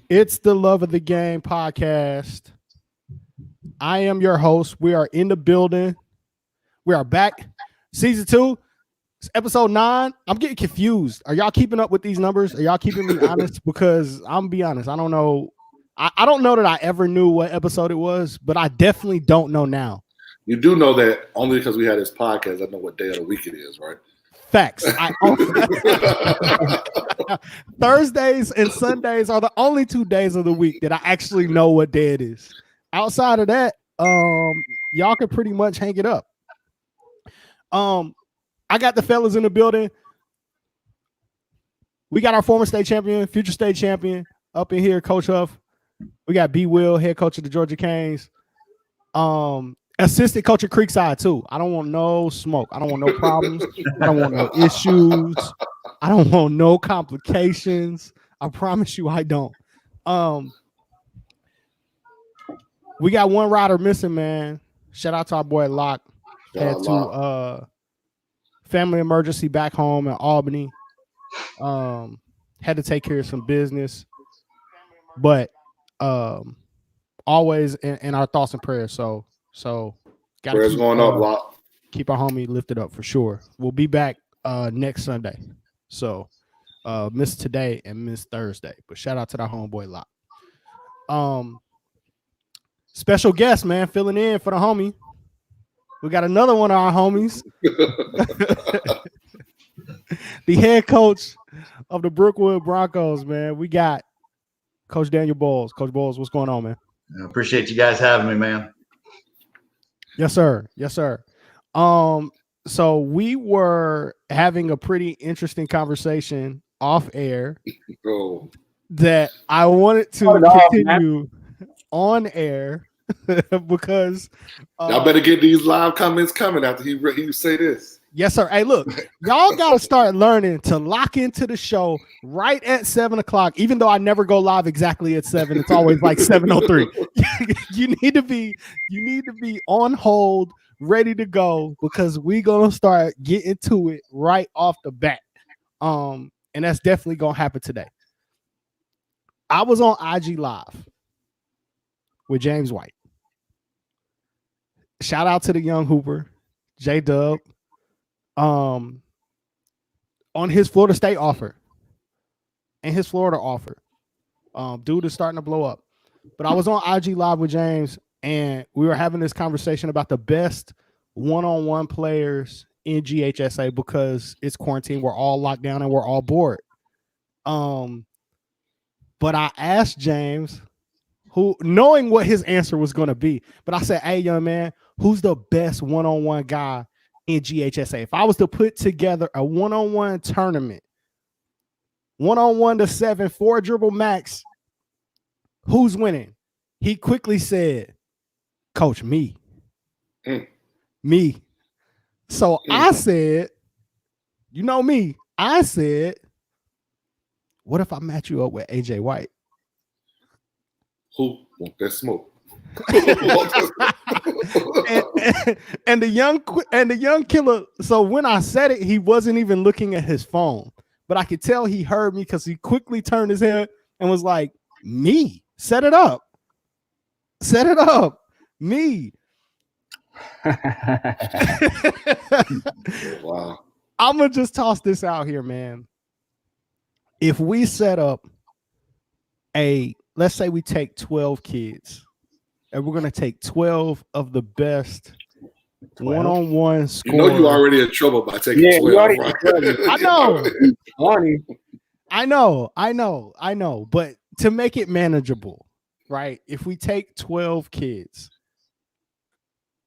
It's the Love of the Game podcast. I am your host. We are in the building. We are back. Season 2, episode 9. I'm getting confused. Are y'all keeping up with these numbers? Are y'all keeping me honest? Because I'm gonna be honest. I don't know. I don't know that I ever knew what episode it was, but I definitely don't know now. You do know that only because we had this podcast, I know what day of the week it is, right? Facts. Thursdays and Sundays are the only 2 days of the week that I actually know what day it is. Outside of that, y'all can pretty much hang it up. I got the fellas in the building. We got our former state champion, future state champion up in here, Coach Huff. We got B. Will, head coach of the Georgia Canes. Assistant coach at Creekside too. I don't want no smoke. I don't want no problems. I don't want no issues. I don't want no complications. I promise you I don't. We got one rider missing, man. Shout out to our boy Locke. Had to family emergency back home in Albany. Had to take care of some business. But always in our thoughts and prayers. So got prayers going up, Locke. Keep our homie lifted up for sure. We'll be back next Sunday. So miss today and miss Thursday. But shout out to the homeboy Locke. Special guest, man, filling in for the homie. We got another one of our homies. The head coach of the Brookwood Broncos, man. We got Coach Daniel Bowles. Coach Bowles, what's going on, man? I appreciate you guys having me, man. Yes, sir. Yes, sir. So we were having a pretty interesting conversation off air that I wanted to continue on air because y'all better get these live comments coming after he say this. Yes, sir. Hey, look, y'all got to start learning to lock into the show right at 7:00. Even though I never go live exactly at 7, it's always like 7:03. You need to be on hold, ready to go, because we gonna start getting to it right off the bat. And that's definitely gonna happen today. I was on IG Live with James White. Shout out to the young Hooper, J-Dub. On his Florida State offer and his Florida offer. Dude is starting to blow up. But I was on IG Live with James, and we were having this conversation about the best one-on-one players in GHSA because it's quarantine. We're all locked down and we're all bored. But I asked James, who, knowing what his answer was going to be, but I said, hey, young man, who's the best one-on-one guy in GHSA? If I was to put together a one-on-one tournament, 1-on-1 to 7, 4 dribble max, who's winning? He quickly said, Coach, me. Me. So I said, you know me, I said, what if I match you up with AJ White? Who want that smoke? and the young killer. So when I said it, he wasn't even looking at his phone, but I could tell he heard me because he quickly turned his head and was like, "Me, set it up, me." Wow. I'm gonna just toss this out here, man. If we set up let's say we take 12 kids. And we're going to take 12 of the best 12? One-on-one scorers. You know you already in trouble by taking 12. Right? I know. But to make it manageable, right? If we take 12 kids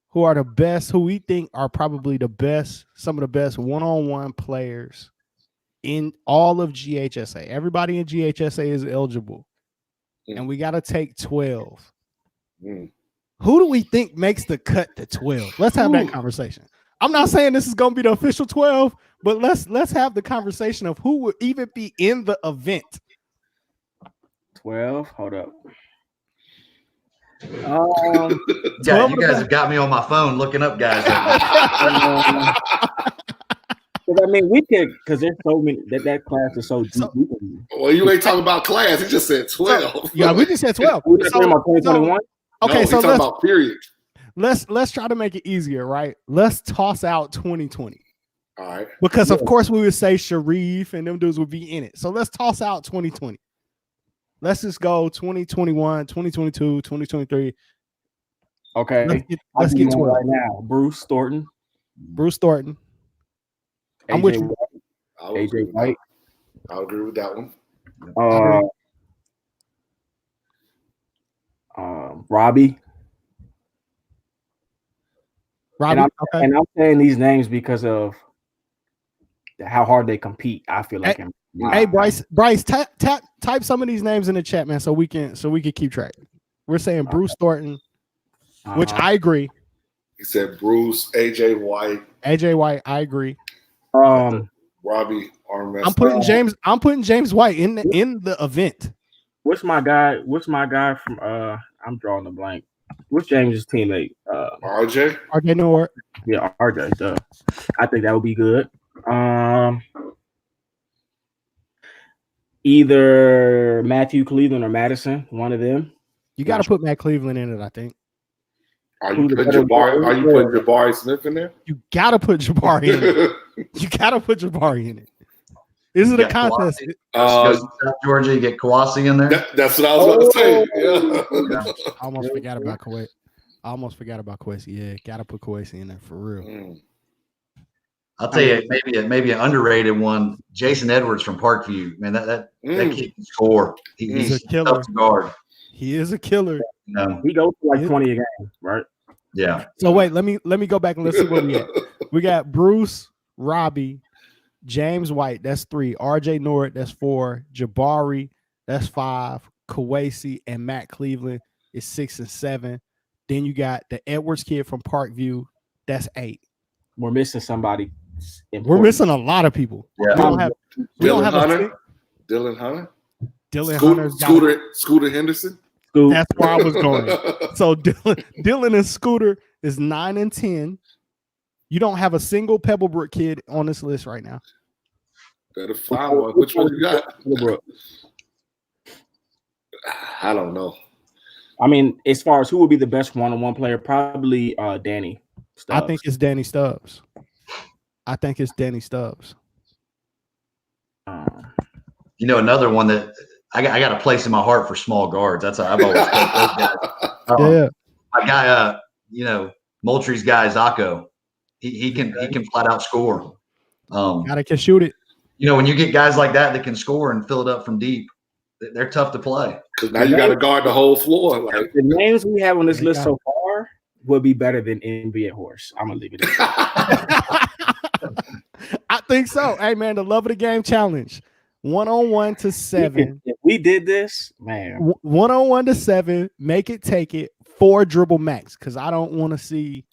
who are the best, who we think are probably the best, some of the best one-on-one players in all of GHSA. Everybody in GHSA is eligible. And we got to take 12. Who do we think makes the cut to 12? Let's have that conversation. I'm not saying this is going to be the official 12, but let's have the conversation of who would even be in the event. 12. Hold up. Yeah, you guys have got me on my phone looking up guys. I mean, we could because there's so many that class is so deep. Well, you ain't talking about class. He just said 12. Yeah, we just said 12. We're talking about 2021. Okay, no, so talking about period. Let's try to make it easier, right? Let's toss out 2020. All right. Because of course we would say Sharif and them dudes would be in it. So let's toss out 2020. Let's just go 2021, 2022, 2023. Okay. Let's get 12 right now. Bruce Thornton. I'm with you. AJ White. I'll agree with that one. Robbie. And I'm saying these names because of how hard they compete. I feel like. Hey, Bryce, type some of these names in the chat, man, so we can keep track. We're saying Bruce Thornton, which I agree. He said Bruce, AJ White. I agree. Robbie Armstrong. I'm putting James White in the event. What's my guy from I'm drawing a blank. What's James' teammate? RJ Nord. Yeah, RJ. So I think that would be good. Either Matthew Cleveland or Madison, one of them. You got to put Matt Cleveland in it, I think. Are you putting Jabari Smith in there? You got to put Jabari in it. You got to put Jabari in it. Is it a contest? South Georgia, you get Kawasi in there. That's what I was going to say. Yeah. I almost forgot about Kuwait. Kwesi. Yeah, got to put Kwesi in there for real. I'll tell you, maybe an underrated one. Jason Edwards from Parkview, man, that kid can score. He's a killer. Tough to guard. He is a killer. He goes for like 20 a game, right? Yeah. So wait, let me go back and let's see where we at. We got Bruce, Robbie, James White. That's 3. RJ Nord. That's 4. Jabari. That's 5. Kwesi and Matt Cleveland is 6 and 7. Then you got the Edwards kid from Parkview. That's 8. We're missing somebody. We're missing a lot of people. Yeah. Dylan Hunter. Scooter Henderson. That's where I was going. So Dylan and Scooter is 9 and 10. You don't have a single Pebblebrook kid on this list right now. Better find one. Which one you got? I don't know. I mean, as far as who would be the best one-on-one player, probably Danny Stubbs. I think it's Danny Stubbs. Another one that I got a place in my heart for small guards. That's how I've always felt. Yeah. My guy, Moultrie's guy, Zacco, he can flat out score. Gotta can shoot it. When you get guys like that can score and fill it up from deep, they're tough to play. Because now you got to guard the whole floor. Like. The names we have on this list so far would be better than NBA Horse. I'm gonna leave it at that. I think so. Hey man, the love of the game challenge. 1-on-1 to 7. If we did this, man. 1-on-1 to 7. Make it, take it. 4 dribble max. Because I don't want to see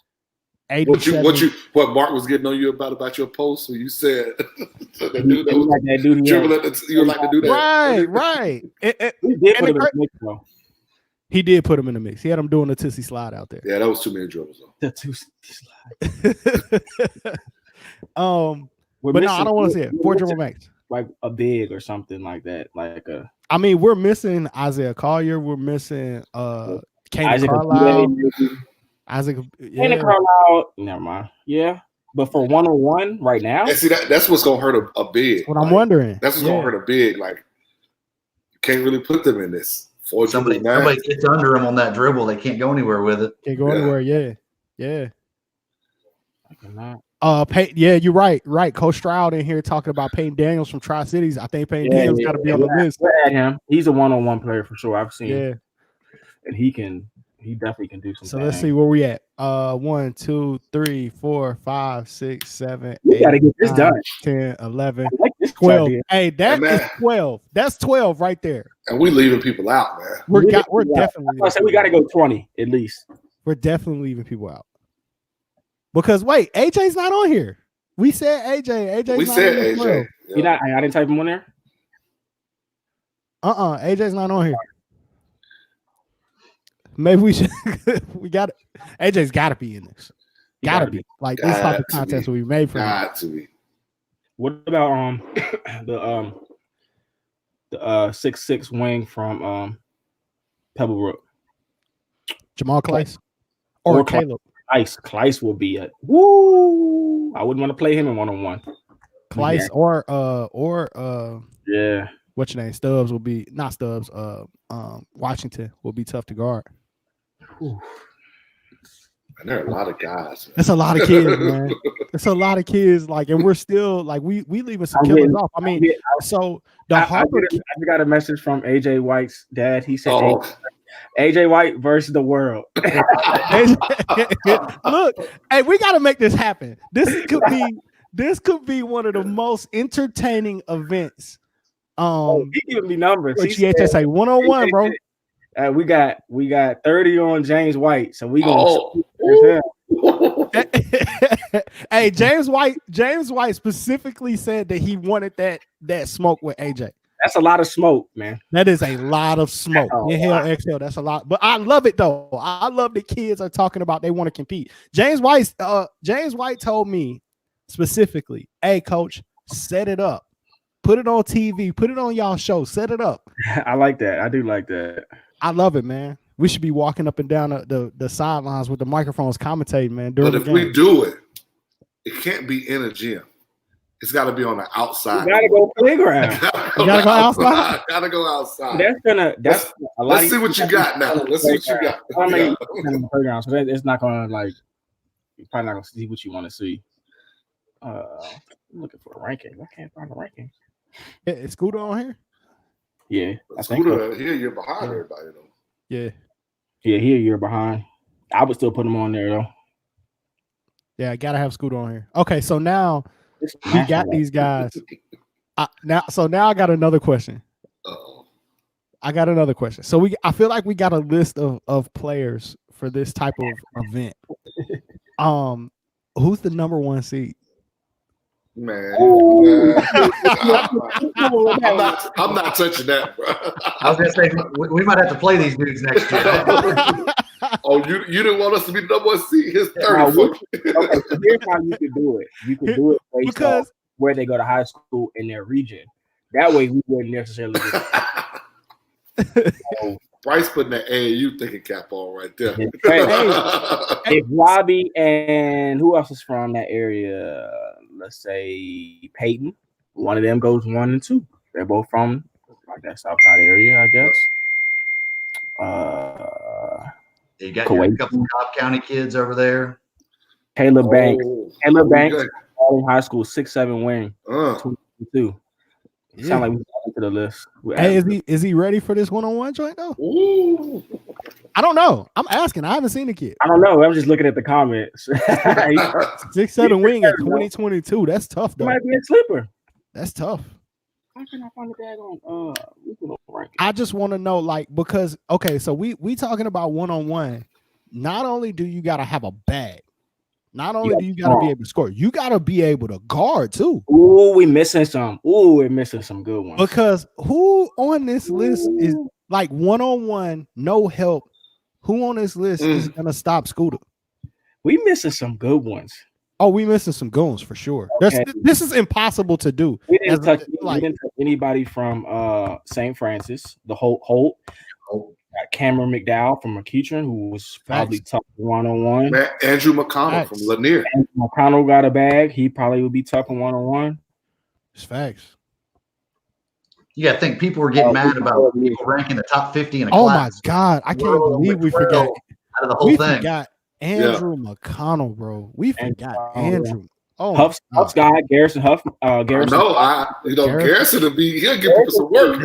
87. What Mark was getting on you about your post when you said you like to do that. Right. He did put him in the mix. He had him doing the Tootsie slide out there. Yeah, that was too many dribbles though. The Tootsie slide. But no, I don't want to see it. 4 dribble max. Like a big or something like that. I mean, we're missing Isaiah Collier. We're missing Kanan Carlisle. Kanan Carlisle. Never mind. Yeah. But for 1-on-1 right now. And see, that's what's gonna hurt a big. What I'm wondering. That's what's gonna hurt a big. Like you can't really put them in this. Somebody gets under them on that dribble. They can't go anywhere with it. Can't go anywhere. Yeah. I cannot. You're right. Coach Stroud in here talking about Peyton Daniels from Tri-Cities. I think Peyton Daniels got to be on the list. Him. He's a 1-on-1 player for sure. I've seen. Yeah, and he definitely can do something. So let's see where we at. 1, 2, 3, 4, 5, 6, 7, we 8, gotta get this 9, done. 10, 11, like 12. Hey, that is 12. That's 12 right there. And we leaving people out, man. We're definitely. I said we got to go 20 at least. We're definitely leaving people out. Because wait, AJ's not on here. We said AJ. We said AJ. Yeah. I didn't type him on there. AJ's not on here. Maybe we should. We got it. AJ's got to be in this. Got to be. Like this type of contest will be made for him. Got to be. What about the 6'6" wing from Pebblebrook? Jamal Clyce or Caleb? Clyce will be a woo. I wouldn't want to play him in 1-on-1. Clyce or yeah. What's your name? Stubbs will be not Stubbs. Washington will be tough to guard. And there are a lot of guys. Man. It's a lot of kids, man. It's a lot of kids. Like, and we're still like we leaving some killers off. I mean, so the Harper. I got a message from AJ White's dad. He said, AJ White versus the world. Look, hey, we got to make this happen. This could be one of the most entertaining events. He giving me numbers. He said 1-on-1, bro. We got 30 on James White, so we gonna. Hey, James White specifically said that he wanted that smoke with AJ. That's a lot of smoke, man. That is a lot of smoke. Inhale, exhale. That's a lot. But I love it though. I love that kids are talking about they want to compete. James White told me specifically, "Hey, coach, set it up. Put it on TV. Put it on y'all show. Set it up." I like that. I do like that. I love it, man. We should be walking up and down the sidelines with the microphones commentating, man. But if we do it, it can't be in a gym. It's got to be on the outside. You gotta go playground. You gotta go outside. Gotta go outside. That's a lot. Let's see what you got now. Let's see what you got. I mean, in the playground, so it's not gonna like. You're probably not gonna see what you want to see. I'm looking for a ranking. I can't find a ranking. Is Scooter on here? Yeah, I think Scooter here. You're behind everybody though. Yeah, here you're behind. I would still put him on there though. Yeah, I gotta have Scooter on here. Okay, so now we got these guys. Now I got another question. I got another question. So I feel like we got a list of players for this type of event. Who's the number 1 seed? Man, I'm not touching that, bro. I was gonna say we might have to play these dudes next year. Oh, you didn't want us to be the number 1 seed? His 30. Okay, so here's how you could do it. You could do it based on where they go to high school in their region. That way, we wouldn't necessarily. Bryce putting that AAU thinking cap on right there. If Robbie and who else is from that area? Let's say Peyton. One of them goes 1 and 2. They're both from like that South Side area, I guess. You got a couple of Cobb County kids over there. Caleb Banks. Caleb Banks, high school, 6'7" wing, 2. Sound like we got into the list. Hey, is he ready for this 1-on-1 joint though? Ooh. I don't know. I'm asking. I haven't seen the kid. I don't know. I'm just looking at the comments. 6'7" wing at 2022. That's tough though. Might be a slipper. That's tough. How can I find the daggone ranking? I just want to know, like, because so we talking about 1-on-1. Not only do you gotta have a bag, not only do you gotta be able to score, you gotta be able to guard too. Ooh, we're missing some good ones. Because who on this list is like 1-on-1, no help? Who on this list is gonna stop Scooter? We missing some good ones. Oh, we missing some goons for sure. Okay. This is impossible to do. We didn't touch anybody from St. Francis, the Holt. Cameron McDowell from McEachern, who was probably tough 1-on-1. Andrew McConnell from Lanier. Andrew McConnell got a bag. He probably would be tough in 1-on-1. It's facts. You got to think people were getting mad about people ranking the top 50 in a class. Oh my God. I can't believe we forgot. Out of the whole thing. Forgot Andrew McConnell, bro. We forgot Andrew. Oh, Huff's guy, Garrison Huff. Garrison. Garrison he'll give people some work.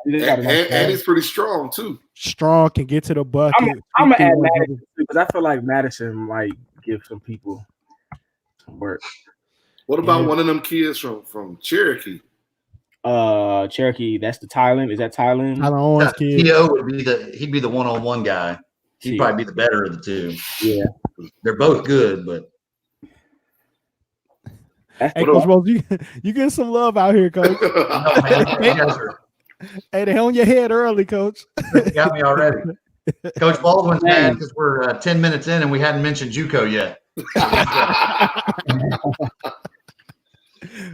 And he's pretty strong too. Strong, can get to the bucket. I'm gonna add Madison because I feel like Madison might give some people some work. What about one of them kids from Cherokee? Cherokee. That's the Thailand. Is that Thailand? Owens kid. T.O. would be he'd be the 1-on-1 guy. He'd probably be the better of the two. Yeah, they're both good, but. Hey, Coach Rose, you getting some love out here, Coach. Hey, they on your head early, Coach. You got me already. Coach Baldwin's mad because we're 10 minutes in and we hadn't mentioned JUCO yet.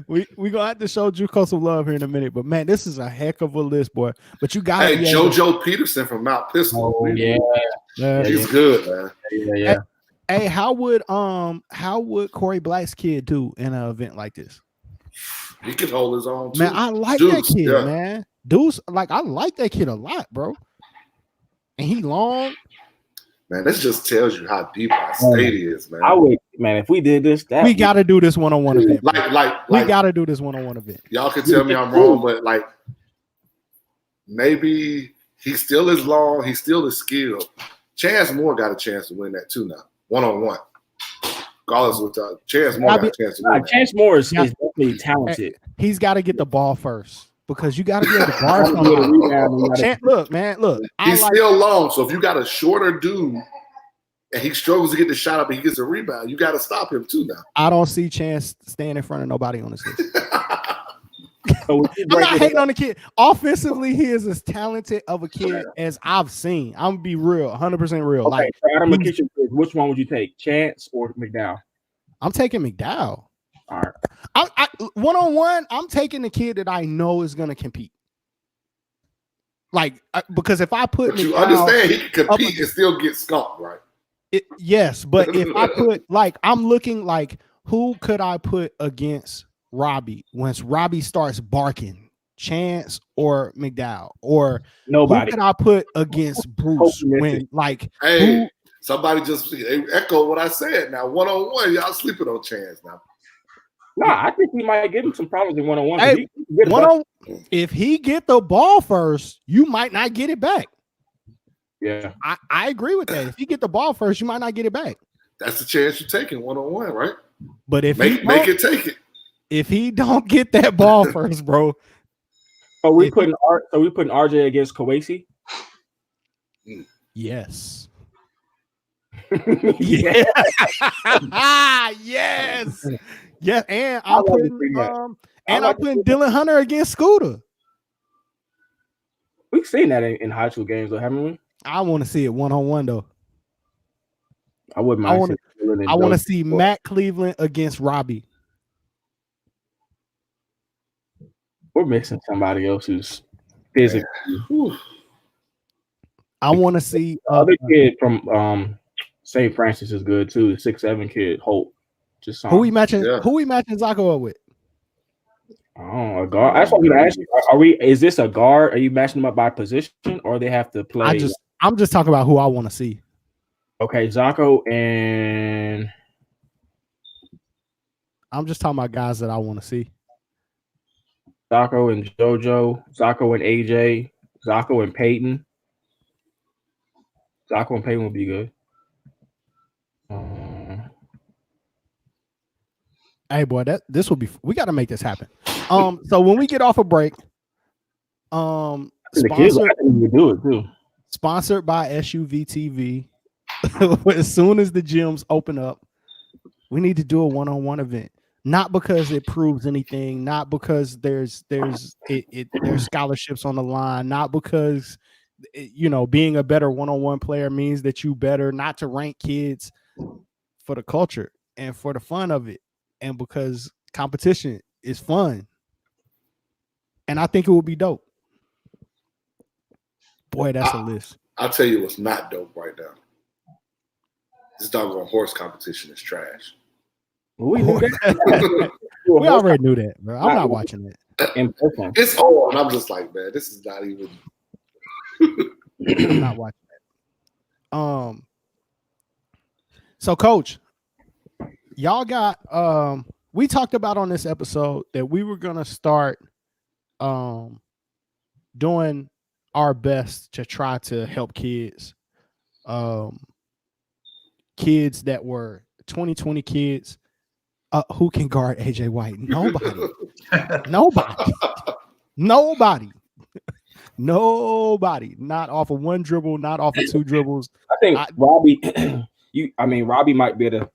we gonna have to show Juco some love here in a minute, but man, this is a heck of a list, boy. But you got JoJo Peterson from Mount Pistol. Oh, yeah. He's good, man. Yeah. Hey, how would Corey Black's kid do in an event like this? He could hold his own too. Man, I like that kid, man. Deuce, I like that kid a lot, bro. And he long. Man, this just tells you how deep our state is, man. If we did this, we got to do this one-on-one event. We got to do this one-on-one event. Y'all can tell me I'm wrong, but maybe he still is long. He still is skilled. Chance Moore got a chance to win that too now, one-on-one. Regardless with Chance Moore got a chance to win. Chance Moore is definitely talented. He's got to get the ball first. Because you got to be able to guard somebody. Look. He's still long, so if you got a shorter dude and he struggles to get the shot up and he gets a rebound, you got to stop him too now. I don't see Chance staying in front of nobody on this list. I'm not hating on the kid. Offensively, he is as talented of a kid as I've seen. I'm gonna be real, 100% real. Okay, which one would you take, Chance or McDowell? I'm taking McDowell. All right. I one-on-one, I'm taking the kid that I know is going to compete. Because if I put, but you understand he can compete and still get skunked, right? Yes, but if I put I'm looking who could I put against Robbie once Robbie starts barking? Chance or McDowell or nobody? Who could I put against Bruce when somebody just echoed what I said? Now one-on-one, y'all sleeping on Chance now. No, I think he might give him some problems in one-on-one. Hey, if he get the ball first, you might not get it back. Yeah, I agree with that. If you get the ball first, you might not get it back. That's the chance you're taking one-on-one, right? But if make it take it. If he don't get that ball first, bro. Are we putting RJ against Kawasi? Yes. Yeah. Yes. Yeah, and I'm putting Dylan Hunter against Scooter. We've seen that in high school games, though, haven't we? I want to see it one-on-one, though. I wouldn't mind. I want to see Matt Cleveland against Robbie. We're missing somebody else who's physical. I want to see other kid from St. Francis is good too. The 6'7" kid, Holt. Just who we matching Zako up with? Oh, a guard. That's what I'm gonna ask you. Is this a guard? Are you matching them up by position, or they have to play? I'm just talking about who I want to see. Okay, Zako and I'm just talking about guys that I want to see. Zako and JoJo, Zako and AJ, Zako and Peyton. Zako and Peyton would be good. Hey boy, this will be. We got to make this happen. So when we get off a break, sponsored by SUV TV. As soon as the gyms open up, we need to do a one-on-one event. Not because it proves anything, not because there's scholarships on the line, not because being a better one-on-one player means that you better, not to rank kids, for the culture and for the fun of it, and because competition is fun. And I think it would be dope. Boy, that's a list. I'll tell you what's not dope right now. This doggone horse competition is trash. We knew that. We already knew that, bro. I'm not watching it. It's on. I'm just like, man, this is not even. I'm not watching it. So, Coach, y'all got. We talked about on this episode that we were gonna start, doing our best to try to help kids, kids that were 2020 kids. Who can guard AJ White? Nobody. Nobody. Not off of one dribble, not off of two dribbles. I think Robbie, Robbie might be able to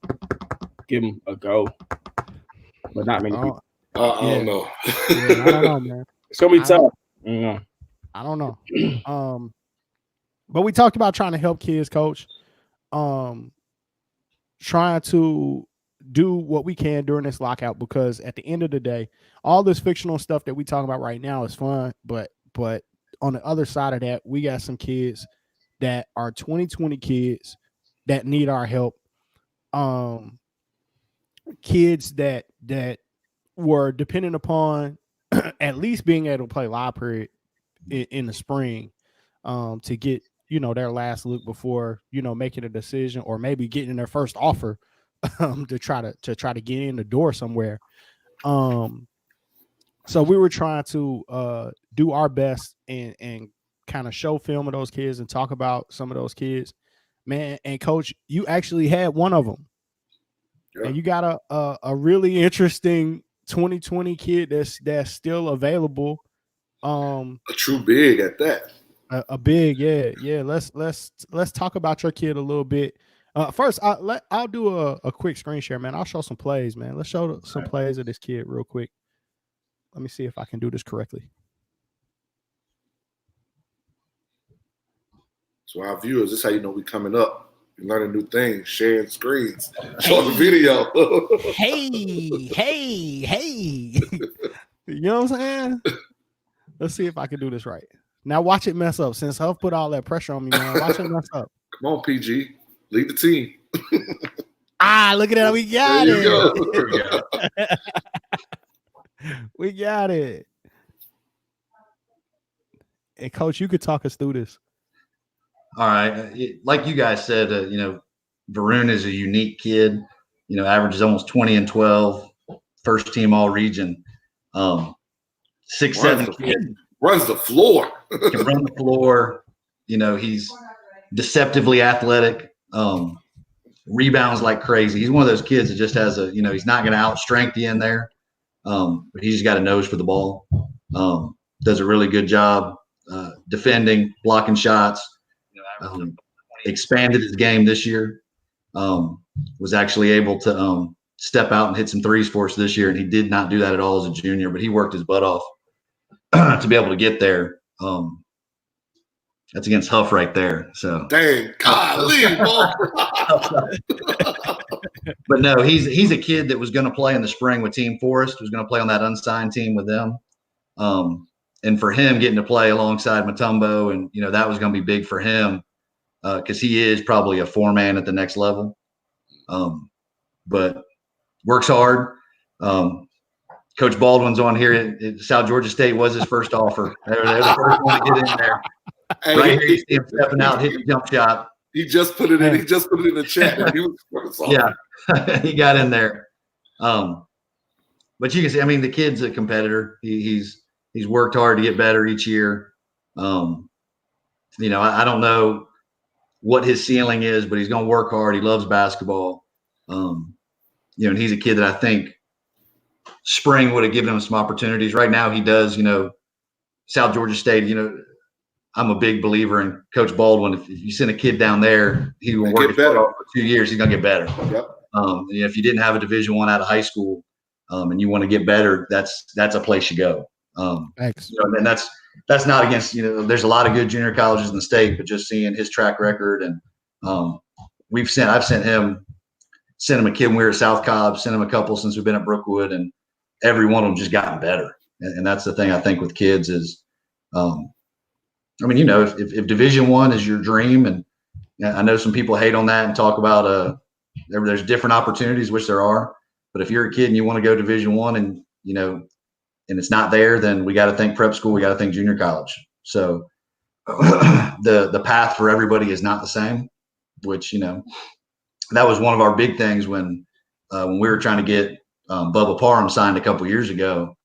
give him a go, but not many people. I don't know. Yeah, I don't know, man. It's gonna be tough. I don't know. But we talked about trying to help kids, Coach. Trying to do what we can during this lockout, because at the end of the day, all this fictional stuff that we talk about right now is fun, but on the other side of that, we got some kids that are 2020 kids that need our help. Kids that were dependent upon at least being able to play live period in the spring, to get, their last look before, making a decision or maybe getting their first offer, to try to get in the door somewhere. So we were trying to do our best and kind of show film of those kids and talk about some of those kids, man. And Coach, you actually had one of them, and you got a really interesting 2020 kid that's still available. A true big at that. A big, yeah. Let's talk about your kid a little bit. First, I'll do a quick screen share, man. I'll show some plays, man. Let's show some plays of this kid real quick. Let me see if I can do this correctly. So our viewers, this is how you know we coming up. You're learning new things, sharing screens, showing video. hey. You know what I'm saying? Let's see if I can do this right. Now watch it mess up. Since Huff put all that pressure on me, man, watch it mess up. Come on, PG. Lead the team. Look at that. We got there you it. Go. We got it. Hey, Coach, you could talk us through this. All right. Like you guys said, Varun is a unique kid. Averages almost 20 and 12, first team all region. 6'7" kid. Runs the floor. Can run the floor. He's deceptively athletic. Rebounds like crazy. He's one of those kids that just has he's not going to out-strength you in there. But he's got a nose for the ball. Does a really good job defending, blocking shots. Expanded his game this year. Was actually able to step out and hit some threes for us this year, and he did not do that at all as a junior, but he worked his butt off to be able to get there. That's against Huff right there. So dang, golly, But no, he's a kid that was going to play in the spring with Team Forest, was going to play on that unsigned team with them. And for him getting to play alongside Mutombo, and that was going to be big for him because he is probably a 4-man at the next level. But works hard. Coach Baldwin's on here. South Georgia State was his first offer. They're the first one to get in there. Hey, right here, you see him stepping out, hitting the jump shot. He just put it in. He just put it in the chat. Yeah, he got in there. But you can see, the kid's a competitor. He's worked hard to get better each year. I don't know what his ceiling is, but he's going to work hard. He loves basketball. And he's a kid that I think spring would have given him some opportunities. Right now he does, South Georgia State, I'm a big believer in Coach Baldwin. If you send a kid down there, he will work better for 2 years. He's going to get better. Yep. If you didn't have a Division I out of high school and you want to get better, that's a place you go. Thanks. And that's not against, there's a lot of good junior colleges in the state, but just seeing his track record and I've sent him a kid when we were at South Cobb, sent him a couple since we've been at Brookwood, and every one of them just gotten better. And that's the thing I think with kids is, if Division I is your dream, and I know some people hate on that and talk about there's different opportunities, which there are, but if you're a kid and you want to go Division I and and it's not there, then we got to think prep school, we got to think junior college. So the path for everybody is not the same, which that was one of our big things when we were trying to get Bubba Parham signed a couple years ago.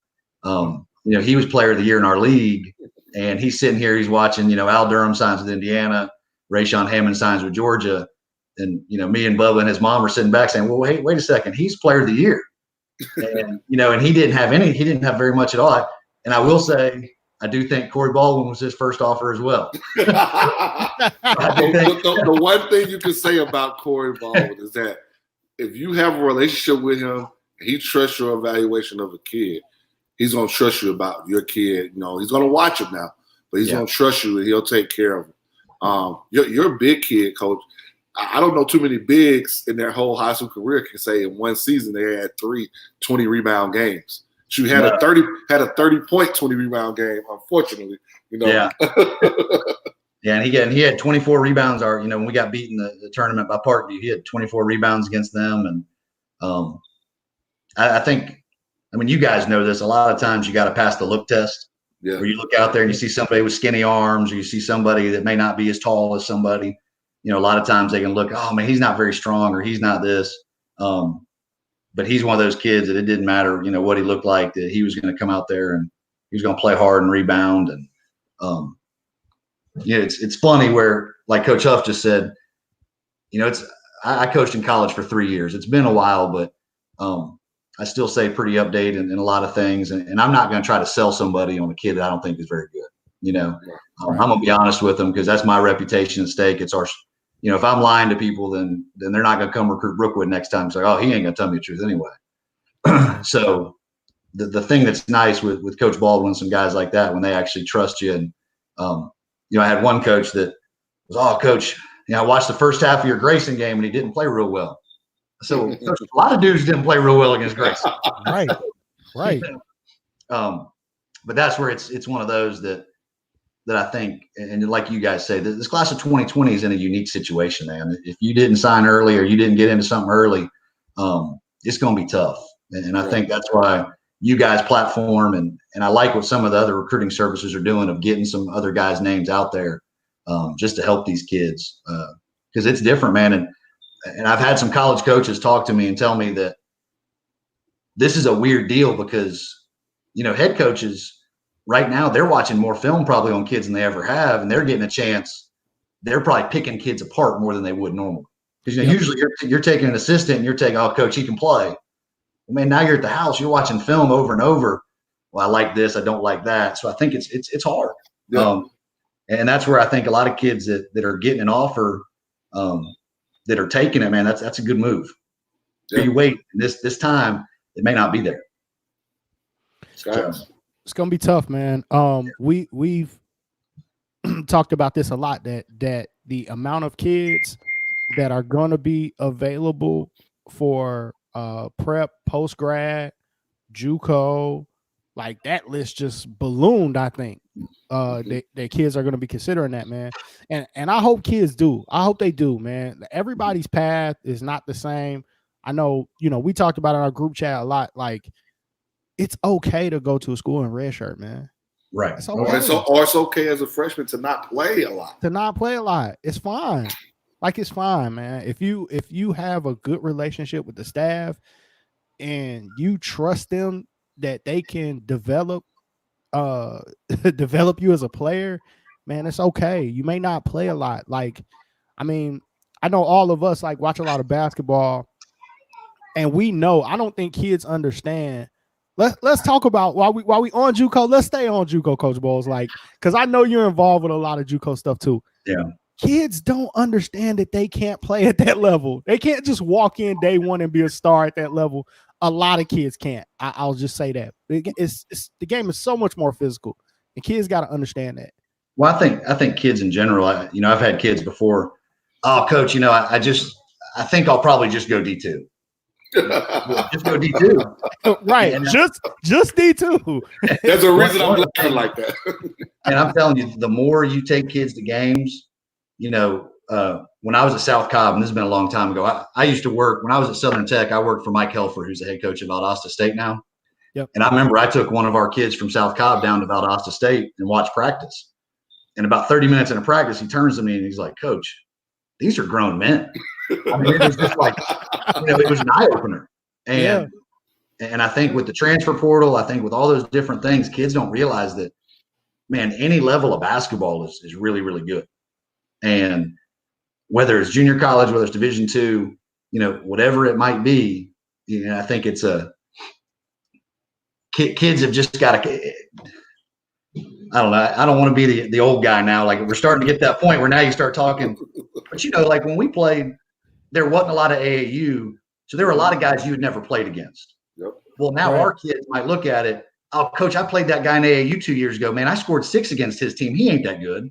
He was player of the year in our league. And he's sitting here, he's watching, Al Durham signs with Indiana, Rayshawn Hammond signs with Georgia. And, me and Bubba and his mom were sitting back saying, well, wait a second. He's player of the year. And, and he didn't have very much at all. And I will say, I do think Corey Baldwin was his first offer as well. The one thing you can say about Corey Baldwin is that if you have a relationship with him, he trusts your evaluation of a kid. He's going to trust you about your kid. He's going to watch him now, but he's going to trust you and he'll take care of him. You're a big kid, Coach. I don't know too many bigs in their whole high school career can say in one season they had 20 rebound games. She had a 30-point 20 rebound game. Unfortunately, Yeah. Yeah, and he had 24 rebounds. When we got beat in the tournament by Parkview, he had 24 rebounds against them. And I think, you guys know this. A lot of times you got to pass the look test. Yeah. Where you look out there and you see somebody with skinny arms, or you see somebody that may not be as tall as somebody. A lot of times they can look, oh man, he's not very strong, or he's not this. But he's one of those kids that it didn't matter, what he looked like, that he was going to come out there and he was going to play hard and rebound. And it's funny where, like Coach Huff just said, I coached in college for 3 years. It's been a while, but I still say pretty updated in a lot of things. And I'm not going to try to sell somebody on a kid that I don't think is very good. I'm going to be honest with them, because that's my reputation at stake. It's our, if I'm lying to people, then they're not going to come recruit Brookwood next time. It's like, oh, he ain't going to tell me the truth anyway. So the thing that's nice with Coach Baldwin, some guys like that, when they actually trust you. And, I had one coach that was, oh, Coach, I watched the first half of your Grayson game and he didn't play real well. So Coach, a lot of dudes didn't play real well against Grayson. Right. But that's where it's one of those that I think, and like you guys say, this class of 2020 is in a unique situation, man. If you didn't sign early or you didn't get into something early, it's going to be tough. And I think that's why you guys platform, and I like what some of the other recruiting services are doing, of getting some other guys' names out there just to help these kids, because it's different, man. And I've had some college coaches talk to me and tell me that this is a weird deal, because, head coaches right now, they're watching more film probably on kids than they ever have, and they're getting a chance. They're probably picking kids apart more than they would normally. Because usually you're taking an assistant and you're taking, oh, coach, he can play. I mean, now you're at the house, you're watching film over and over. Well, I like this, I don't like that. So I think it's hard. Yeah. And that's where I think a lot of kids that are getting an offer, that are taking it, man, that's a good move. Yeah. You wait, this time it may not be there. It's gonna be tough, man. We've talked about this a lot, that the amount of kids that are gonna be available for prep, post grad, JUCO, like that list just ballooned. I think that kids are gonna be considering that, man. And I hope kids do. I hope they do, man. Everybody's path is not the same. I know, we talked about it in our group chat a lot. Like, it's okay to go to a school in red shirt, man. Right. It's okay. Or it's okay as a freshman to not play a lot. It's fine. Like, it's fine, man. If you have a good relationship with the staff and you trust them that they can develop you as a player, man, it's okay. You may not play a lot. Like, I mean, I know all of us like watch a lot of basketball, and we know, I don't think kids understand. Let's talk about while we on JUCO. Let's stay on JUCO, Coach Bowles, like, because I know you're involved with a lot of JUCO stuff too. Yeah. Kids don't understand that they can't play at that level. They can't just walk in day one and be a star at that level. A lot of kids can't. I'll just say that. The game is so much more physical, and kids got to understand that. Well, I think kids in general. I've had kids before. Oh, Coach, I think I'll probably just go D2. Just go D2. Right. And just D2. There's a reason I'm looking like that. And I'm telling you, the more you take kids to games, when I was at South Cobb, and this has been a long time ago, I used to work, when I was at Southern Tech, I worked for Mike Helfer, who's the head coach at Valdosta State now. Yep. And I remember I took one of our kids from South Cobb down to Valdosta State and watched practice. And about 30 minutes into practice, he turns to me and he's like, Coach, these are grown men. I mean, it was just like, it was an eye opener. And I think with the transfer portal, I think with all those different things, kids don't realize that, man, any level of basketball is really, really good. And whether it's junior college, whether it's Division II, whatever it might be, I think it's kids have just got to. I don't know. I don't want to be the old guy now. Like, we're starting to get that point where now you start talking. But like when we played, there wasn't a lot of AAU, so there were a lot of guys you had never played against. Yep. Well, now our kids might look at it. Oh, Coach, I played that guy in AAU 2 years ago. Man, I scored 6 against his team. He ain't that good.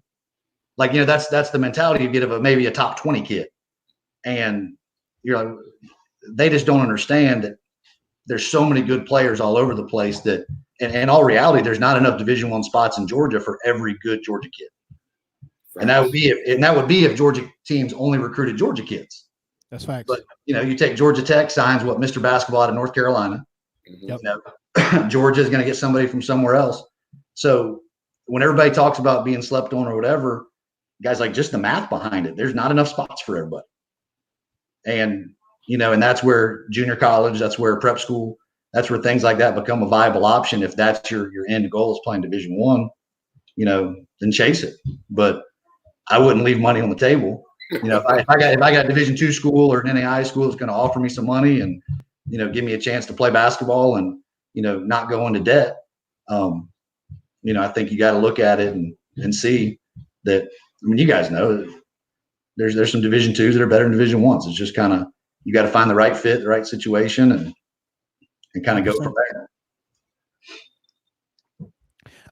Like, that's the mentality you get of maybe a top 20 kid. And they just don't understand that there's so many good players all over the place that, and in all reality, there's not enough Division I spots in Georgia for every good Georgia kid. And that would be if Georgia teams only recruited Georgia kids. That's facts. But you take Georgia Tech, signs Mr. Basketball out of North Carolina. Yep. Georgia is going to get somebody from somewhere else. So when everybody talks about being slept on or whatever, guys, like, just the math behind it, there's not enough spots for everybody. And and that's where junior college, that's where prep school, that's where things like that become a viable option. If that's your end goal is playing Division I, then chase it. But I wouldn't leave money on the table. If I got a Division II school or an NAIA school that's going to offer me some money and give me a chance to play basketball and not go into debt, I think you got to look at it and see that. I mean, you guys know there's some Division IIs that are better than Division I's. It's just kind of, you got to find the right fit, the right situation, and kind of go from there.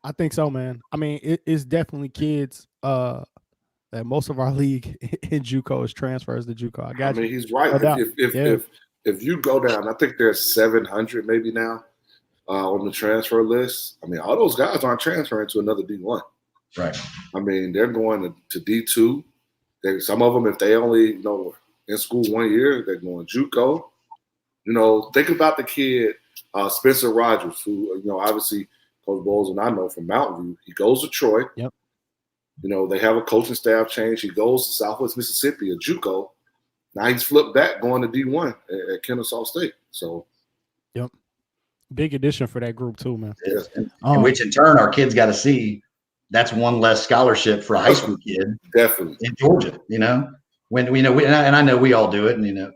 I think so, man. I mean, it's definitely kids that most of our league in JUCO is transfers to JUCO. I mean, he's right. No if you go down, I think there's 700 maybe now on the transfer list. I mean, all those guys aren't transferring to another D1. Right. I mean, they're going to D2. Some of them, if they only in school 1 year, they're going JUCO. Think about the kid Spencer Rogers, who obviously Coach Bowles and I know from Mountain View. He goes to Troy. Yep. They have a coaching staff change. He goes to Southwest Mississippi, a JUCO. Now he's flipped back going to D1 at Kennesaw State. So, yep, big addition for that group too, man. Yeah. And which in turn, our kids got to see that's one less scholarship for a high school kid, definitely in Georgia. When and I know we all do it, and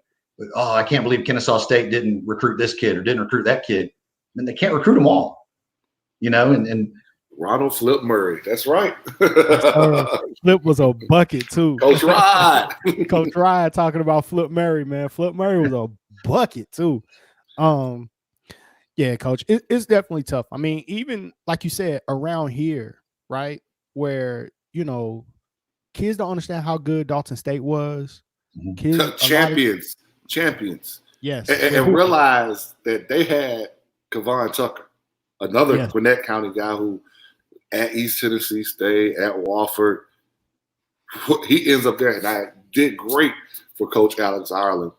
I can't believe Kennesaw State didn't recruit this kid or didn't recruit that kid. And they can't recruit them all. And Ronald Flip Murray. That's right. Flip was a bucket too. Coach Rod. Coach Rod talking about Flip Murray, man. Flip Murray was a bucket too. Yeah, Coach, it's definitely tough. I mean, even like you said, around here, right, where kids don't understand how good Dalton State was. Kids, champions. Yes, and realize that they had Kevon Tucker, another Gwinnett County guy who at East Tennessee State, at Wofford, he ends up there, and I did great for Coach Alex Ireland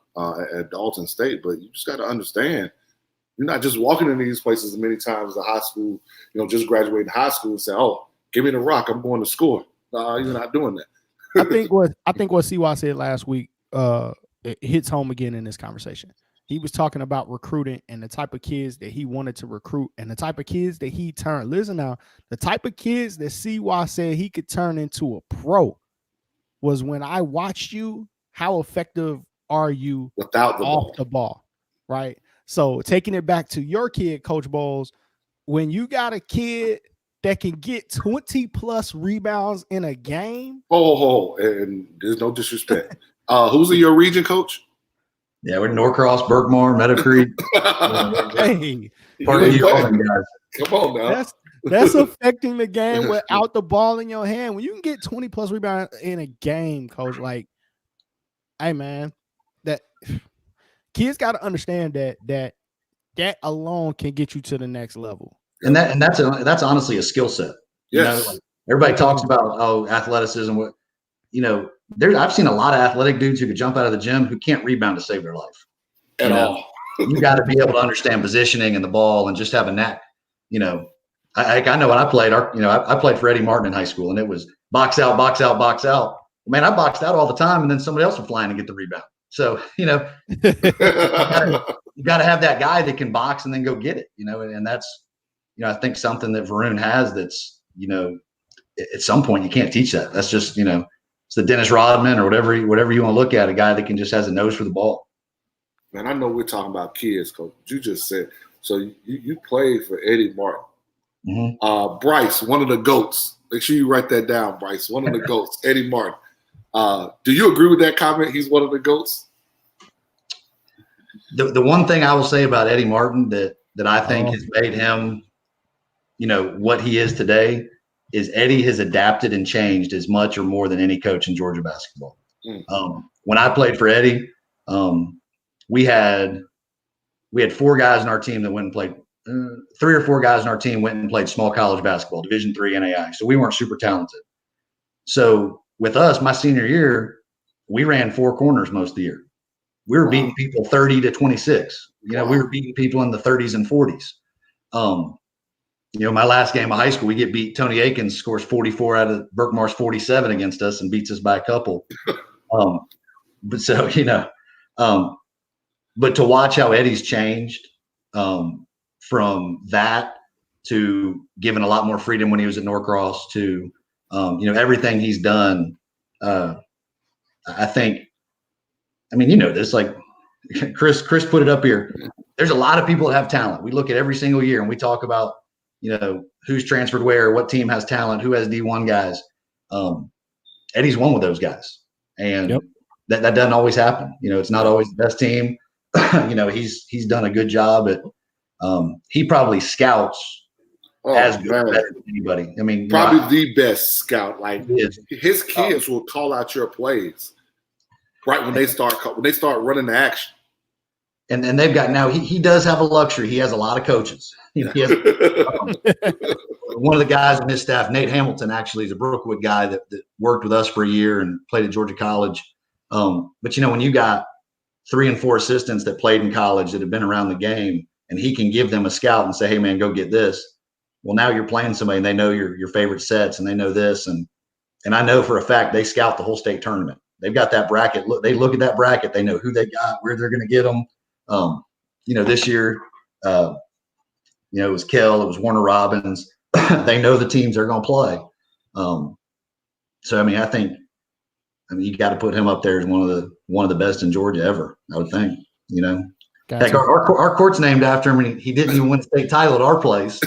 at Dalton State. But you just got to understand, you're not just walking in these places many times as a high school, just graduating high school and say, "Oh, give me the rock, I'm going to score." No, you're not doing that. I think what CY said last week it hits home again in this conversation. He was talking about recruiting and the type of kids that he wanted to recruit and the type of kids that he turned. Listen now, the type of kids that CY said he could turn into a pro was when I watched you, how effective are you without the ball, right? So taking it back to your kid, Coach Bowles, when you got a kid that can get 20 plus rebounds in a game. And there's no disrespect. Who's in your region, Coach? Yeah, we're Norcross, Berkmar, Meadow Creek. Hey, come on now. That's affecting the game without the ball in your hand. When you can get 20 plus rebounds in a game, Coach, like, hey man, that kids got to understand that alone can get you to the next level. And that's honestly a skill set. Yes. Everybody talks about athleticism. I've seen a lot of athletic dudes who could jump out of the gym who can't rebound to save their life. At all. You got to be able to understand positioning and the ball and just have a knack. I know when I played, I played for Eddie Martin in high school, and it was box out, box out, box out. Man, I boxed out all the time, and then somebody else would fly in and get the rebound. So, you got to have that guy that can box and then go get it, and that's, I think something that Varun has that's, at some point you can't teach that. That's just, it's the Dennis Rodman or whatever you want to look at, a guy that can just has a nose for the ball. Man, I know we're talking about kids, Coach. You just said, so you played for Eddie Martin. Mm-hmm. Bryce, one of the GOATs. Make sure you write that down, Bryce. One of the GOATs, Eddie Martin. Do you agree with that comment? He's one of the GOATs? The one thing I will say about Eddie Martin that I think has made him, what he is today is Eddie has adapted and changed as much or more than any coach in Georgia basketball. When I played for Eddie, we had 4 guys in our team that went and played. 3 or 4 guys in our team went and played small college basketball, Division III NAI. So we weren't super talented. So with us, my senior year, we ran 4 corners most of the year. We were beating people 30-26. We were beating people in the 30s and 40s. My last game of high school, we get beat. Tony Akins scores 44 out of Berkmar's 47 against us and beats us by a couple. But to watch how Eddie's changed from that to giving a lot more freedom when he was at Norcross to, everything he's done. I think, this, like Chris put it up here. There's a lot of people that have talent. We look at every single year and we talk about, who's transferred where, what team has talent, who has D1 guys. Eddie's one with those guys. And that doesn't always happen. It's not always the best team. He's done a good job at, he probably scouts as good as anybody. Probably the best scout. Like his kids will call out your plays right when they start running the action. And they've got now. He does have a luxury. He has a lot of coaches. He has, one of the guys on his staff, Nate Hamilton, actually is a Brookwood guy that worked with us for a year and played at Georgia College. But when you got 3 and 4 assistants that played in college that have been around the game, and he can give them a scout and say, "Hey, man, go get this." Well, now you're playing somebody, and they know your favorite sets, and they know this, and I know for a fact they scout the whole state tournament. They've got that bracket. They look at that bracket. They know who they got, where they're going to get them. This year, it was Kell, it was Warner Robbins. They know the teams they're going to play. I think you got to put him up there as one of the best in Georgia ever. I would think. Gotcha. Heck, our court's named after him, and he didn't even win the state title at our place.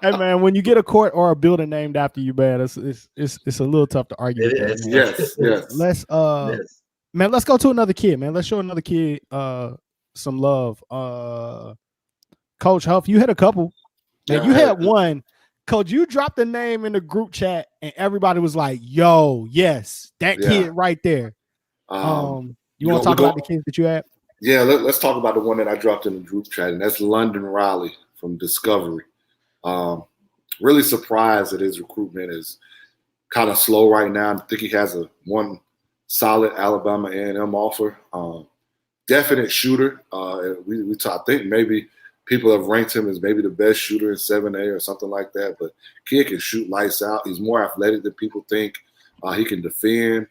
Hey man, when you get a court or a building named after you, man, it's a little tough to argue. Yes. Let's man, let's go to another kid, man. Let's show another kid some love. Coach Huff, you had a couple. Man, you had one. Coach, you dropped the name in the group chat, and everybody was like, "Yo, yes, that kid right there." You want to talk about the kids that you had? Yeah, let's talk about the one that I dropped in the group chat, and that's London Riley from Discovery. Really surprised that his recruitment is kind of slow right now. I think he has one solid Alabama A&M offer. Definite shooter. I think maybe people have ranked him as maybe the best shooter in 7A or something like that. But kid can shoot lights out. He's more athletic than people think. He can defend.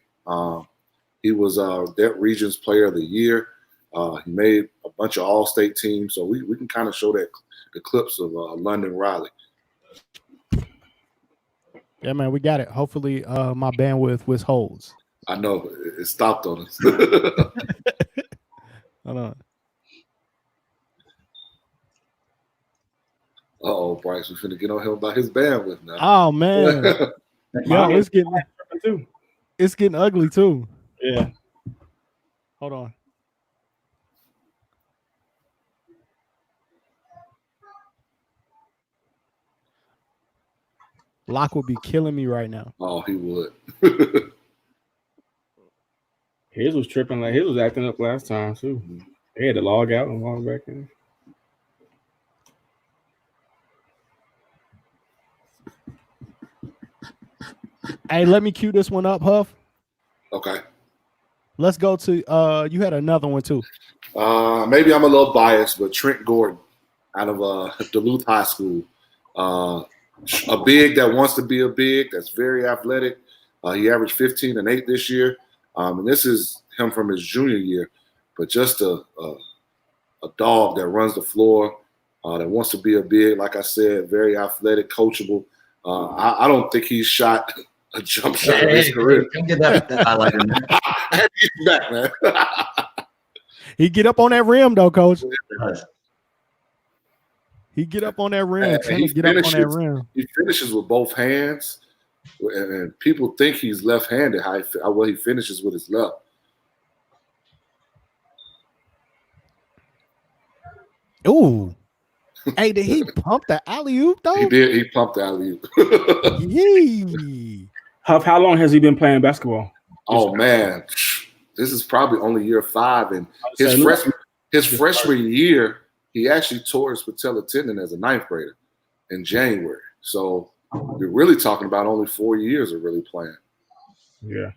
He was that region's player of the year. He made a bunch of all-state teams. So we can kind of show the clips of London Riley. Yeah, man, we got it. Hopefully my bandwidth withholds. I know. It stopped on us. Hold on. Uh-oh, Bryce, we're finna get on him about his bandwidth now. Oh, man. Yo, it's getting ugly, too. Yeah. Hold on. Locke would be killing me right now. Oh, he would. His was tripping. Like his was acting up last time, too. They had to log out and log back in. Hey, let me cue this one up, Huff. Okay. Let's go to you had another one too. Maybe I'm a little biased, but Trent Gordon out of Duluth High School. A big that wants to be a big, that's very athletic. He averaged 15 and 8 this year. And this is him from his junior year, but just a dog that runs the floor, that wants to be a big, like I said, very athletic, coachable. I don't think he's shot a jump shot in his career. Come get that highlight in there. I had to get back, man. He get up on that rim, though, Coach. He get up on that rim. He finishes with both hands, and people think he's left-handed. How he finishes with his left. Ooh. Hey, did he pump the alley-oop, though? He did. He pumped the alley-oop. Yee. Huff, how long has he been playing basketball? Oh man, this is probably only year 5, and his freshman year, he actually tore his patella tendon as a 9th grader in January. So we're really talking about only 4 years of really playing. Yeah.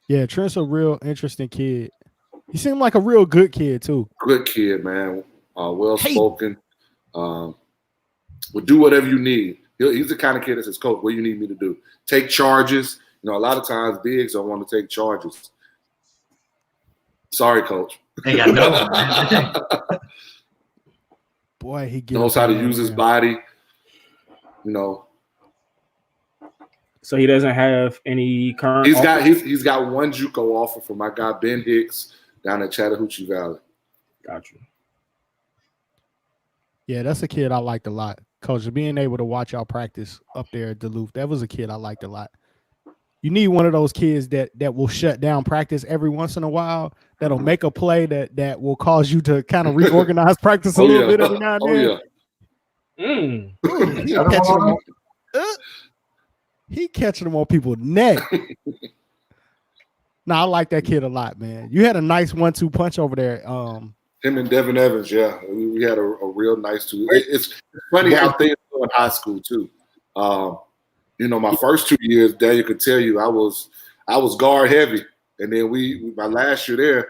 Yeah, Trent's a real interesting kid. He seemed like a real good kid too. Good kid, man. Well spoken. Will do whatever you need. He's the kind of kid that says, "Coach, what do you need me to do? Take charges." You know, a lot of times bigs don't want to take charges. Sorry, Coach. Ain't got no. Boy, he knows how to use his body. You know. So he doesn't have any current. He's got one JUCO offer from my guy Ben Hicks down at Chattahoochee Valley. Gotcha. Yeah, that's a kid I liked a lot. Coach, being able to watch y'all practice up there at Duluth, that was a kid I liked a lot. You need one of those kids that will shut down practice every once in a while, that'll make a play that will cause you to kind of reorganize practice a little bit every now and then. He catching them on people's neck. I like that kid a lot, man. You had a nice 1-2 punch over there. Him and Devin Evans, yeah. We had a real nice two. It's funny how things go in high school too. You know, my first 2 years, Daniel could tell you I was guard heavy. And then my last year there,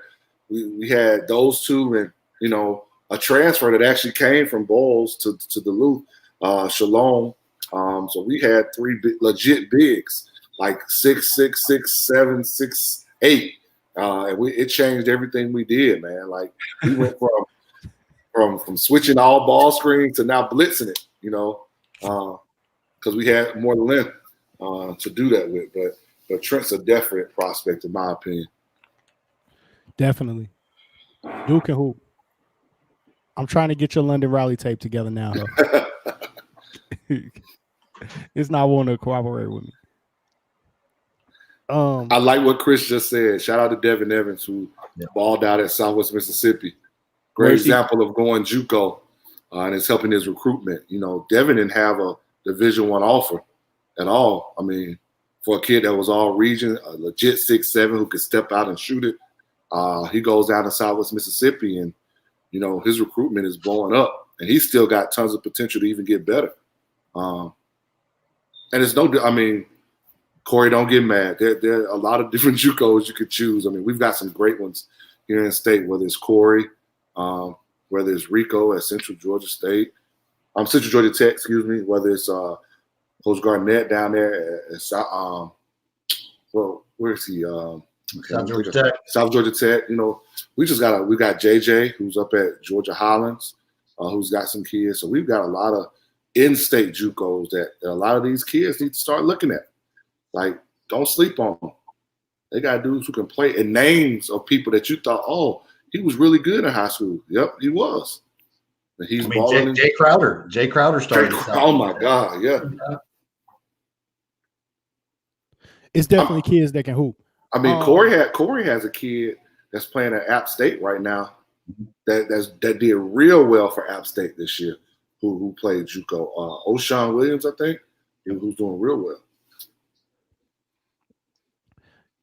we had those two and, you know, a transfer that actually came from Bowles to Duluth, Shalom. So we had 3 legit bigs, like 6'6", 6'7", 6'8". And it changed everything we did, man. Like we went from switching all ball screens to now blitzing it, you know, because we had more length to do that with. But Trent's a definite prospect, in my opinion. Definitely. Duke and hoop. I'm trying to get your London Raleigh tape together now, though. It's not wanting to cooperate with me. I like what Chris just said. Shout out to Devin Evans, who balled out at Southwest Mississippi. Great example of going JUCO, and it's helping his recruitment. You know, Devin didn't have a Division I offer at all. I mean, for a kid that was all region, a legit 6'7" who could step out and shoot it, he goes down to Southwest Mississippi, and you know his recruitment is blowing up, and he's still got tons of potential to even get better. And it's I mean, Corey, don't get mad. There are a lot of different JUCOs you could choose. I mean, we've got some great ones here in state, whether it's Corey, whether it's Rico at Central Georgia State, Central Georgia Tech, excuse me, whether it's Coach Garnett down there at where is he? South Georgia Tech. South Georgia Tech. You know, we got JJ, who's up at Georgia Highlands, who's got some kids. So we've got a lot of in-state JUCOs that a lot of these kids need to start looking at. Like, don't sleep on them. They got dudes who can play, and names of people that you thought, oh, he was really good in high school. Yep, he was. And he's balling. Jay Crowder. Jay Crowder started. Oh my God, yeah. It's definitely kids that can hoop. I mean, Corey has a kid that's playing at App State right now that did real well for App State this year. Who played JUCO? O'Shawn Williams, I think, who's doing real well.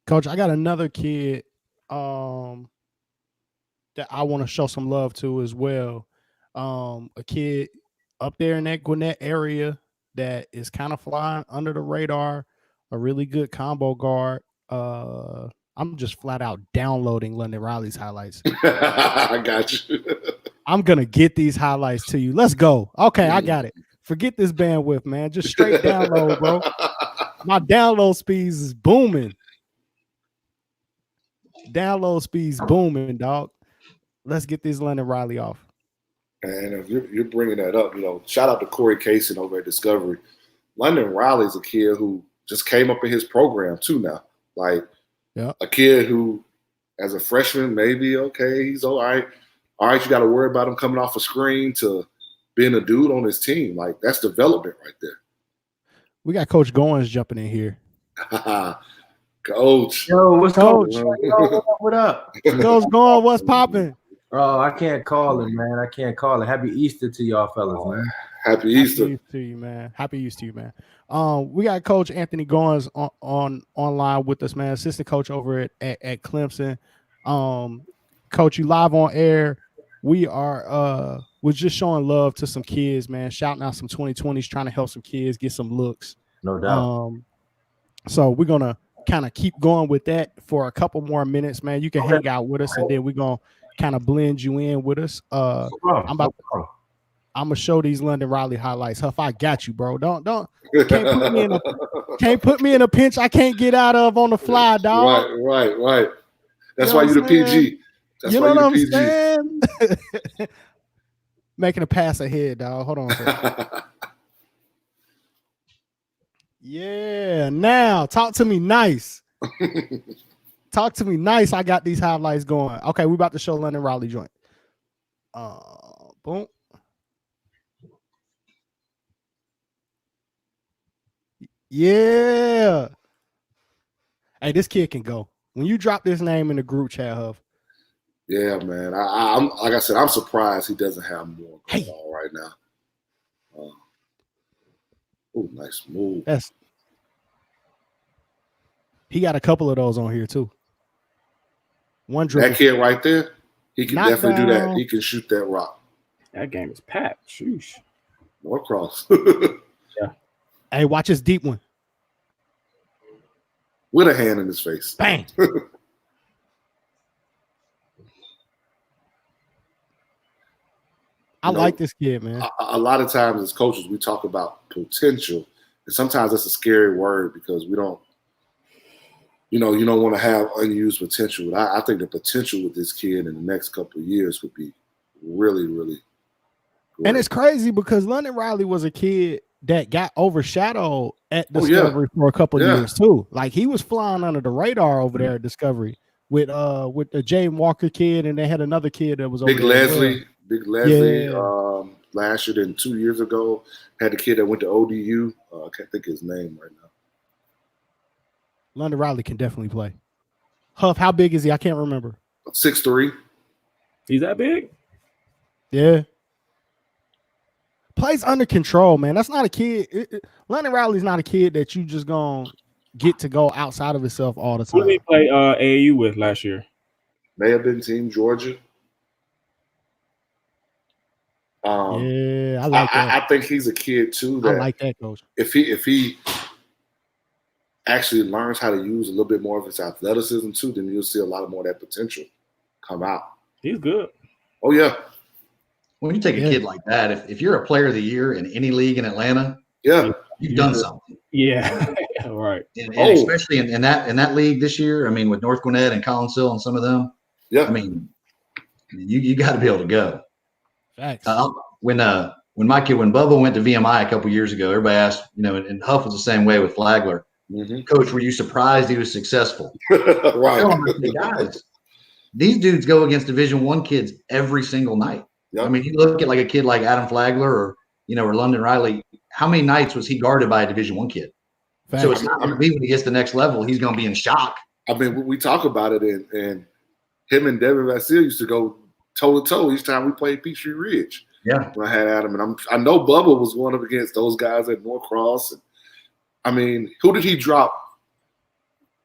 Coach, I got another kid that I want to show some love to as well. A kid up there in that Gwinnett area that is kind of flying under the radar, a really good combo guard. I'm just flat out downloading London Riley's highlights. I got you. I'm going to get these highlights to you. Let's go. Okay, I got it. Forget this bandwidth, man. Just straight download, bro. My download speeds is booming. Download speeds booming, dog. Let's get this London Riley off. And if you're bringing that up, you know, shout out to Corey Kaysen over at Discovery. London Riley's a kid who just came up in his program too now. Like a kid who, as a freshman, maybe, okay, he's all right. All right, you got to worry about him coming off a screen to being a dude on his team. Like, that's development right there. We got Coach Goins jumping in here. Coach. Yo, what's Coach? What up? Coach Goins, what's popping? Oh, I can't call it, man. I can't call it. Happy Easter to y'all fellas, man. Happy Easter. Happy Easter to you, man. Happy Easter to you, man. We got Coach Anthony Goins on online with us, man. Assistant coach over at Clemson. Coach, you live on air. We are was just showing love to some kids, man. Shouting out some 2020s, trying to help some kids get some looks. No doubt. So we're gonna kind of keep going with that for a couple more minutes, man. You can hang out with us, and then we're gonna kind of blend you in with us. I'm gonna show these London Riley highlights. Huff, I got you, bro. Don't can't put me in a pinch I can't get out of on the fly, dog. Right. That's why you the PG. That's you why know you what the I'm PG. saying? Making a pass ahead, dog. Hold on a second. Yeah, now talk to me nice. Talk to me nice. I got these highlights going. Okay, we about to show London Riley joint. Boom. Yeah. Hey, this kid can go. When you drop this name in the group chat, Huff. Yeah, man. I'm like I said, I'm surprised he doesn't have more going on right now. Oh, nice move. He got a couple of those on here too. One dribble. That kid right there, he can definitely do that. He can shoot that rock. That game is packed. Sheesh. More cross. Yeah. Hey, watch his deep one. With a hand in his face. Bang. I like this kid, man. A lot of times as coaches, we talk about potential. And sometimes that's a scary word because we don't, you don't want to have unused potential. But I think the potential with this kid in the next couple of years would be really, really great. And it's crazy because London Riley was a kid that got overshadowed at Discovery for a couple of years too. Like he was flying under the radar over there at Discovery with the Jaden Walker kid, and they had another kid that was over there. Big Leslie. Last year, then 2 years ago, had the kid that went to ODU. I can't think of his name right now. London Riley can definitely play. Huff, how big is he? I can't remember. 6'3". He's that big? Yeah. Plays under control, man. That's not a kid. London Riley's not a kid that you just gonna get to go outside of himself all the time. Who did he play AAU with last year? May have been Team Georgia. Yeah, I like that. I think he's a kid too. That I like that, coach. If he actually learns how to use a little bit more of his athleticism too, then you'll see a lot more of that potential come out. He's good. Oh yeah. When you take a kid like that, if you're a player of the year in any league in Atlanta, you've done something. Yeah, right. And especially in that league this year, I mean, with North Gwinnett and Collinsville and some of them, I mean, you got to be able to go. Facts. When Bubba went to VMI a couple years ago, everybody asked, and Huff was the same way with Flagler. Mm-hmm. Coach, were you surprised he was successful? Right. Guys, these dudes go against Division I kids every single night. Yep. I mean, you look at like a kid like Adam Flagler or London Riley. How many nights was he guarded by a Division I kid? Facts. So it's not going to be when he gets to the next level, he's going to be in shock. I mean, we talk about it, and him and Devin Vasile used to go toe to toe each time we played Peachtree Ridge. Yeah, when I had Adam, and I know Bubba was going up against those guys at Norcross. And I mean, who did he drop?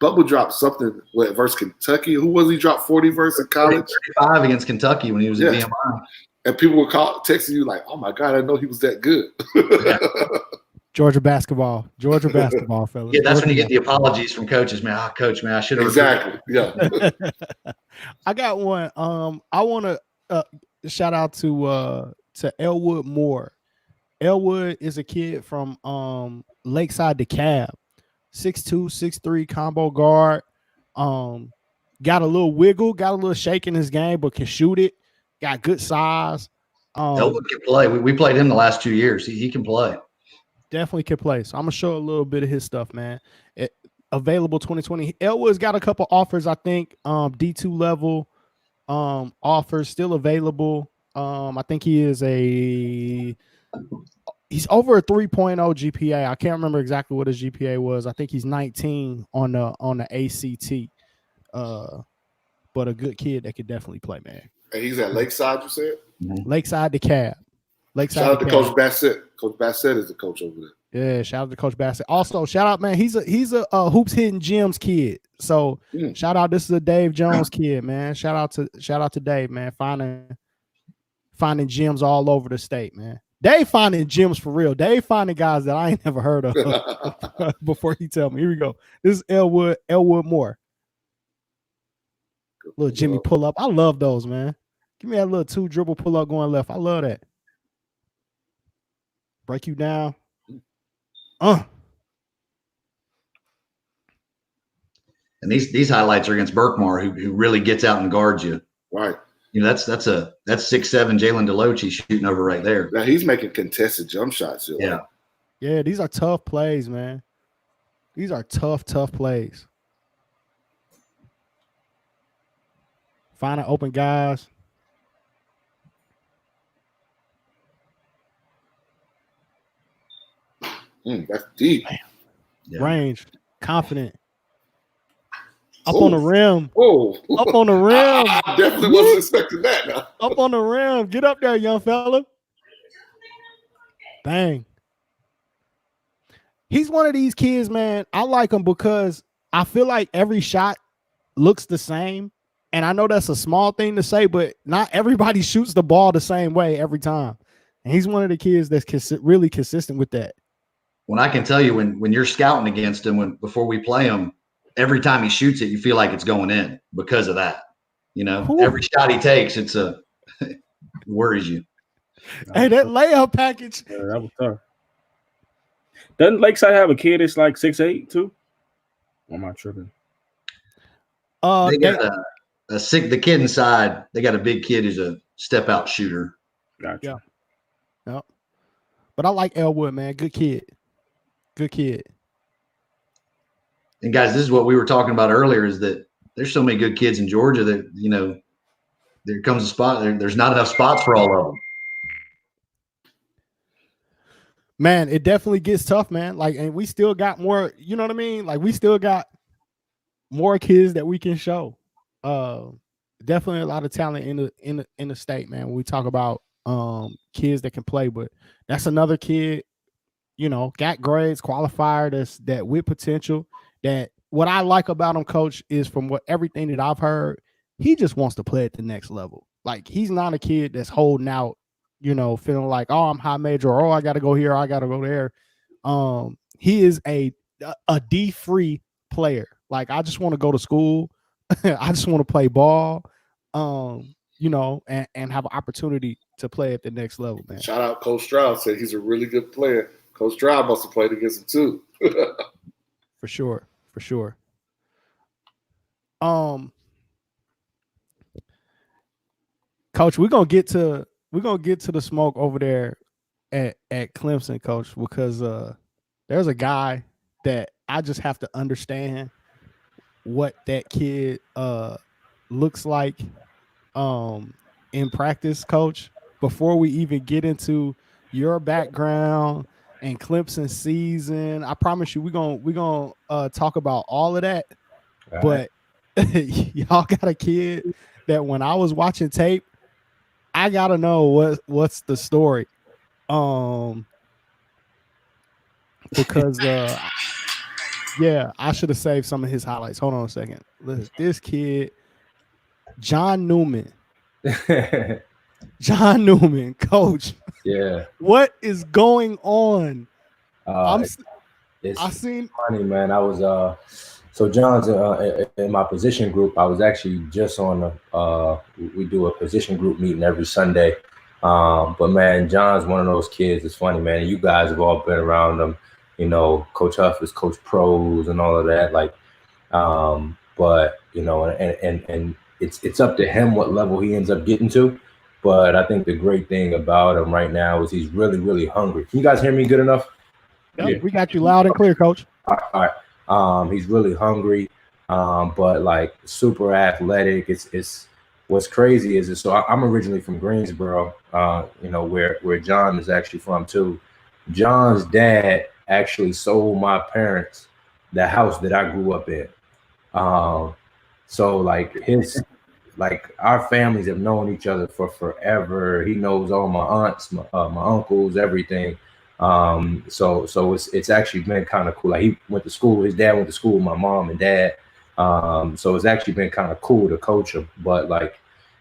Bubba dropped something versus Kentucky. Who was he dropped 40 versus in college? 35 against Kentucky when he was at VMI. And people were texting you like, "Oh my God, I didn't know he was that good." Georgia basketball, fellas. Yeah, that's when you get the apologies from coaches, man. Oh, coach, man, I should have. Exactly. Yeah. I got one. I want to shout out to Elwood Moore. Elwood is a kid from Lakeside DeKalb, 6'2", 6'3", combo guard. Got a little wiggle, got a little shake in his game, but can shoot it. Got good size. Elwood can play. We played him the last 2 years. He can play. Definitely can play. So I'm gonna show a little bit of his stuff, man. Available 2020. Elwood's got a couple offers, I think. D2 level offers still available. I think he's over a 3.0 GPA. I can't remember exactly what his GPA was. I think he's 19 on the ACT. But a good kid that could definitely play, man. And he's at Lakeside, you said? Lakeside DeKalb. Lakeside Shout out to Academy. Coach Bassett. Coach Bassett is the coach over there. Yeah, shout out to Coach Bassett. Also, shout out, man. He's a Hoops Hidden Gems kid. So shout out. This is a Dave Jones kid, man. Shout out to Dave, man. Finding gems all over the state, man. Dave finding gems for real. Dave finding guys that I ain't never heard of before he tell me. Here we go. This is Elwood Moore. Little Jimmy pull up. I love those, man. Give me that little 2 dribble pull up going left. I love that. Break you down. And these highlights are against Berkmar, who really gets out and guards you. Right. You know, that's 6'7" Jalen Deloche shooting over right there. Now he's making contested jump shots. Yeah. Yeah, these are tough plays, man. These are tough plays. Finding open guys. That's deep. Yeah. Range. Confident. Up on the rim. Oh, up on the rim. I definitely wasn't expecting that. Now. Up on the rim. Get up there, young fella. Bang. He's one of these kids, man. I like him because I feel like every shot looks the same. And I know that's a small thing to say, but not everybody shoots the ball the same way every time. And he's one of the kids that's really consistent with that. When I can tell you, when you're scouting against him, before we play him, every time he shoots it, you feel like it's going in because of that. You know, every shot he takes, it worries you. Hey, that layup package. Yeah, that was tough. Doesn't Lakeside have a kid that's like 6'8" too? Or am I tripping? They got the kid inside. They got a big kid who's a step out shooter. Gotcha. Yeah. But I like Elwood, man. Good kid. Good kid. And guys, this is what we were talking about earlier, is that there's so many good kids in Georgia that, you know, there comes a spot. There's not enough spots for all of them. Man, it definitely gets tough, man. Like, and we still got more, you know what I mean? Like, we still got more kids that we can show. Definitely a lot of talent in the state, man. When we talk about kids that can play, but that's another kid, you know, got grades, qualifier, that with potential. That what I like about him, coach, is from everything that I've heard, he just wants to play at the next level. Like, he's not a kid that's holding out, you know, feeling like, oh, I'm high major, or oh, I got to go here, I got to go there. He is a D-free player. Like, I just want to go to school. I just want to play ball, you know, and have an opportunity to play at the next level, man. Shout out Coach Stroud, said he's a really good player. Coach Stroud must have played against him too. For sure. Coach, we're gonna get to the smoke over there at Clemson, coach, because there's a guy that I just have to understand what that kid looks like in practice, coach, before we even get into your background and Clemson season. I promise you we're gonna talk about all of that. All but right. Y'all got a kid that when I was watching tape, I gotta know what's the story. Because yeah, I should have saved some of his highlights. Hold on a second. Listen, this kid, John Newman. John Newman, coach. Yeah. What is going on? It's funny, man. I was so John's in my position group. I was actually just on we do a position group meeting every Sunday. But man, John's one of those kids. It's funny, man. You guys have all been around him. You know, Coach Huff is Coach Pros and all of that. Like, but you know, and it's up to him what level he ends up getting to. But I think the great thing about him right now is he's really, really hungry. Can you guys hear me good enough? Yep, yeah. We got you loud and clear, coach. All right. He's really hungry, but like super athletic. It's what's crazy is so I'm originally from Greensboro, you know, where John is actually from too. John's dad actually sold my parents the house that I grew up in. So like his like our families have known each other for forever. He knows all my aunts, my uncles, everything. So it's actually been kind of cool. Like he went to school, his dad went to school with my mom and dad. So it's actually been kind of cool to coach him. But like,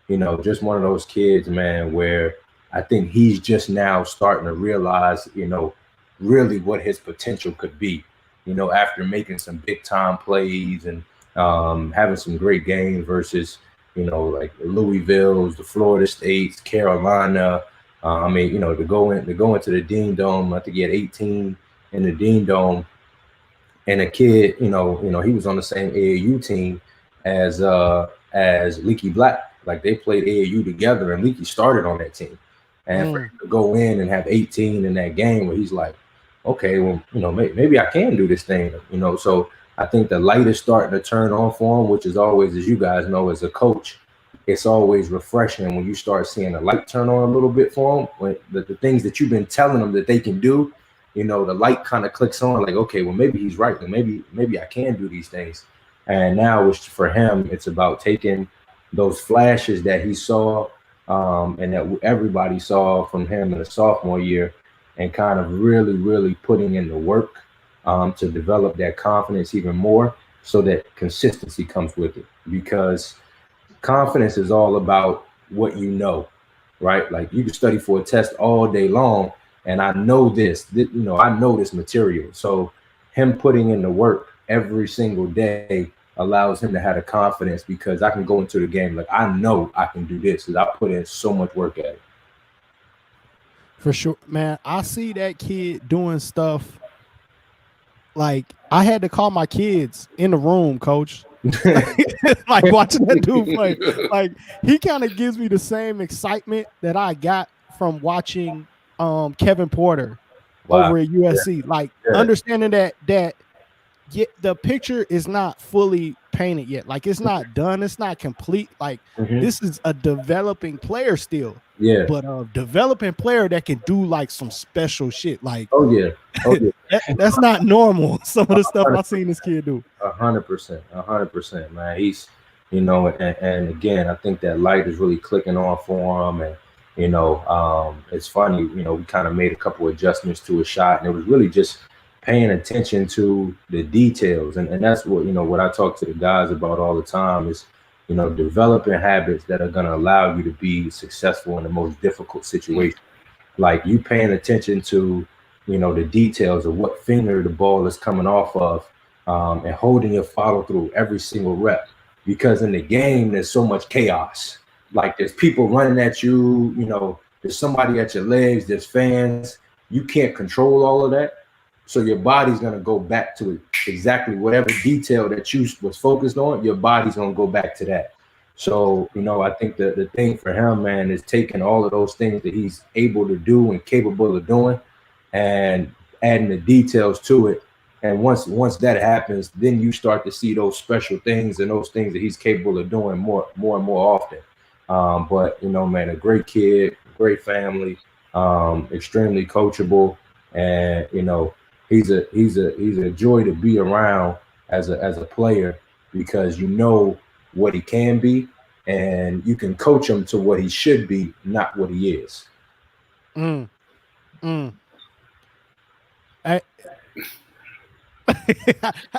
you know, just one of those kids, man, where I think he's just now starting to realize, you know, really what his potential could be, you know, after making some big time plays and having some great games versus, you know, like the Louisville's, the Florida States, Carolina. I mean, you know, to go into the Dean Dome. I think he had 18 in the Dean Dome, and a kid, you know, he was on the same AAU team as Leaky Black. Like they played AAU together, and Leaky started on that team. And for him to go in and have 18 in that game, where he's like, okay, well, you know, maybe I can do this thing, you know. So I think the light is starting to turn on for him, which is always, as you guys know, as a coach, it's always refreshing when you start seeing the light turn on a little bit for them. When the things that you've been telling them that they can do, you know, the light kind of clicks on, like, okay, well, maybe he's right, and maybe I can do these things. And now, which for him, it's about taking those flashes that he saw and that everybody saw from him in the sophomore year, and kind of really putting in the work to develop that confidence even more, so that consistency comes with it. Because confidence is all about what you know, right? Like you can study for a test all day long, and I know this, you know, I know this material. So him putting in the work every single day allows him to have the confidence, because I can go into the game like I know I can do this because I put in so much work at it. For sure, man. I see that kid doing stuff. Like I had to call my kids in the room, coach. Like watching that dude play. Like he kind of gives me the same excitement that I got from watching Kevin Porter over at USC. Like understanding that the picture is not fully painted yet. Like it's not done. It's not complete. Like this is a developing player still. Yeah. But a developing player that can do like some special shit. Like that's not normal. Some of the stuff I've seen this kid do. 100%, man. He's, you know, and again, I think that light is really clicking on for him. And you know, it's funny. You know, we kind of made a couple adjustments to his shot, and it was really just paying attention to the details. And that's what, you know, what I talk to the guys about all the time is, you know, developing habits that are going to allow you to be successful in the most difficult situation. Like you paying attention to, you know, the details of what finger the ball is coming off of, and holding your follow through every single rep. Because in the game, there's so much chaos. Like there's people running at you, you know, there's somebody at your legs, there's fans. You can't control all of that. So your body's going to go back to exactly whatever detail that you was focused on, your body's going to go back to that. So, you know, I think the thing for him, man, is taking all of those things that he's able to do and capable of doing and adding the details to it. And once that happens, then you start to see those special things and those things that he's capable of doing more and more often. But, you know, man, a great kid, great family, extremely coachable. And, you know, he's a joy to be around as a player, because you know what he can be and you can coach him to what he should be, not what he is. Hey,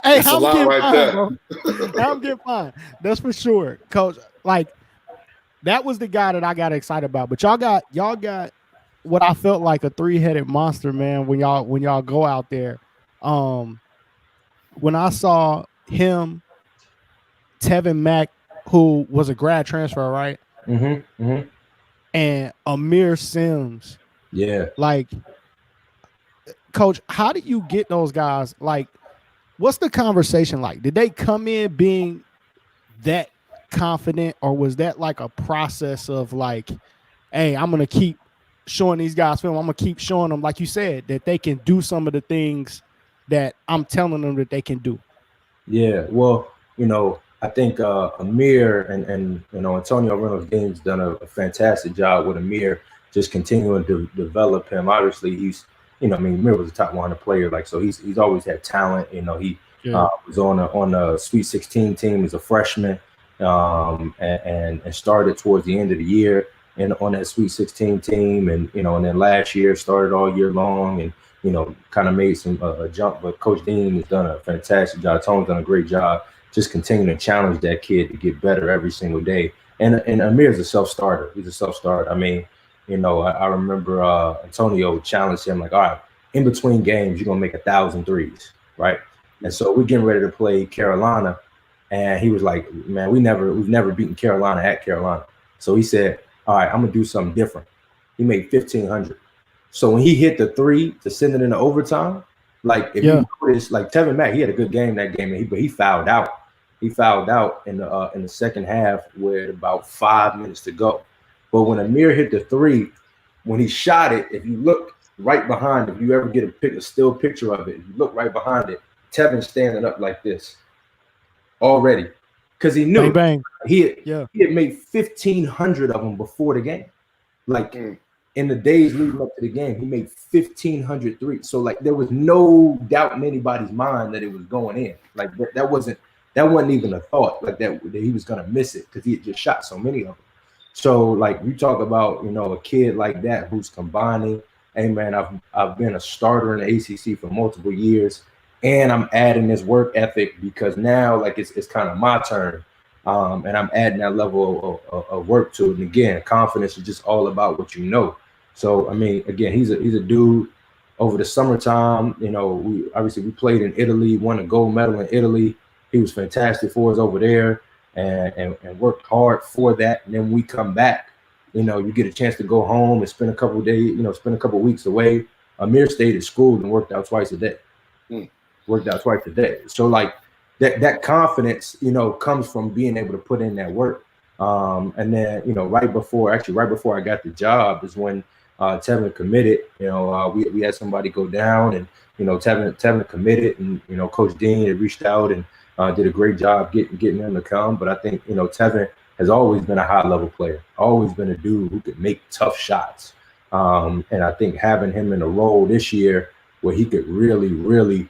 That's a lot right there. Bro. I'm getting fine. That's for sure, coach. Like that was the guy that I got excited about. But y'all got what I felt like a three-headed monster, man, when y'all go out there. When I saw him, Tevin Mack, who was a grad transfer, right? And Amir Sims. Yeah. Like, coach, how do you get those guys? Like, what's the conversation like? Did they come in being that confident, or was that like a process of like, hey, I'm going to keep showing these guys film. I'm going to keep showing them, like you said, that they can do some of the things that I'm telling them that they can do? Yeah, well, you know, I think Amir and you know, Antonio Reynolds Gaines done a fantastic job with Amir, just continuing to develop him. Obviously, he's, you know, I mean, Amir was a top 100 player, like, so he's always had talent. You know, he was on a Sweet 16 team as a freshman. and started towards the end of the year and on that Sweet 16 team, and and then last year started all year long, and kind of made some jump. But Coach Dean has done a fantastic job. Tone's done a great job, just continuing to challenge that kid to get better every single day. And Amir's a self-starter. He's a self-starter. I mean, I remember Antonio challenged him like, all right, in between games, you're gonna make 1,000 threes, right? And so we're getting ready to play Carolina, and he was like, man, we've never beaten Carolina at Carolina. So he said, all right, I'm gonna do something different. He made 1,500. So when he hit the three to send it into overtime, like if you notice, like Tevin Mack, he had a good game that game, but he fouled out. He fouled out in the second half with about 5 minutes to go. But when Amir hit the three, when he shot it, if you look right behind, if you ever get a still picture of it, if you look right behind it, Tevin's standing up like this already, because he knew bang. He had made 1,500 of them before the game. Like in the days leading up to the game, he made 1,500 threes. So like there was no doubt in anybody's mind that it was going in. Like that wasn't even a thought, like that he was gonna miss it, because he had just shot so many of them. So like you talk about, a kid like that who's combining. Hey man, I've been a starter in the ACC for multiple years, and I'm adding this work ethic because now like it's kind of my turn, and I'm adding that level of work to it. And again, confidence is just all about what you know. So I mean, again, he's a dude. Over the summertime, we played in Italy, won a gold medal in Italy. He was fantastic for us over there, and worked hard for that. And then we come back, you get a chance to go home and spend a couple of days, spend a couple of weeks away. Amir stayed at school and worked out twice a day. So like that confidence, comes from being able to put in that work. And then, right before I got the job is when Tevin committed. We had somebody go down, and Tevin committed, and Coach Dean had reached out and did a great job getting him to come. But I think Tevin has always been a high level player, always been a dude who could make tough shots. And I think having him in a role this year where he could really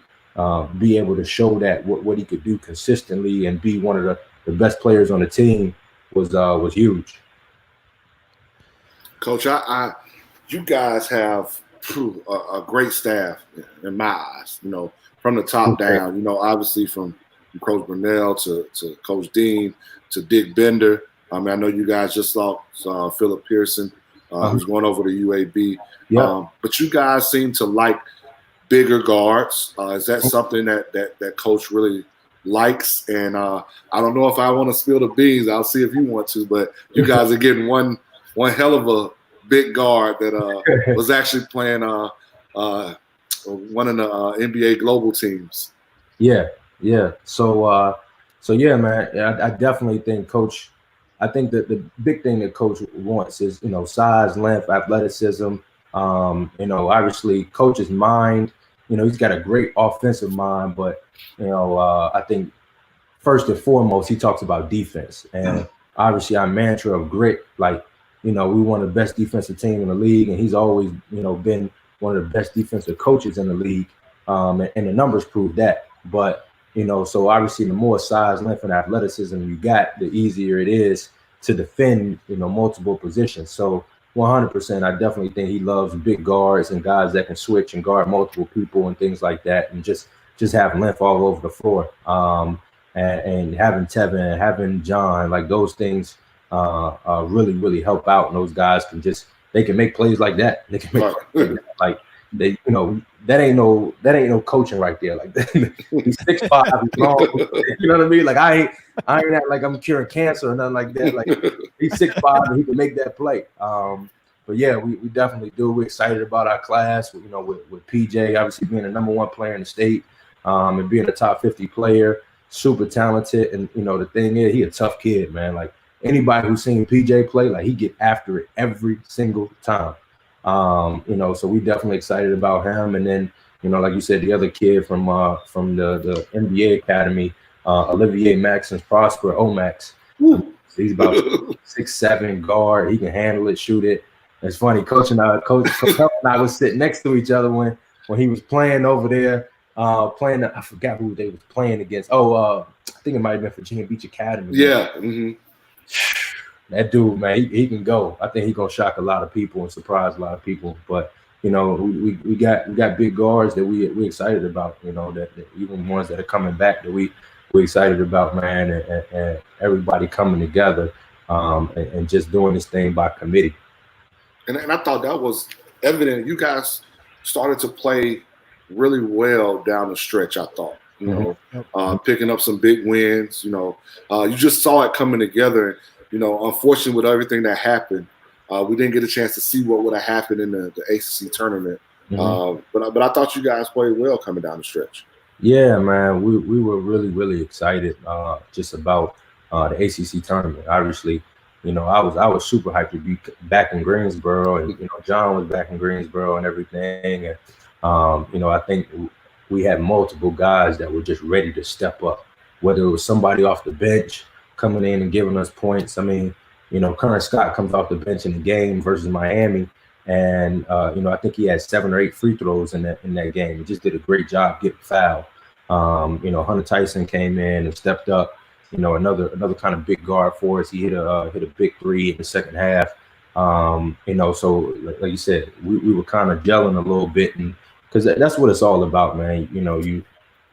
be able to show that what he could do consistently and be one of the best players on the team was huge. Coach, you guys have a great staff in my eyes, from the top down, obviously from Coach Brunell to Coach Dean to Dick Bender. I mean, I know you guys just saw Philip Pearson, who's going over to UAB. But you guys seem to like bigger guards. Is that something that Coach really likes? And I don't know if I want to spill the beans. I'll see if you want to, but you guys are getting one hell of a big guard that was actually playing one of the NBA global teams. Yeah. So yeah, man. I definitely think Coach. I think that the big thing that Coach wants is size, length, athleticism. Obviously, Coach's mind. He's got a great offensive mind, but I think first and foremost he talks about defense, and obviously our mantra of grit. Like we one of the best defensive team in the league, and he's always been one of the best defensive coaches in the league, and the numbers prove that. But so obviously the more size, length, and athleticism you got, the easier it is to defend multiple positions. So 100%, I definitely think he loves big guards and guys that can switch and guard multiple people and things like that, and just have length all over the floor. And having Tevin, having John, like those things really help out. And those guys they can make plays like that. They can make plays like that. Like they, that ain't no coaching right there. Like he's 6'5", he's long. You know what I mean? Like I ain't act like I'm curing cancer or nothing like that. Like he's 6'5" and he can make that play. But yeah, we definitely do. We're excited about our class. With PJ obviously being the #1 player in the state, and being a top 50 player, super talented. And the thing is, he a tough kid, man. Like anybody who's seen PJ play, like he get after it every single time. So we definitely excited about him. And then, like you said, the other kid from the NBA Academy, Olivier Maxence Prosper, Omax. He's about 6'7" guard. He can handle it, shoot it. It's funny, Coach and I was sitting next to each other when he was playing over there, I forgot who they was playing against. think it might have been Virginia Beach Academy. Yeah. That dude, man, he can go. I think he's gonna shock a lot of people and surprise a lot of people. But we got big guards that we excited about. That even ones that are coming back that we excited about, man, and everybody coming together and just doing this thing by committee. And I thought that was evident. You guys started to play really well down the stretch. I thought, picking up some big wins. You just saw it coming together. Unfortunately, with everything that happened, we didn't get a chance to see what would have happened in the ACC tournament. But I thought you guys played well coming down the stretch. Yeah, man, we were really, really excited just about the ACC tournament. Obviously, I was super hyped to be back in Greensboro, and John was back in Greensboro and everything. And I think we had multiple guys that were just ready to step up, whether it was somebody off the bench coming in and giving us points. I mean, Curran Scott comes off the bench in the game versus Miami, and I think he had 7 or 8 free throws in that game. He just did a great job getting fouled. Hunter Tyson came in and stepped up. Another kind of big guard for us. He hit a big 3 in the second half. So like you said, we were kind of gelling a little bit, and because that's what it's all about, man.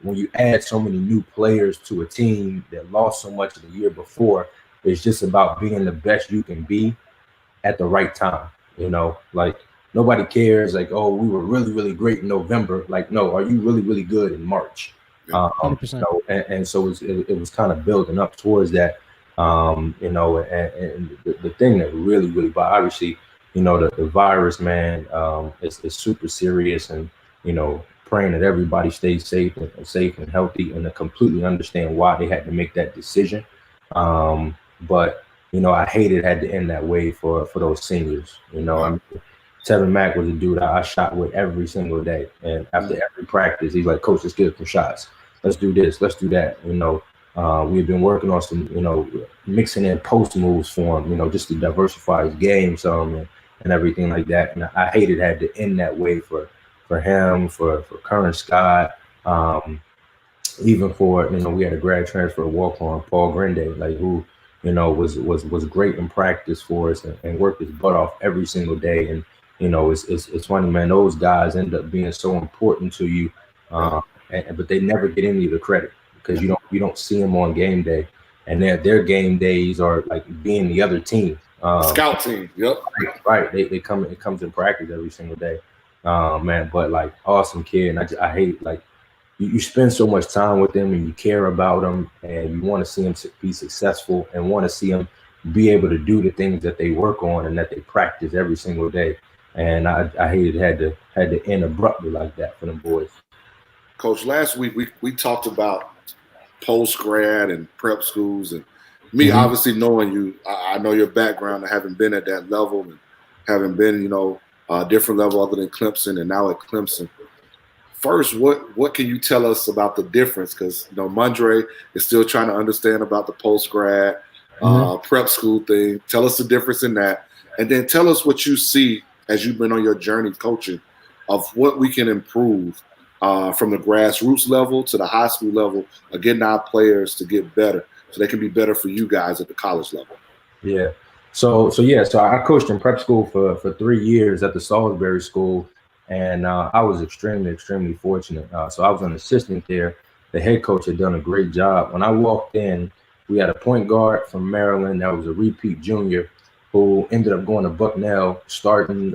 When you add so many new players to a team that lost so much the year before, it's just about being the best you can be at the right time. Like nobody cares. Like, oh, we were really, really great in November. Like, no, are you really, really good in March? 100%. And so it was kind of building up towards that. And the thing that really, really, obviously, the virus, man, is super serious, and praying that everybody stays safe and healthy, and to completely understand why they had to make that decision. But I hated it had to end that way for those seniors. I mean, Tevin Mack was a dude I shot with every single day, and after every practice, he's like, "Coach, let's get some shots. Let's do this. Let's do that." We've been working on some, mixing in post moves for him, just to diversify his game some and everything like that. And I hated it had to end that way for him, for Curran Scott, even for we had a grad transfer walk on Paul Grande, like who was great in practice for us and worked his butt off every single day. And it's funny, man, those guys end up being so important to you, but they never get any of the credit because you don't see them on game day, and their game days are like being the other team, scout team. Yep, right. It comes in practice every single day. Man, but like awesome kid, and I hate like you spend so much time with them and you care about them and you want to see them be successful and want to see them be able to do the things that they work on and that they practice every single day. And I hated it had to end abruptly like that for them boys. Coach, last week we talked about post grad and prep schools, and me obviously knowing you, I know your background and having been at that level and having been a different level other than Clemson and now at Clemson. First, what can you tell us about the difference? Because Mondre is still trying to understand about the post grad prep school thing. Tell us the difference in that, and then tell us what you see as you've been on your journey coaching of what we can improve from the grassroots level to the high school level, getting our players to get better so they can be better for you guys at the college level. Yeah. So I coached in prep school for 3 years at the Salisbury School, and I was extremely, extremely fortunate. So I was an assistant there. The head coach had done a great job. When I walked in, we had a point guard from Maryland that was a repeat junior who ended up going to Bucknell, starting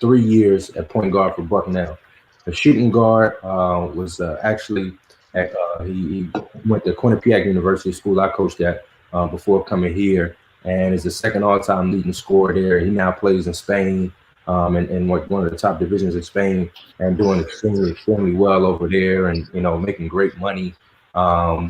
3 years at point guard for Bucknell. The shooting guard was actually he went to Quinnipiac University School I coached at before coming here, and is the second all-time leading scorer there. He now plays in Spain in one of the top divisions in Spain, and doing extremely, extremely well over there, and making great money. Our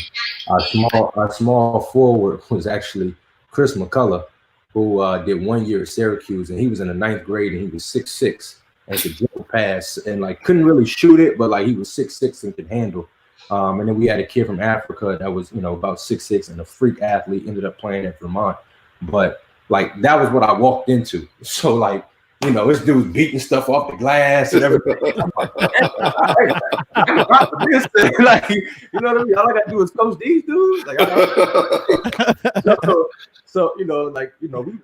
small forward was actually Chris McCullough, who did 1 year at Syracuse, and he was in the 9th grade, and he was 6'6" and could jump pass, and like couldn't really shoot it, but like he was 6'6" and could handle. And then we had a kid from Africa that was about 6'6" and a freak athlete, ended up playing at Vermont. But like that was what I walked into. So like You know, this dude's beating stuff off the glass and everything. Like, you know what I mean? All I gotta do is coach these dudes. Like, so you know, like, you know, we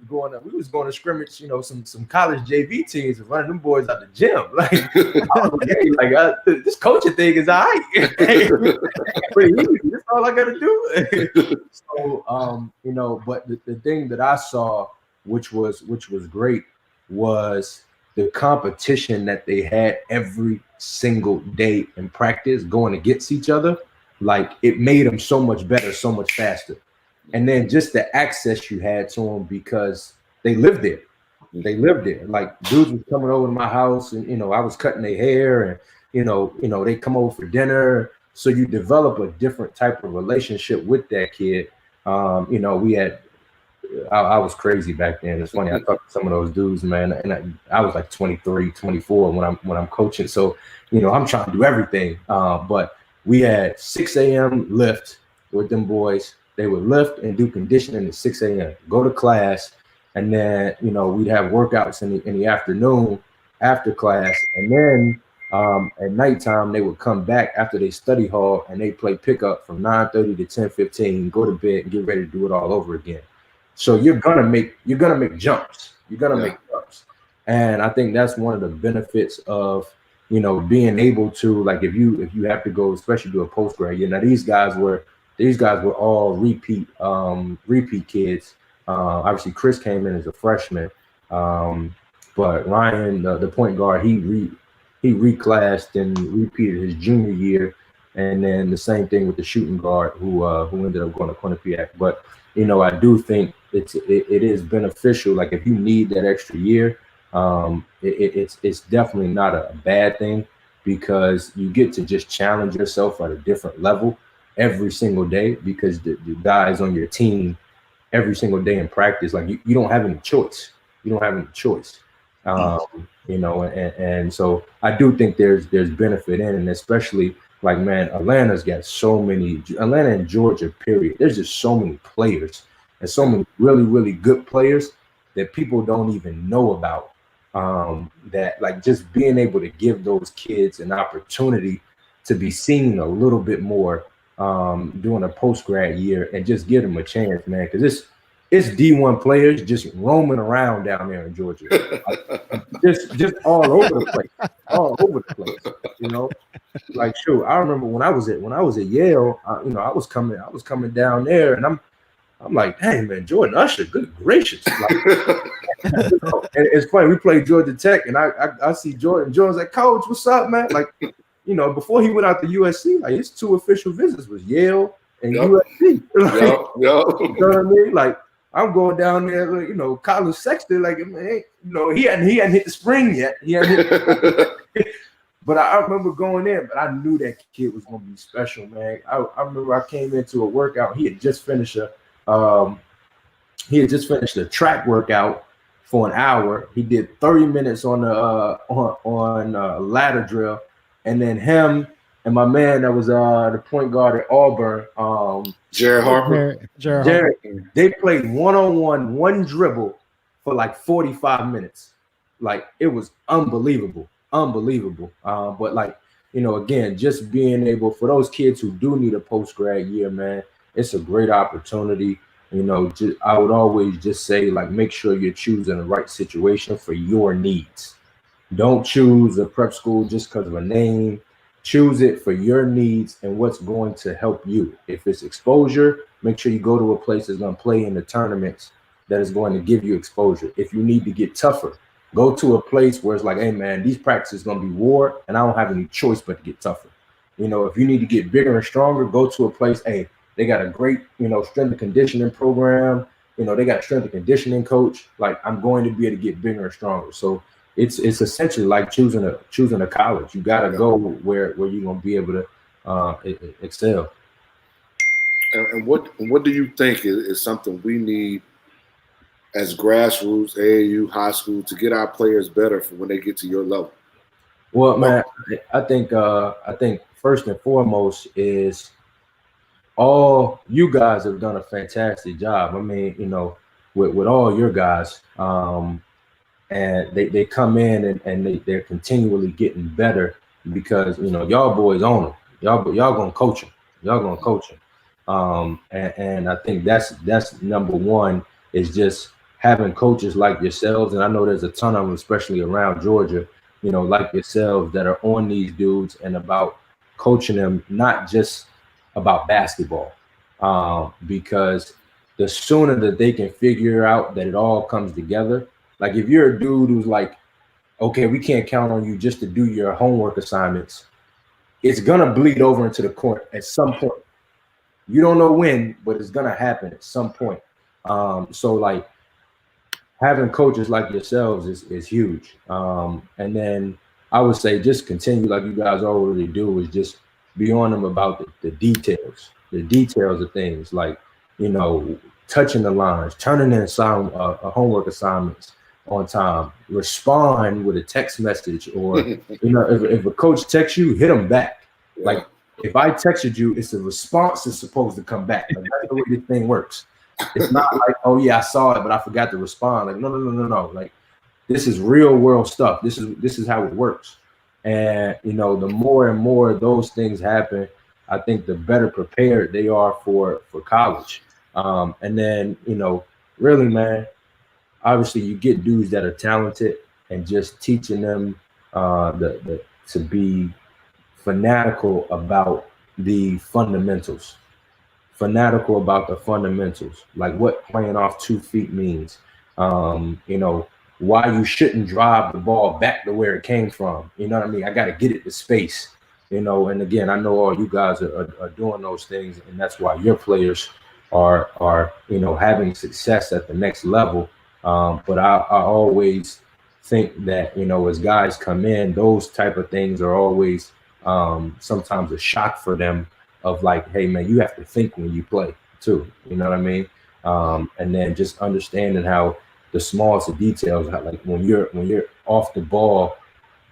was going to scrimmage, you know, some college JV teams and running them boys out the gym. Like, this coaching thing is all right. Pretty easy. That's all I gotta do. So you know, but the thing that I saw, which was great, was the competition that they had every single day in practice going against each other. Like, it made them so much better, so much faster. And then just the access you had to them because they lived there. They lived there. Like, dudes was coming over to my house and, you know, I was cutting their hair and, you know, they come over for dinner. So you develop a different type of relationship with that kid. You know, we had, I was crazy back then. It's funny. I talked to some of those dudes, man, and I was like 23, 24 when I'm coaching. So, you know, I'm trying to do everything. But we had 6 a.m. lift with them boys. They would lift and do conditioning at 6 a.m., go to class. And then, you know, we'd have workouts in the afternoon after class. And then at nighttime, they would come back after they study hall and they play pickup from 9:30 to 10:15, go to bed and get ready to do it all over again. So you're gonna make jumps. You're gonna make jumps. And I think that's one of the benefits of, you know, being able to, like, if you have to go, especially do a post grad year. Now these guys were all repeat kids. Obviously Chris came in as a freshman. But Ryan, the point guard, he reclassed and repeated his junior year. And then the same thing with the shooting guard who ended up going to Quinnipiac. But, you know, I do think it is beneficial. Like, if you need that extra year, it's definitely not a bad thing, because you get to just challenge yourself at a different level every single day, because the guys on your team every single day in practice, like, you don't have any choice. You don't have any choice. You know, and so I do think there's benefit in, and especially, like, man, Atlanta and Georgia, period. There's just so many players and so many really, really good players that people don't even know about. That, like, just being able to give those kids an opportunity to be seen a little bit more during a post-grad year, and just give them a chance, man, because it's D1 players just roaming around down there in Georgia, just all over the place, you know. Like, shoot, I remember when I was at Yale, you know, I was coming down there, and I'm like, dang, man, Jordan Usher, good gracious. Like, you know, and it's funny, we played Georgia Tech, and I see Jordan's like, Coach, what's up, man? Like, you know, before he went out to USC, like, his 2 official visits was Yale and USC. Like, you know what I mean? Like, I'm going down there, like, you know, college sexton, like, man, you know, he hadn't hit the spring yet. But I remember going in, but I knew that kid was going to be special, man. I remember I came into a workout. He had just finished a track workout for an hour. He did 30 minutes on the ladder drill, and then him and my man that was the point guard at Auburn, Jared Harper. Jared, they played one-on-one, one dribble for like 45 minutes. Like, it was unbelievable. But, like, you know, again, just being able, for those kids who do need a post-grad year, man, it's a great opportunity. You know, I would always just say, like, make sure you're choosing the right situation for your needs. Don't choose a prep school just because of a name. Choose it for your needs and what's going to help you. If it's exposure, make sure you go to a place that's going to play in the tournaments that is going to give you exposure. If you need to get tougher, go to a place where it's like, hey, man, these practices are going to be war, and I don't have any choice but to get tougher. You know, if you need to get bigger and stronger, go to a place, hey, they got a great, you know, strength and conditioning program. You know, they got a strength and conditioning coach. Like, I'm going to be able to get bigger and stronger. So it's essentially like choosing a college. You got to go where you're going to be able to excel. And what do you think is something we need as grassroots, AAU, high school, to get our players better for when they get to your level? Well, man, I think first and foremost is all you guys have done a fantastic job. I mean, you know, with all your guys, and they come in and they're continually getting better because y'all boys own them. Y'all gonna coach them. Y'all gonna coach them. And I think that's number one is just having coaches like yourselves. And I know there's a ton of them, especially around Georgia, like yourselves that are on these dudes and about coaching them, not just about basketball, because the sooner that they can figure out that it all comes together. Like if you're a dude who's like, okay, we can't count on you just to do your homework assignments, it's gonna bleed over into the court at some point. You don't know when, but it's gonna happen at some point. So like having coaches like yourselves is huge. And then I would say just continue like you guys already do, is just be on them about the details of things, like touching the lines, turning in homework assignments on time, respond with a text message, or if a coach texts you, hit them back. Yeah. Like if I texted you, it's a response that's supposed to come back. Like that's the way this thing works. It's not like, oh yeah, I saw it, but I forgot to respond. Like no. Like this is real world stuff. This is how it works. And the more and more those things happen, I think the better prepared they are for college. And then really, man, obviously you get dudes that are talented, and just teaching them to be fanatical about the fundamentals. Like what playing off 2 feet means, why you shouldn't drive the ball back to where it came from. You know what I mean? I got to get it to space, and again, I know all you guys are doing those things, and that's why your players are having success at the next level. But I always think that, as guys come in, those type of things are always sometimes a shock for them, of like, hey man, you have to think when you play too. You know what I mean? And then just understanding how the smallest of details, how, like when you're off the ball,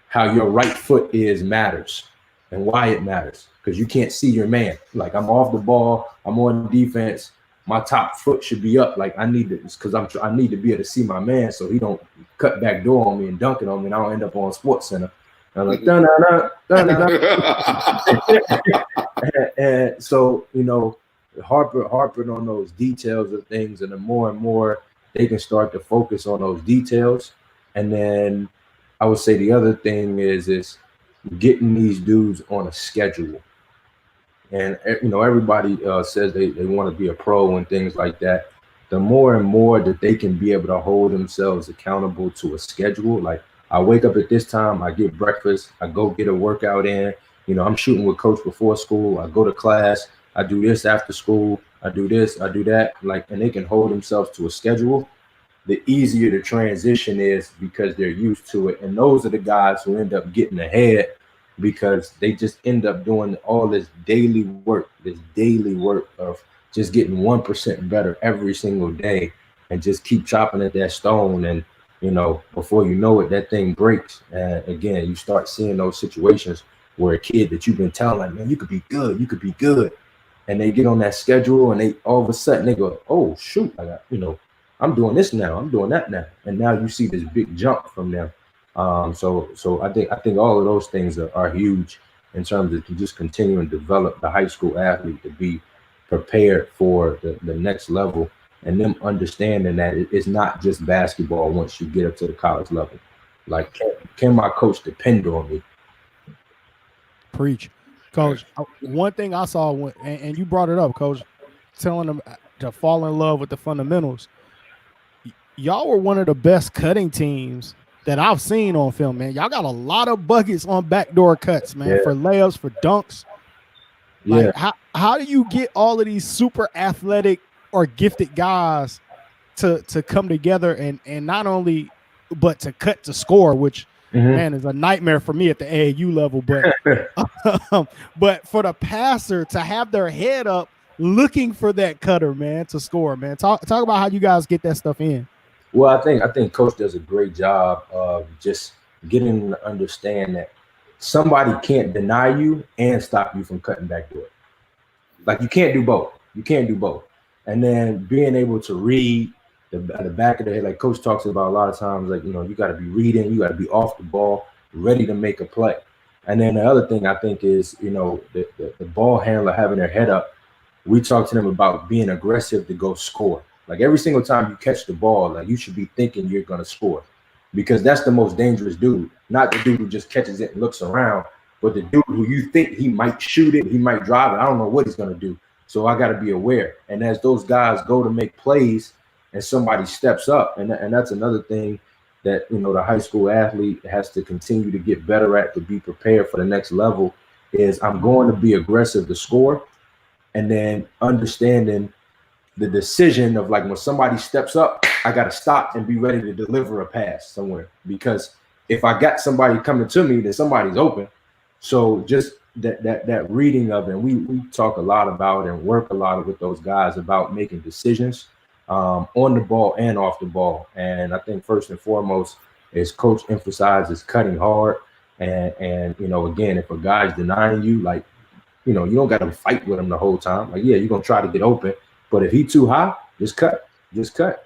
how your right foot matters and why it matters, because you can't see your man. Like I'm off the ball, I'm on defense, my top foot should be up. Like I need to, because I need to be able to see my man, so he don't cut back door on me and dunk it on me, and I don't end up on Sports Center. I'm like, and so harping on those details of things, and the more and more they can start to focus on those details. And then I would say the other thing is getting these dudes on a schedule. And everybody says they want to be a pro and things like that. The more and more that they can be able to hold themselves accountable to a schedule, like I wake up at this time, I get breakfast, I go get a workout in, I'm shooting with coach before school, I go to class, I do this after school, I do this, I do that, like, and they can hold themselves to a schedule. The easier the transition is, because they're used to it. And those are the guys who end up getting ahead, because they just end up doing all this daily work of just getting 1% better every single day, and just keep chopping at that stone. And before you know it, that thing breaks. And again, you start seeing those situations where a kid that you've been telling, like, man, you could be good, and they get on that schedule, and they all of a sudden they go, oh shoot, I got, I'm doing this now, I'm doing that now, and now you see this big jump from them. So I think all of those things are huge in terms of just continuing to develop the high school athlete to be prepared for the next level, and them understanding that it's not just basketball once you get up to the college level. Like, can my coach depend on me? Preach. Coach, one thing I saw, and you brought it up, Coach, telling them to fall in love with the fundamentals. Y'all were one of the best cutting teams that I've seen on film, man. Y'all got a lot of buckets on backdoor cuts, man, for layups, for dunks. Like, how do you get all of these super athletic or gifted guys to come together and not only, but to cut to score, which man is a nightmare for me at the AAU level, but for the passer to have their head up looking for that cutter, man, to score, man. Talk about how you guys get that stuff in. Well, I think Coach does a great job of just getting them to understand that somebody can't deny you and stop you from cutting backdoor. Like, you can't do both. And then being able to read the back of the head, like Coach talks about a lot of times, like, you know, you got to be reading, you got to be off the ball, ready to make a play. And then the other thing I think is, you know, the ball handler having their head up. We talk to them about being aggressive to go score. Like every single time you catch the ball, like you should be thinking you're going to score, because that's the most dangerous dude. Not the dude who just catches it and looks around, but the dude who you think he might shoot it, he might drive it. I don't know what he's going to do. So I got to be aware. And as those guys go to make plays and somebody steps up, and that's another thing that, you know, the high school athlete has to continue to get better at, to be prepared for the next level, is I'm going to be aggressive to score, and then understanding the decision of, like, when somebody steps up, I got to stop and be ready to deliver a pass somewhere, because if I got somebody coming to me, then somebody's open. So just that reading of it, and we talk a lot about and work a lot with those guys about making decisions on the ball and off the ball. And I think first and foremost is Coach emphasizes cutting hard. And you know, again, if a guy's denying you, like, you know, you don't got to fight with him the whole time. Like, yeah, you're going to try to get open, but if he too high, just cut.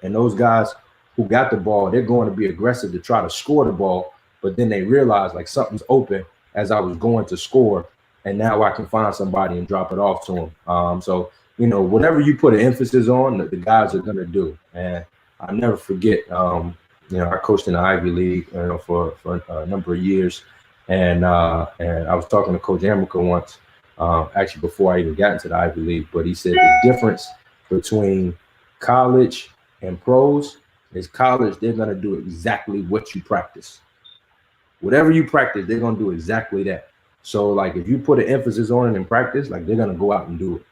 And those guys who got the ball, they're going to be aggressive to try to score the ball, but then they realize, like, something's open as I was going to score, and now I can find somebody and drop it off to him. So, you know, whatever you put an emphasis on, the guys are going to do. And I never forget, you know, I coached in the Ivy League, you know, for a number of years. And I was talking to Coach Amica once, actually before I even got into the Ivy League, but he said the difference between college and pros is college, they're going to do exactly what you practice. Whatever you practice, they're going to do exactly that. So, like, if you put an emphasis on it in practice, like, they're going to go out and do it.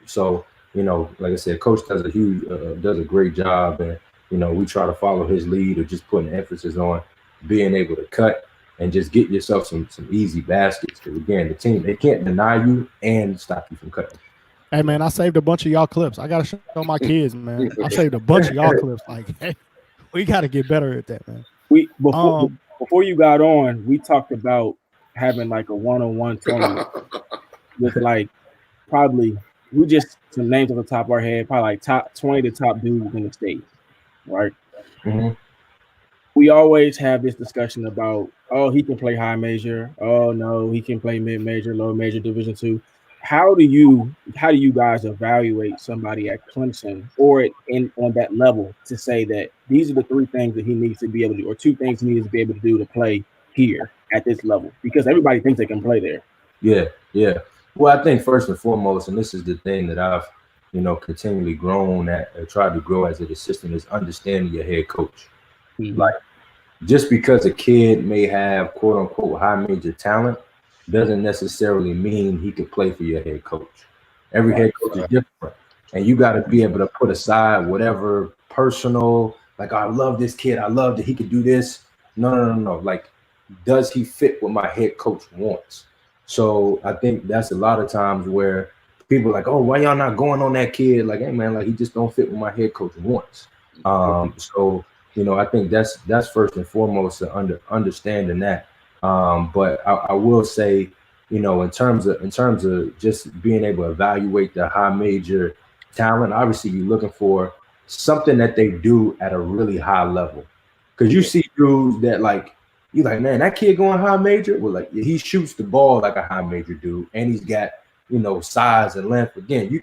So, you know, like I said, Coach does a great job, and, you know, we try to follow his lead of just putting emphasis on being able to cut and just get yourself some easy baskets. Because again, the team, they can't deny you and stop you from cutting. Hey man, I saved a bunch of y'all clips. I gotta show my kids, man. I saved a bunch of y'all clips. Like, hey, we gotta get better at that, man. Before you got on, we talked about having like a one-on-one tournament with, like, probably, we just, some names on the top of our head, probably like top 20 to top dudes in the state, right? Mm-hmm. We always have this discussion about, oh, he can play high major. Oh no, he can play mid major, low major, Division II. How do you guys evaluate somebody at Clemson or on that level to say that these are the three things that he needs to be able to do, or two things he needs to be able to do to play here at this level? Because everybody thinks they can play there. Yeah. Well, I think first and foremost, and this is the thing that I've, you know, continually grown at, or tried to grow as an assistant, is understanding your head coach. Mm-hmm. Like, just because a kid may have quote unquote high major talent doesn't necessarily mean he could play for your head coach. Every head coach is different, and you got to be able to put aside whatever personal, like, I love this kid, I love that he could do this. No. Like, does he fit what my head coach wants? So I think that's a lot of times where people are like, oh, why y'all not going on that kid? Like, hey man, like, he just don't fit what my head coach wants. So, you know, I think that's first and foremost understanding that. But I will say, you know, in terms of just being able to evaluate the high major talent, obviously you're looking for something that they do at a really high level. Because you see dudes that, like, you're like, man, that kid going high major? Well, like, he shoots the ball like a high major dude, and he's got, you know, size and length. Again, you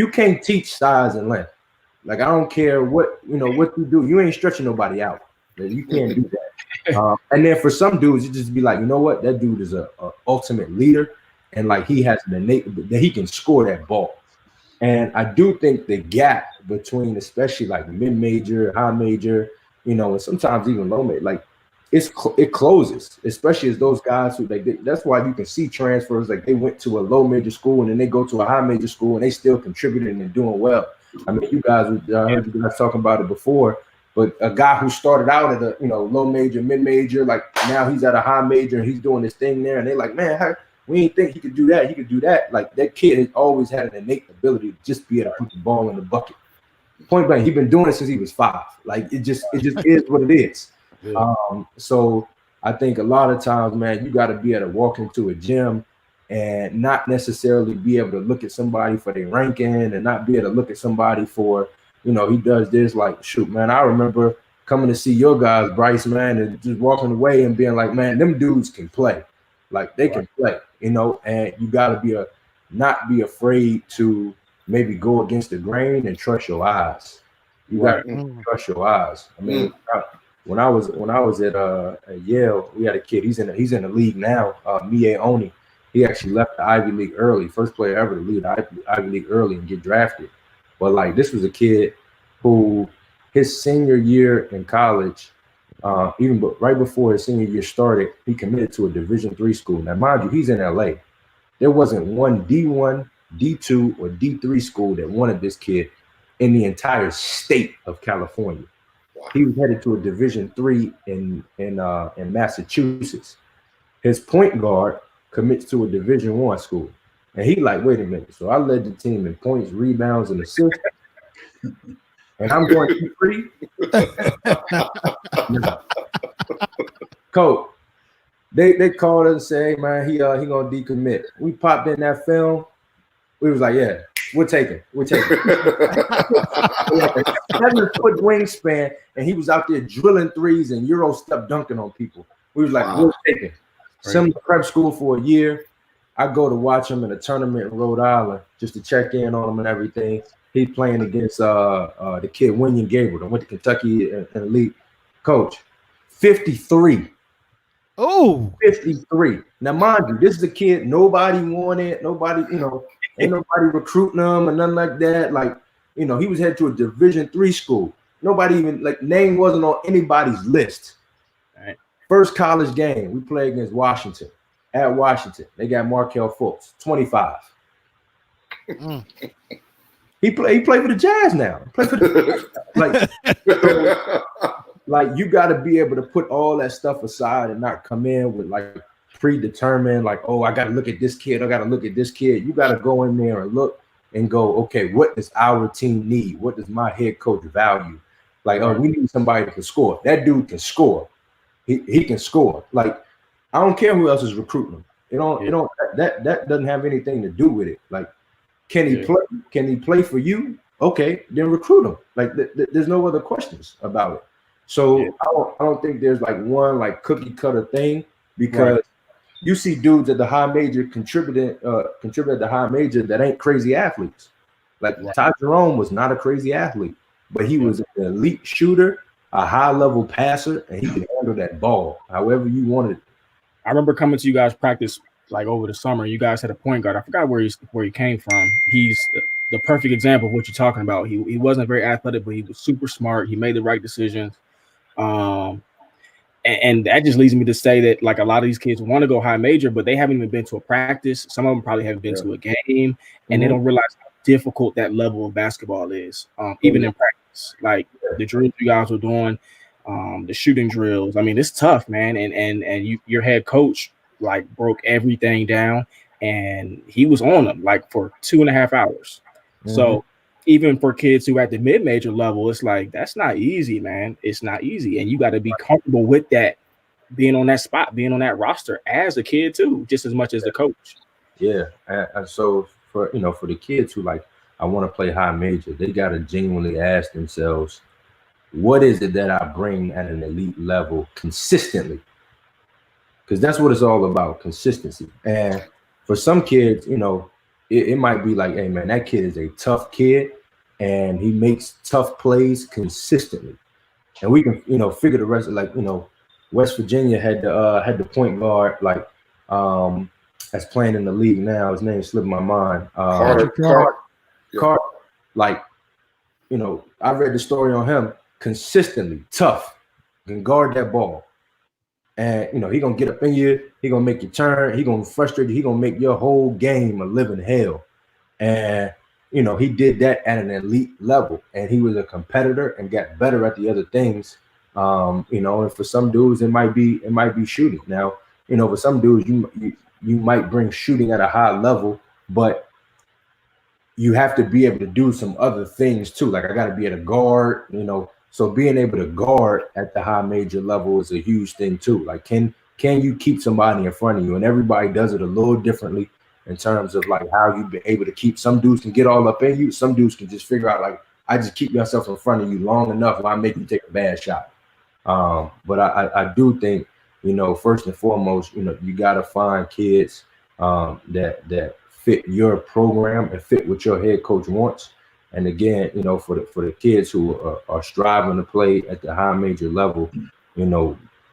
can't teach size and length. Like, I don't care what you do. You ain't stretching nobody out. You can't do that. And then for some dudes, you just be like, you know what? That dude is a ultimate leader, and, like, he has an innate that he can score that ball. And I do think the gap between, especially like mid-major, high major, you know, and sometimes even low major, like, it closes, especially as those guys who that's why you can see transfers, like, they went to a low major school and then they go to a high major school and they still contributing and doing well. I mean, you guys, I heard you guys talking about it before, but a guy who started out at a, you know, low major, mid major, like, now he's at a high major and he's doing this thing there, and they're like, man, we didn't think he could do that. He could do that. Like, that kid has always had an innate ability to just be able to put the ball in the bucket. Point blank, he's been doing it since he was 5. Like, it just is what it is. Yeah. So I think a lot of times, man, you got to be able to walk into a gym and not necessarily be able to look at somebody for their ranking, and not be able to look at somebody for, you know, he does this. Like, shoot, man, I remember coming to see your guys, Bryce, man, and just walking away and being like, man, them dudes can play. Like, they can play, you know, and you got to not be afraid to maybe go against the grain and trust your eyes. You got to trust your eyes. I mean, when I was at Yale, we had a kid. He's in the league now. Mie Oni. He actually left the Ivy League early. First player ever to leave the Ivy League early and get drafted. But like, this was a kid who his senior year in college, right before his senior year started, he committed to a Division III school. Now, mind you, he's in LA. There wasn't one D1, D2, or D3 school that wanted this kid in the entire state of California. He was headed to a Division III in Massachusetts. His point guard commits to a Division I school. And he like, wait a minute. So I led the team in points, rebounds, and assists. And I'm going D3. No. Coach, they called us and say, hey, man, he gonna decommit. We popped in that film. We was like, yeah, we'll take him. We'll take him. 7-foot wingspan, and he was out there drilling threes and Euro step dunking on people. We was like, we'll take him. Send him to prep school for a year. I go to watch him in a tournament in Rhode Island just to check in on him and everything. He playing against the kid William Gabriel that went to Kentucky and elite. Coach, 53. Oh, 53. Now, mind you, this is a kid nobody wanted, nobody, you know, ain't nobody recruiting him or nothing like that. Like, you know, he was headed to a Division III school. Nobody even, like, name wasn't on anybody's list. Right. First college game, we played against Washington. At Washington, they got Markelle Fultz, 25. He played for the Jazz now. Like you got to be able to put all that stuff aside and not come in with like predetermined, like, oh, I got to look at this kid. I got to look at this kid. You got to go in there and look and go, okay, what does our team need? What does my head coach value? Like, oh, we need somebody that can score. That dude can score. He can score. Like, I don't care who else is recruiting him. That doesn't have anything to do with it. Like, can he play? Can he play for you? Okay, then recruit him. Like, there's no other questions about it. So I don't think there's like one like cookie cutter thing, because you see dudes at the high major contribute at the high major that ain't crazy athletes. Like Ty Jerome was not a crazy athlete, but he was an elite shooter, a high level passer, and he could handle that ball however you wanted. I remember coming to you guys practice like over the summer. You guys had a point guard. I forgot where he came from. He's the perfect example of what you're talking about. He wasn't very athletic, but he was super smart. He made the right decisions. And that just leads me to say that like a lot of these kids want to go high major, but they haven't even been to a practice. Some of them probably haven't been to a game, and they don't realize how difficult that level of basketball is. Even in practice, like the drills you guys were doing, the shooting drills. I mean, it's tough, man. And your head coach like broke everything down, and he was on them like for 2.5 hours. So even for kids who at the mid-major level, it's like, that's not easy, man. It's not easy. And you got to be comfortable with that, being on that spot, being on that roster as a kid too, just as much as the coach. Yeah. And so for the kids who like, I want to play high major, they got to genuinely ask themselves, what is it that I bring at an elite level consistently? Because that's what it's all about, consistency. And for some kids, you know, it might be like, hey, man, that kid is a tough kid, and he makes tough plays consistently. And we can, you know, figure the rest of, like, you know, West Virginia had the point guard, like, that's playing in the league now. His name slipped my mind. Carter. Like, you know, I read the story on him. Consistently tough, can guard that ball. And, you know, he going to get up in you. He going to make you turn. He going to frustrate you. He going to make your whole game a living hell. And, you know, he did that at an elite level. And he was a competitor and got better at the other things. You know, and for some dudes, it might be shooting. Now, you know, for some dudes, you might bring shooting at a high level, but you have to be able to do some other things too. Like, I got to be able to guard, you know. So being able to guard at the high major level is a huge thing too. Like, can you keep somebody in front of you? And everybody does it a little differently in terms of like how you've been able to keep. Some dudes can get all up in you. Some dudes can just figure out like I just keep myself in front of you long enough and I make you take a bad shot. But I do think, first and foremost, you got to find kids that fit your program and fit what your head coach wants. And again, for the kids who are striving to play at the high major level,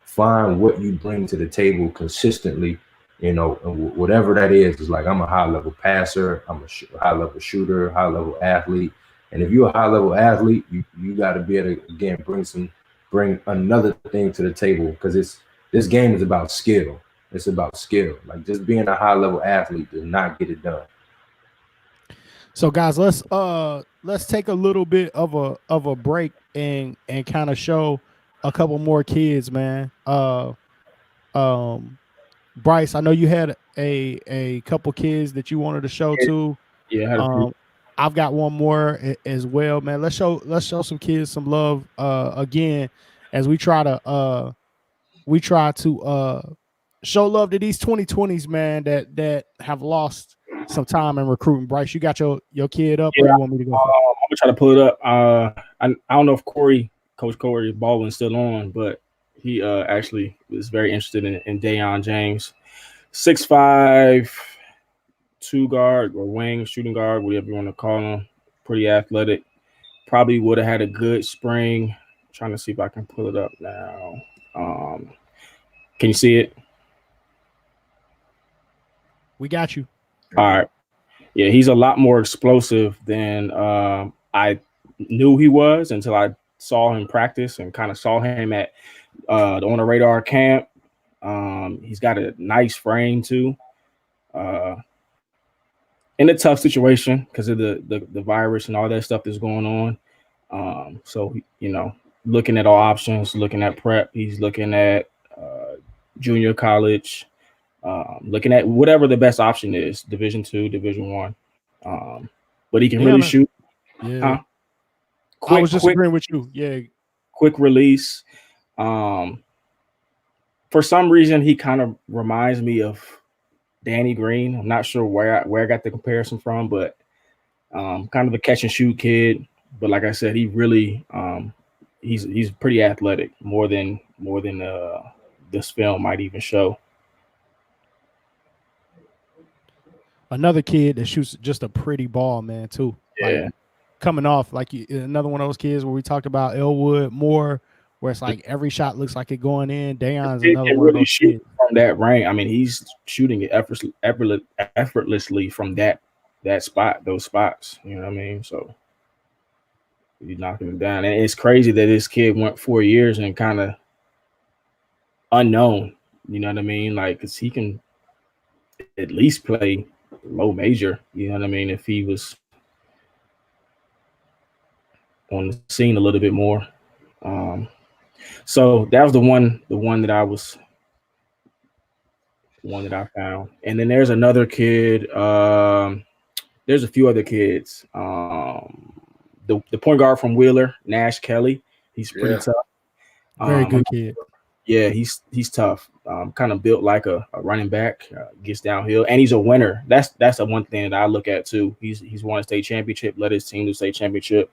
find what you bring to the table consistently, and whatever that is like, I'm a high level passer, I'm a high level shooter, high level athlete. And if you're a high level athlete, you got to be able to, again, bring another thing to the table, because this game is about skill. It's about skill. Like, just being a high level athlete does not get it done. So guys, let's take a little bit of a break and kind of show a couple more kids, man. Bryce, I know you had a couple kids that you wanted to show too. Yeah. I've got one more as well, man. Let's show some kids some love again, as we try to show love to these 2020s, man, that have lost some time in recruiting. Bryce, you got your kid up, or you want me to go? I'm gonna try to pull it up. I don't know if Coach Corey Baldwin's still on, but he actually was very interested in Dayon James, 6'5", 2 guard or wing, shooting guard, whatever you want to call him. Pretty athletic. Probably would have had a good spring. I'm trying to see if I can pull it up now. Can you see it? We got you. All right. Yeah, he's a lot more explosive than I knew he was until I saw him practice and kind of saw him at the On the Radar camp. He's got a nice frame too. In a tough situation because of the virus and all that stuff that's going on. So, looking at all options, looking at prep, he's looking at junior college, looking at whatever the best option is, Division II, Division I. But he can really shoot. Yeah. I was just agreeing with you. Yeah. Quick release. For some reason, he kind of reminds me of Danny Green. I'm not sure where I got the comparison from, but kind of a catch and shoot kid. But like I said, he really he's pretty athletic, more than this film might even show. Another kid that shoots just a pretty ball, man, too. Yeah. Like, coming off, like another one of those kids where we talked about Elwood Moore, where it's like every shot looks like it going in. Dayon's another one of those kids from that range. I mean, he's shooting it effortlessly from that spot, those spots. You know what I mean? So he's knocking it down. And it's crazy that this kid went 4 years and kind of unknown. You know what I mean? Like, because he can at least play low major. You know what I mean? If he was on the scene a little bit more. So that was the one that I found. And then there's another kid. There's a few other kids. The point guard from Wheeler, Nash Kelly. He's pretty tough. Very good kid. Yeah, he's tough. Kind of built like a running back. Gets downhill, and he's a winner. That's the one thing that I look at too. He's won a state championship, led his team to state championship.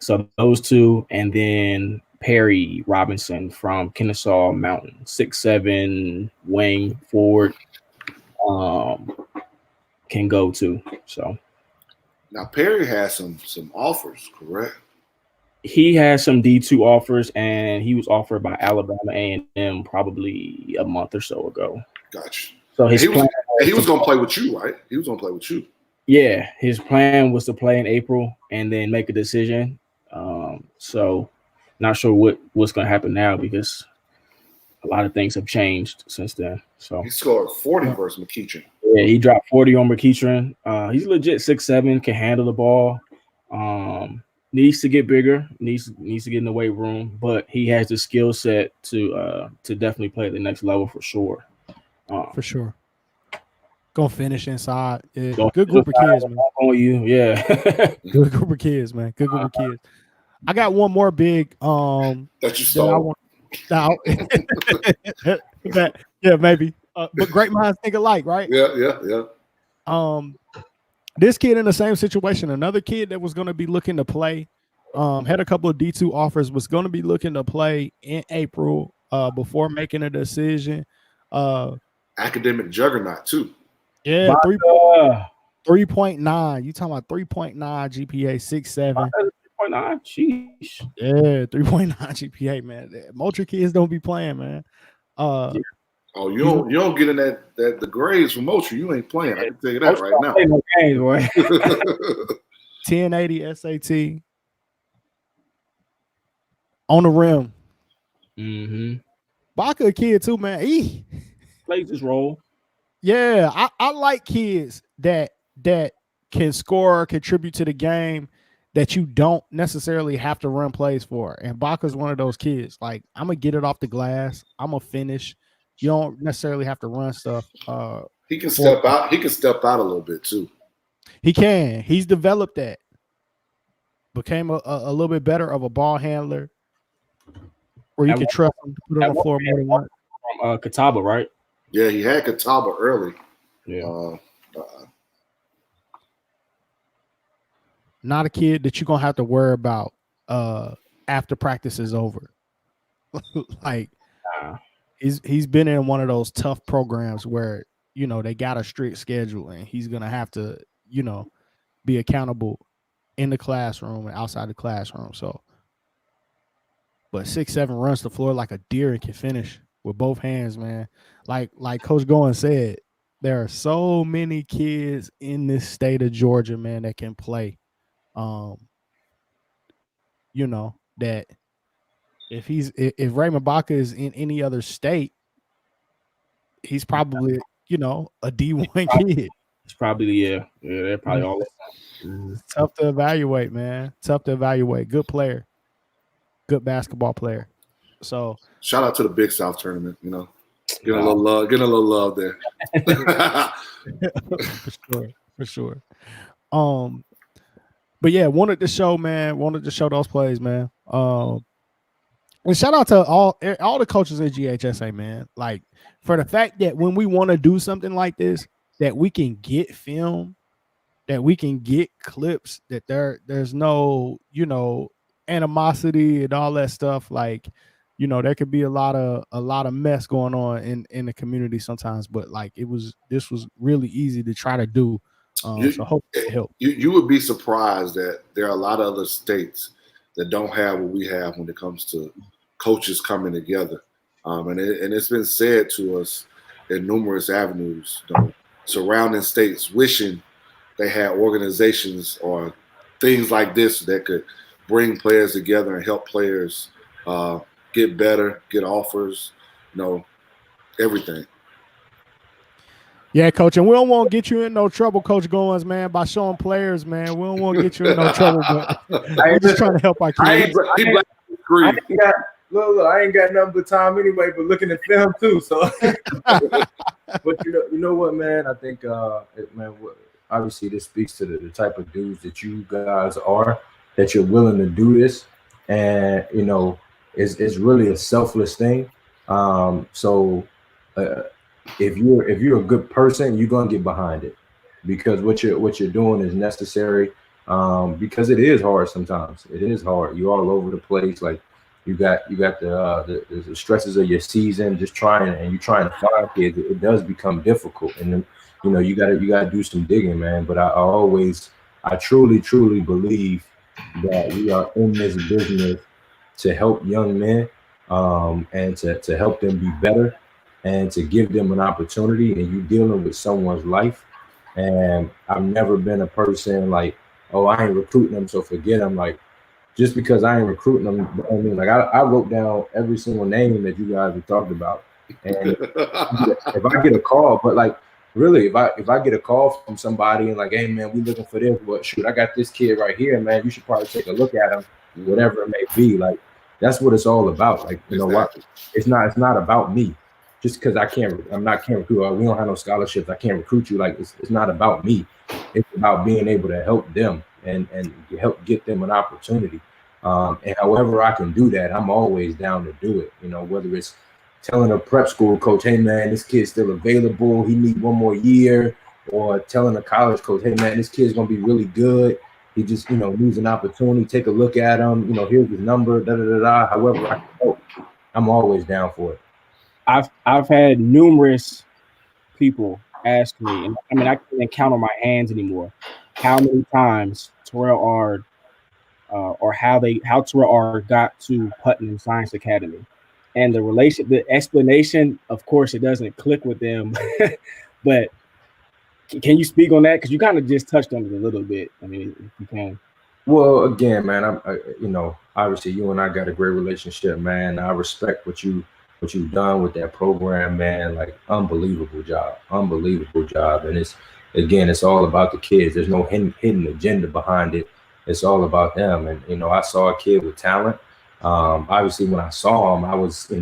So those two, and then Perry Robinson from Kennesaw Mountain, 6'7", wing forward, can go too. So now Perry has some offers, correct? He has some D2 offers, and he was offered by Alabama A&M probably a month or so ago. Gotcha. So he was going to play with you, right? He was going to play with you. Yeah, his plan was to play in April and then make a decision. So not sure what's going to happen now, because a lot of things have changed since then. So he scored 40 versus McEachern. Yeah, he dropped 40 on McEachern. He's legit 6'7", can handle the ball. Needs to get bigger, needs to get in the weight room, but he has the skill set to definitely play at the next level for sure. For sure. Gonna finish inside. Yeah. Good group of kids, man. On you, yeah. Good group of kids, man. Good group of kids. I got one more big that you stole. Yeah, maybe. But great minds think alike, right? Yeah. This kid in the same situation, another kid that was going to be looking to play, had a couple of D2 offers, was going to be looking to play in April before making a decision. Academic juggernaut too. Yeah, 3.9. You talking about 3.9 GPA, 6.7. 3.9. Sheesh. Yeah, 3.9 GPA, man. Moultrie kids don't be playing, man. Oh, you don't get in the grades from Moultrie. You ain't playing. I can tell you that right now. No games, boy. 1080 SAT on the rim. Mm-hmm. Baca a kid too, man. He plays his role. Yeah, I like kids that can score, contribute to the game, that you don't necessarily have to run plays for. And Baca's one of those kids. Like, I'm gonna get it off the glass. I'm gonna finish. You don't necessarily have to run stuff. He can step out. He can step out a little bit too. He can. He's developed that. Became a little bit better of a ball handler, where you can trust him to put on the floor more than once. From Catawba, right? Yeah, he had Catawba early. Yeah. Not a kid that you're gonna have to worry about after practice is over. Like, he's been in one of those tough programs where, you know, they got a strict schedule and he's gonna have to, you know, be accountable in the classroom and outside the classroom. So, but 6'7" runs the floor like a deer and can finish with both hands, man. Like Coach Goins said, there are so many kids in this state of Georgia, man, that can play. You know, that if Raymond Baca is in any other state, he's probably, you know, a D1 kid. It's probably they're probably all. It's tough to evaluate, man. Tough to evaluate. Good player, good basketball player. So shout out to the Big South tournament. You know, getting a little love there. for sure. But yeah, wanted to show those plays, man. And shout out to all the coaches at GHSA, man. Like, for the fact that when we want to do something like this, that we can get film, that we can get clips, that there's no, you know, animosity and all that stuff. Like, you know, there could be a lot of mess going on in the community sometimes, but like this was really easy to try to do. So hopefully it helped. You would be surprised that there are a lot of other states that don't have what we have when it comes to coaches coming together. And it's been said to us in numerous avenues, you know, surrounding states wishing they had organizations or things like this that could bring players together and help players get better, get offers, you know, everything. Yeah, Coach, and we don't want to get you in no trouble, Coach Goins, man, by showing players, man. We don't want to get you in no trouble, but we're just trying to help our kids. I ain't got nothing but time anyway, but looking at film too. So, but you know what, man? I think, obviously this speaks to the type of dudes that you guys are, that you're willing to do this, and you know, it's really a selfless thing. If you're a good person, you're gonna get behind it, because what you're doing is necessary. Because it is hard sometimes. It is hard. You're all over the place. Like you got the stresses of your season, just trying to find kids. It does become difficult, and then, you know, you gotta do some digging, man. But I truly believe that we are in this business to help young men, and to help them be better, and to give them an opportunity. And you dealing with someone's life. And I've never been a person like, oh, I ain't recruiting them, so forget them. Like, just because I ain't recruiting them, I mean, like I wrote down every single name that you guys have talked about. And if I get a call, but like really, if I get a call from somebody and like, hey man, we looking for this, but shoot, I got this kid right here, man. You should probably take a look at him, whatever it may be. Like, that's what it's all about. Like, you know what? It's not about me. Just because I can't recruit, we don't have no scholarships, I can't recruit you. Like, it's not about me. It's about being able to help them and help get them an opportunity. And however I can do that, I'm always down to do it. You know, whether it's telling a prep school coach, hey man, this kid's still available, he needs one more year, or telling a college coach, hey man, this kid's gonna be really good. He just, needs an opportunity. Take a look at him. Here's his number. Da da da da. However I can help, I'm always down for it. I've had numerous people ask me, and I mean I can't count on my hands anymore, how many times Terrell Ard or how Terrell Ard got to Putnam Science Academy, and the explanation. Of course, it doesn't click with them, but. Can you speak on that? Because you kind of just touched on it a little bit. I mean, if you can. Well, again, man, obviously you and I got a great relationship, man. I respect what you've done with that program, man. Like, unbelievable job. And it's all about the kids. There's no hidden agenda behind it. It's all about them. And, I saw a kid with talent. Obviously when I saw him, I was,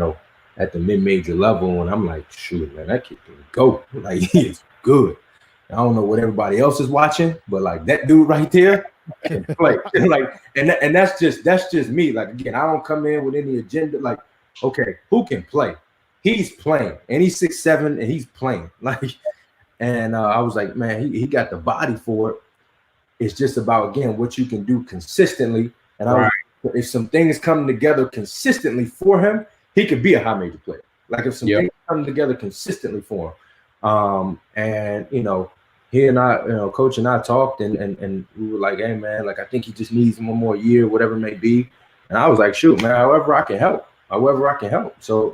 at the mid-major level, and I'm like, shoot, man, that kid can go. Like, he is good. I don't know what everybody else is watching, but like that dude right there can play. Like, and that's just me. Like, again, I don't come in with any agenda. Like, okay, who can play? He's playing, and he's 6'7", and he's playing. Like, and I was like, man, he got the body for it. It's just about, again, what you can do consistently. And if some things come together consistently for him, he could be a high major player. Like, if some things come together consistently for him, and he and I, Coach and I talked, and we were like, hey man, like, I think he just needs one more year, whatever it may be. And I was like, shoot, man, however I can help. So,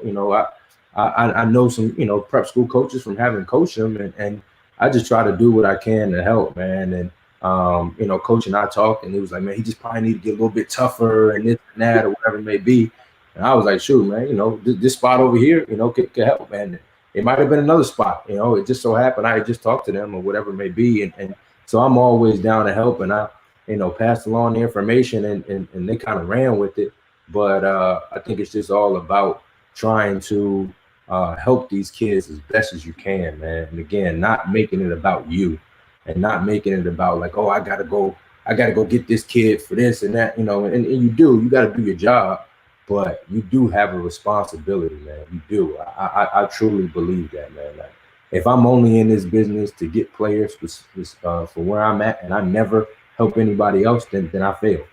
I know some, prep school coaches from having coached them, and I just try to do what I can to help, man. And Coach and I talked, and he was like, man, he just probably need to get a little bit tougher and this and that, or whatever it may be. And I was like, shoot, man, this spot over here, could help, man. It might have been another spot, it just so happened I had just talked to them or whatever it may be. And so I'm always down to help, and I, passed along the information, and they kind of ran with it. But I think it's just all about trying to help these kids as best as you can, man. And again, not making it about you, and not making it about like, oh, I gotta go get this kid for this and that, and you gotta do your job. But you do have a responsibility, man. You do. I truly believe that, man. Like, if I'm only in this business to get players for where I'm at, and I never help anybody else, then I failed.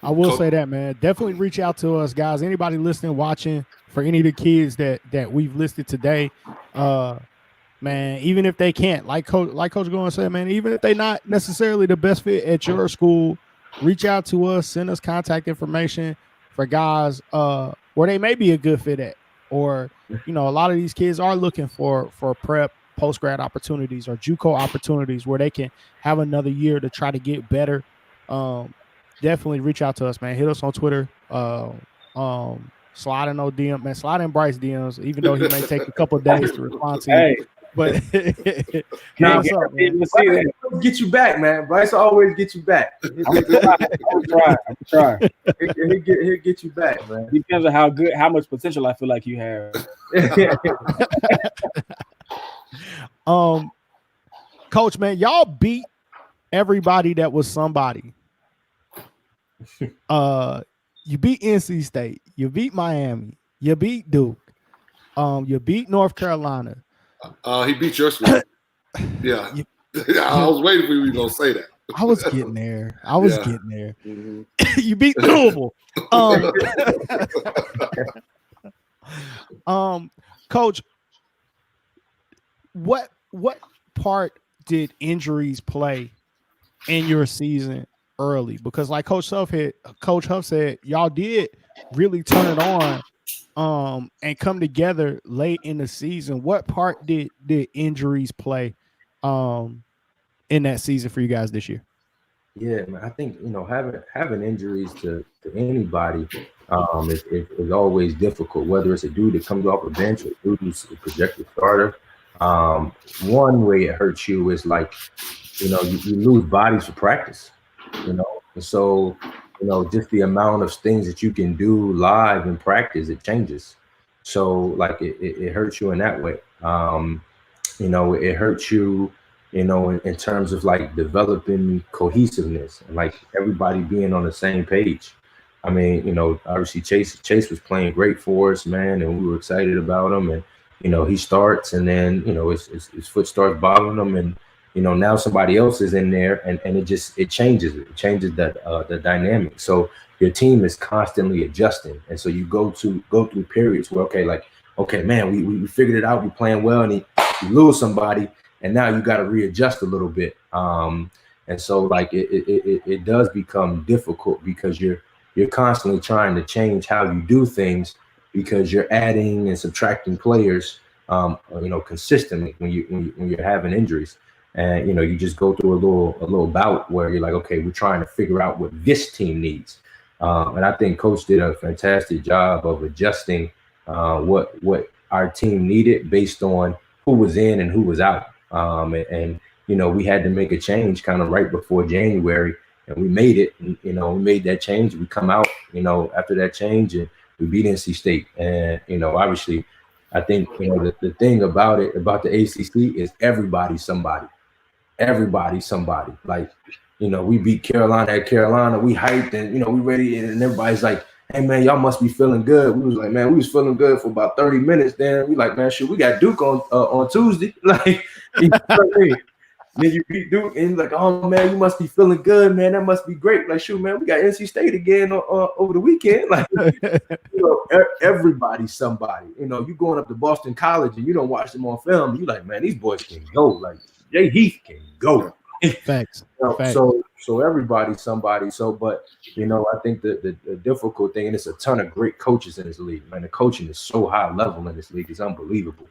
I will say that, man. Definitely reach out to us, guys. Anybody listening, watching, for any of the kids that we've listed today, man. Even if they can't, like Coach Goins said, man. Even if they're not necessarily the best fit at your school, reach out to us, send us contact information for guys where they may be a good fit at. Or, a lot of these kids are looking for prep, post-grad opportunities or JUCO opportunities where they can have another year to try to get better. Definitely reach out to us, man. Hit us on Twitter. Slide in no DM, man. Slide in Bryce DMs, even though he may take a couple of days to respond to you. But get you back, man. Bryce always get you back. I'm trying. He'll get you back, man. Depends on how much potential I feel like you have. Coach, man, y'all beat everybody that was somebody. You beat NC State, you beat Miami, you beat Duke, you beat North Carolina. He beat your school. Yeah. I was waiting for you to say that. I was getting there. Mm-hmm. You beat Louisville. Coach, what part did injuries play in your season early? Because like Coach Huff said, y'all did really turn it on and come together late in the season. What part did injuries play in that season for you guys this year? Yeah, man. I think having injuries to anybody is always difficult. Whether it's a dude that comes off a bench or a dude who's a projected starter. One way it hurts you is like, you lose bodies for practice. And so just the amount of things that you can do live in practice, it changes. So like it hurts you in that way. It hurts you, in terms of like developing cohesiveness and like everybody being on the same page. I mean, obviously Chase was playing great for us, man, and we were excited about him. And he starts, and then his foot starts bothering him, and now somebody else is in there, and it changes the dynamic. So your team is constantly adjusting, and so you go through periods where okay, man, we figured it out, we playing well, and you lose somebody, and now you got to readjust a little bit. And so like it does become difficult because you're constantly trying to change how you do things because you're adding and subtracting players, consistently when you're having injuries, and you just go through a little bout where you're like, okay, we're trying to figure out what this team needs, and I think Coach did a fantastic job of adjusting what our team needed based on who was in and who was out, and we had to make a change kind of right before January, and we made it. And, we made that change. We come out, after that change, and we beat NC State. And obviously, I think the thing about the ACC is everybody's somebody. Everybody's somebody. Like, we beat Carolina at Carolina. We hyped, and we ready, and everybody's like, "Hey man, y'all must be feeling good." We was like, "Man, we was feeling good for about 30 minutes." Then we like, "Man, shit, we got Duke on Tuesday." Like, then you beat Duke, and like, "Oh man, you must be feeling good, man. That must be great." Like, shoot, man, we got NC State again over the weekend. Like, everybody's somebody. You going up to Boston College and you don't watch them on film. You like, man, these boys can go. Like, Jay Heath can go. Thanks. So everybody's somebody. So, but I think the difficult thing, and it's a ton of great coaches in this league, man. The coaching is so high level in this league; it's unbelievable.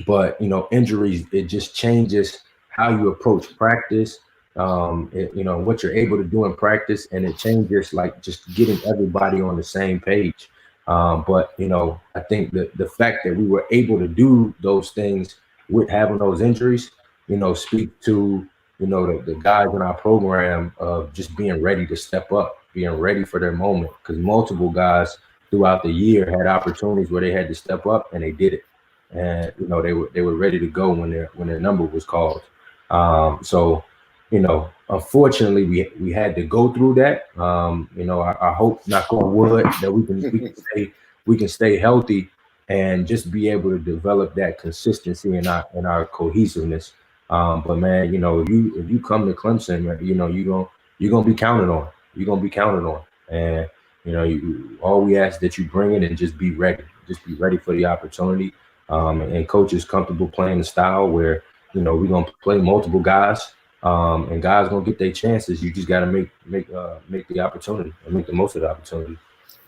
But injuries, it just changes how you approach practice, what you're able to do in practice, and it changes like just getting everybody on the same page. But I think the fact that we were able to do those things with having those injuries, speak to the guys in our program of just being ready to step up, being ready for their moment, because multiple guys throughout the year had opportunities where they had to step up and they did it. And they were ready to go when their number was called. So unfortunately we had to go through that. I hope, knock on wood, that we can stay healthy and just be able to develop that consistency in our cohesiveness. But man, if you come to Clemson, man, you're gonna be counted on. You're gonna be counted on, and all we ask that you bring it and just be ready. Just be ready for the opportunity. And coach is comfortable playing the style where we're gonna play multiple guys, and guys gonna get their chances. You just got to make the opportunity and make the most of the opportunity.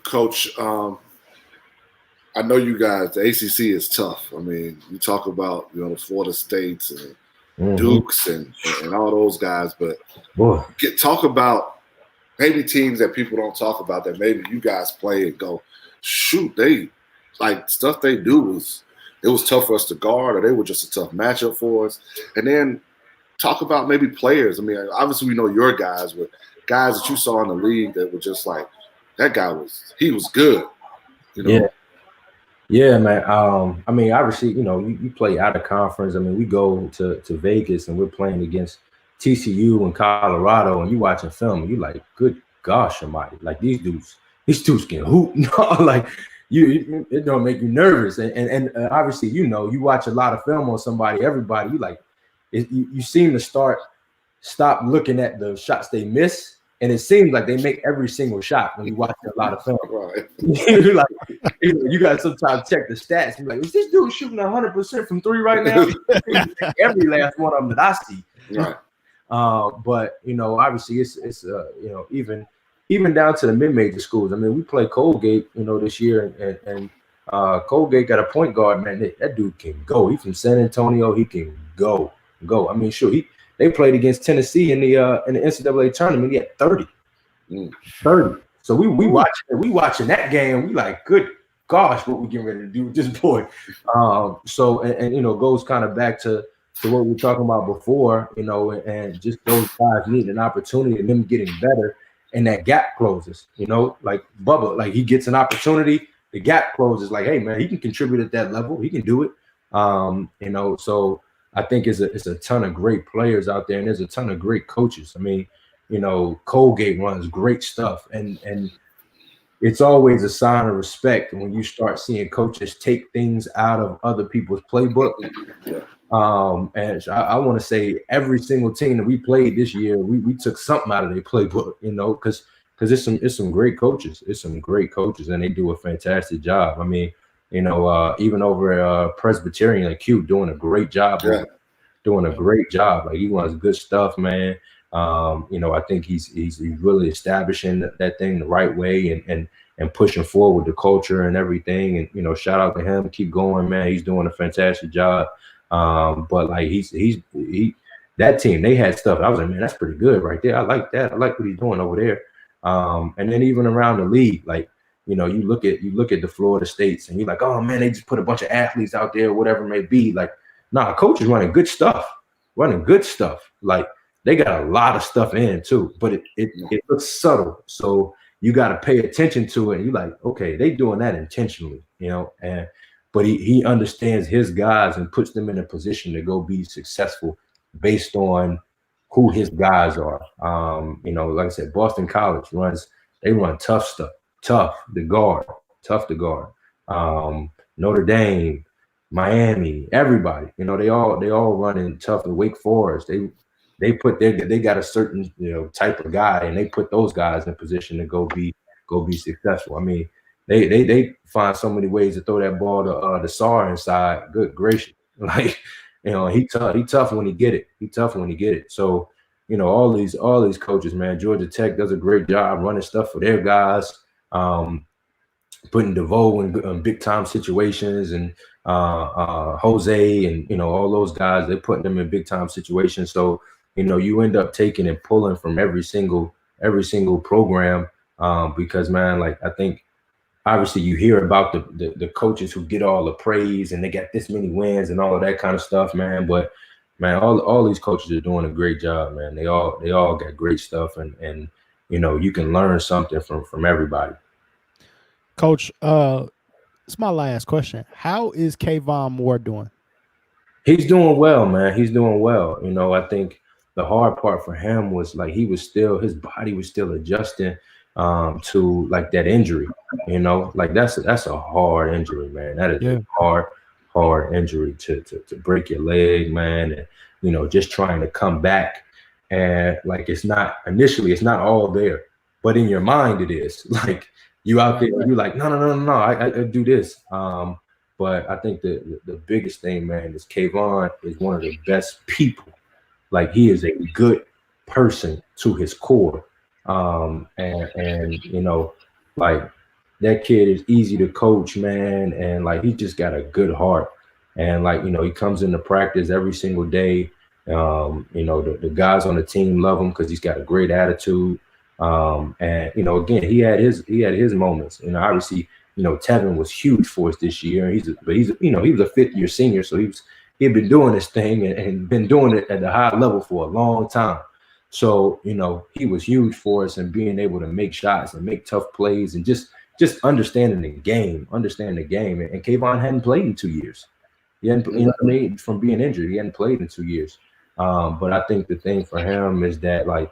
Coach, I know you guys. The ACC is tough. I mean, you talk about the Florida States and Dukes and all those guys, but talk about maybe teams that people don't talk about that maybe you guys play and go, shoot, they like stuff they do it was tough for us to guard, or they were just a tough matchup for us. And then talk about maybe players. I mean, obviously we know your guys, but guys that you saw in the league that were just like, that guy was good. Yeah, man. I mean, obviously, you play out of conference. I mean, we go to Vegas and we're playing against TCU and Colorado, and you watching film, and you like, good gosh almighty, like these dudes can hoop. Like, it don't make you nervous, and obviously you watch a lot of film on somebody, everybody, you like you seem to stop looking at the shots they miss, and it seems like they make every single shot when you watch a lot of film. Right. You're like, you got to sometimes check the stats. You're like, is this dude shooting 100% from three right now? Every last one of them that I see. Right. But obviously it's even down to the mid-major schools. I mean, we play Colgate, this year, and Colgate got a point guard, man. That dude can go. He's from San Antonio. He can go. I mean, sure. They played against Tennessee in the NCAA tournament. He had 30. 30. So we watching that game. We like, good gosh, what we getting ready to do with this boy. So goes kind of back to what we were talking about before, and just those guys need an opportunity and them getting better. And that gap closes, like Bubba, like he gets an opportunity, the gap closes, like, hey man, he can contribute at that level, he can do it. So I think it's a ton of great players out there, and there's a ton of great coaches. I mean, Colgate runs great stuff, and it's always a sign of respect when you start seeing coaches take things out of other people's playbook. And I want to say every single team that we played this year, we took something out of their playbook, you know, because it's some great coaches. It's some great coaches, and they do a fantastic job. I mean, you know, even over Presbyterian at Q, doing a great job. Doing a great job. Like, he wants good stuff, man. You know, I think he's really establishing that thing the right way and pushing forward the culture and everything. And, you know, shout out to him. Keep going, man. He's doing a fantastic job. But like he that team, they had stuff. I was like, man, that's pretty good right there. I like that. I like what he's doing over there. And then even around the league, like, you know, you look at the Florida States and you're like, oh man, they just put a bunch of athletes out there, whatever it may be. Like, nah, coach is running good stuff. Like, they got a lot of stuff in too, but it looks subtle. So you got to pay attention to it. And you're like, okay, they doing that intentionally, you know, but he understands his guys and puts them in a position to go be successful based on who his guys are. You know, like I said, Boston College they run tough stuff, tough to guard. Notre Dame, Miami, everybody, you know, they all running tough. The Wake Forest, they got a certain, you know, type of guy, and they put those guys in position to go be successful. I mean, they find so many ways to throw that ball to Sarr inside. Good gracious, like, you know, he tough when he get it. So, you know, all these coaches, man. Georgia Tech does a great job running stuff for their guys, putting DeVoe in big time situations, and Jose, and, you know, all those guys, they're putting them in big time situations. So, you know, you end up taking and pulling from every single program, because, man, like, I think obviously you hear about the coaches who get all the praise and they got this many wins and all of that kind of stuff, man. But, man, all these coaches are doing a great job, man. They all got great stuff, and you know, you can learn something from everybody. Coach, it's my last question. How is Kayvon Moore doing? He's doing well, man. He's doing well. You know, I think the hard part for him was, like, his body was still adjusting to, like, that injury. You know, like, that's a hard injury, man. That is a hard injury to break your leg, man. And, you know, just trying to come back, and, like, initially it's not all there, but in your mind it is. Like, you out there, you're like, no, I do this. But I think the biggest thing, man, is Kayvon is one of the best people. Like, he is a good person to his core. And you know, like, that kid is easy to coach, man. And, like, he just got a good heart. And, like, you know, he comes into practice every single day. You know, the guys on the team love him because he's got a great attitude. And, you know, again, he had his moments. You know, obviously, you know, Tevin was huge for us this year. He was a fifth-year senior, so he had been doing this thing and been doing it at the high level for a long time. So, you know, he was huge for us, and being able to make shots and make tough plays and just understanding the game. And Kayvon hadn't played in 2 years. He hadn't, you know what I mean, from being injured. He hadn't played in 2 years. But I think the thing for him is that, like,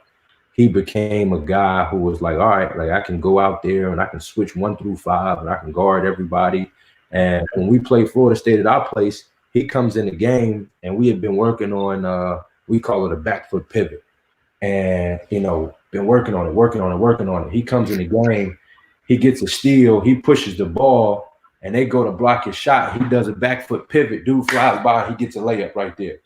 he became a guy who was like, all right, like, I can go out there and I can switch 1 through 5 and I can guard everybody. And when we play Florida State at our place, he comes in the game, and we had been working on, we call it a back foot pivot. And, you know, been working on it. He comes in the game, he gets a steal, he pushes the ball, and they go to block his shot. He does a back foot pivot, dude flies by, he gets a layup right there.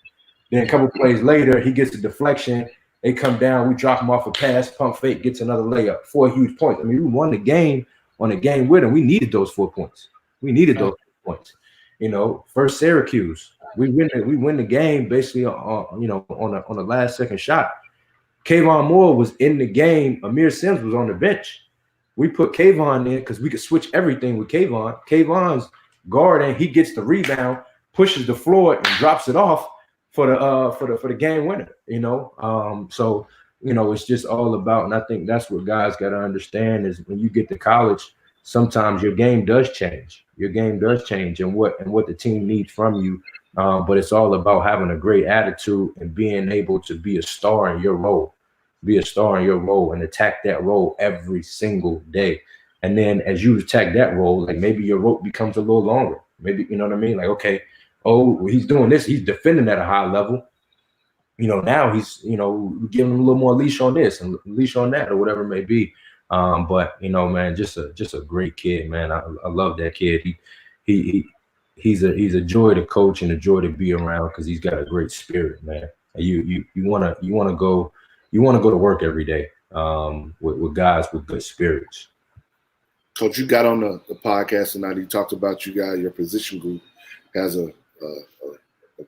Then a couple plays later, he gets a deflection. They come down, we drop him off a pass, pump fake, gets another layup, 4 huge points. I mean, we won the game on a game with him. We needed those 4 points. You know, first Syracuse, we win the game basically on the last second shot. Kayvon Moore was in the game. Amir Sims was on the bench. We put Kayvon in because we could switch everything with Kayvon. Kayvon's guarding, he gets the rebound, pushes the floor, and drops it off for the game winner, you know. So, you know, it's just all about, and I think that's what guys got to understand is when you get to college, sometimes your game does change. And what the team needs from you. But it's all about having a great attitude and being able to be a star in your role. And attack that role every single day. And then as you attack that role, like maybe your rope becomes a little longer. Maybe, you know what I mean? Like, okay, oh, he's doing this. He's defending at a high level. You know, now he's, you know, giving him a little more leash on this and leash on that or whatever it may be. But, you know, man, just a great kid, man. I love that kid. He's a joy to coach and a joy to be around because he's got a great spirit, man. And you want to go to work every day with guys with good spirits. Coach, you got on the podcast tonight. You talked about your position group has a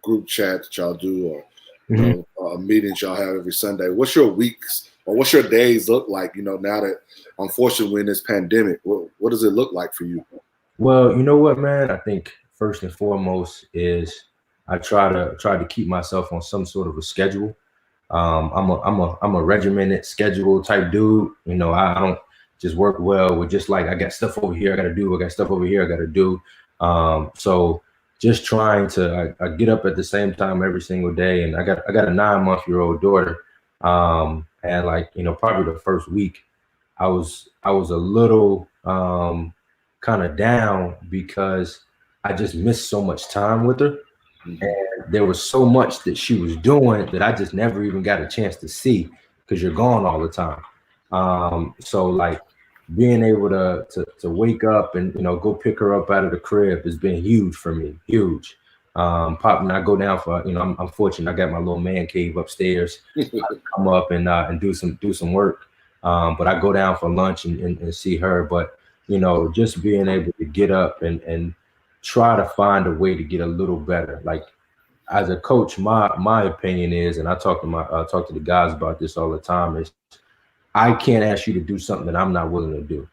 group chat that y'all do, or you know, meetings y'all have every Sunday. What's your weeks or what's your days look like? You know, now that unfortunately we're in this pandemic, what does it look like for you? Well, you know what, man. I think first and foremost is I try to keep myself on some sort of a schedule. I'm a regimented schedule type dude. You know, I don't just work well with just like I got stuff over here I got to do. I got stuff over here I got to do. So just trying to I get up at the same time every single day, and I got a 9-month-old daughter. And like, you know, probably the first week I was a little kind of down because I just missed so much time with her. And there was so much that she was doing that I just never even got a chance to see because you're gone all the time. So like being able to wake up and, you know, go pick her up out of the crib has been huge for me, huge. Pop and I go down for, you know, I'm fortunate. I got my little man cave upstairs. I come up and do some work. But I go down for lunch and see her. But, you know, just being able to get up and try to find a way to get a little better. Like as a coach, my opinion is, and I talk to the guys about this all the time, is I can't ask you to do something that I'm not willing to do,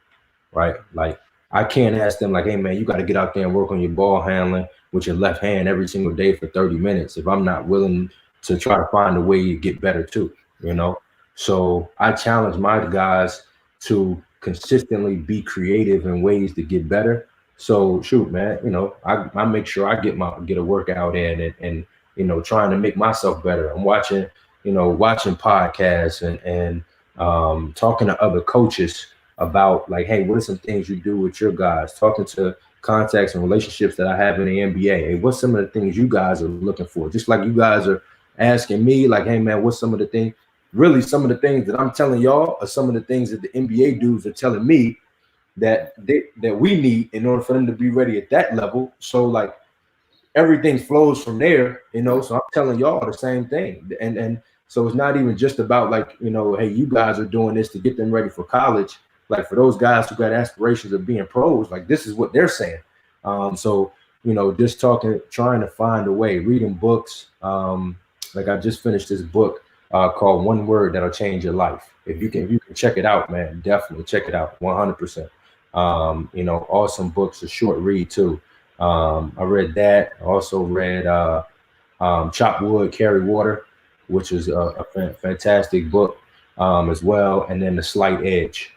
right? Like I can't ask them like, hey man, you got to get out there and work on your ball handling with your left hand every single day for 30 minutes if I'm not willing to try to find a way to get better too, you know? So I challenge my guys to consistently be creative in ways to get better. So shoot, man, you know, I make sure I get a workout in and you know, trying to make myself better. I'm watching podcasts and talking to other coaches about like, hey, what are some things you do with your guys? Talking to contacts and relationships that I have in the NBA. Hey, what's some of the things you guys are looking for? Just like you guys are asking me, like, hey man, what's some of the things? Really, some of the things that I'm telling y'all are some of the things that the NBA dudes are telling me that we need in order for them to be ready at that level. So like everything flows from there, you know. So I'm telling y'all the same thing. And so it's not even just about like, you know, hey, you guys are doing this to get them ready for college. Like for those guys who got aspirations of being pros, like this is what they're saying. So, you know, just trying to find a way, reading books. Like I just finished this book called One Word That'll Change Your Life. If you can check it out, man, definitely check it out 100%. You know, awesome books, a short read too. I read that. I also read Chop Wood, Carry Water, which is a fantastic book as well. And then The Slight Edge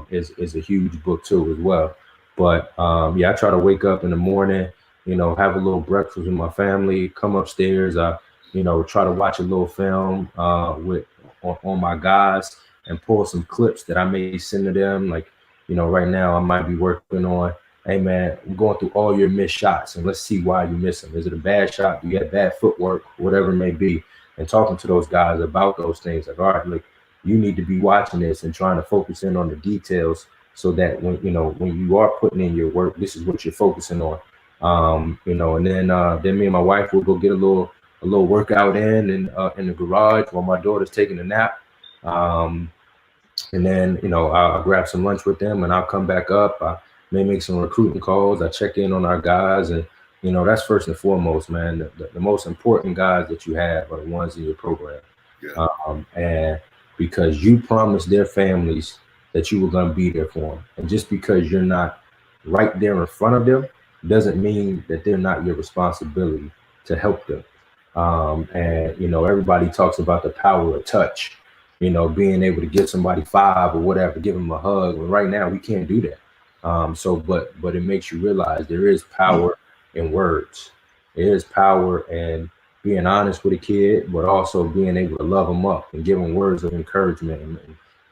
is a huge book too as well. But yeah, I try to wake up in the morning, you know, have a little breakfast with my family, come upstairs, you know, try to watch a little film on my guys and pull some clips that I may send to them. Like, you know, right now I might be working on, hey man, I'm going through all your missed shots and let's see why you miss them. Is it a bad shot? Do you have bad footwork? Whatever it may be. And talking to those guys about those things, like, all right, look, you need to be watching this and trying to focus in on the details so that when you are putting in your work, this is what you're focusing on. You know, and then me and my wife will go get a little workout in the garage while my daughter's taking a nap. And then, you know, I'll grab some lunch with them and I'll come back up. I may make some recruiting calls. I check in on our guys, and, you know, that's first and foremost, man. The most important guys that you have are the ones in your program. Yeah. And because you promised their families that you were going to be there for them. And just because you're not right there in front of them doesn't mean that they're not your responsibility to help them. And, you know, everybody talks about the power of touch, you know, being able to give somebody 5 or whatever, give them a hug. Well, right now we can't do that. But it makes you realize there is power in words. There is power in being honest with a kid, but also being able to love them up and give them words of encouragement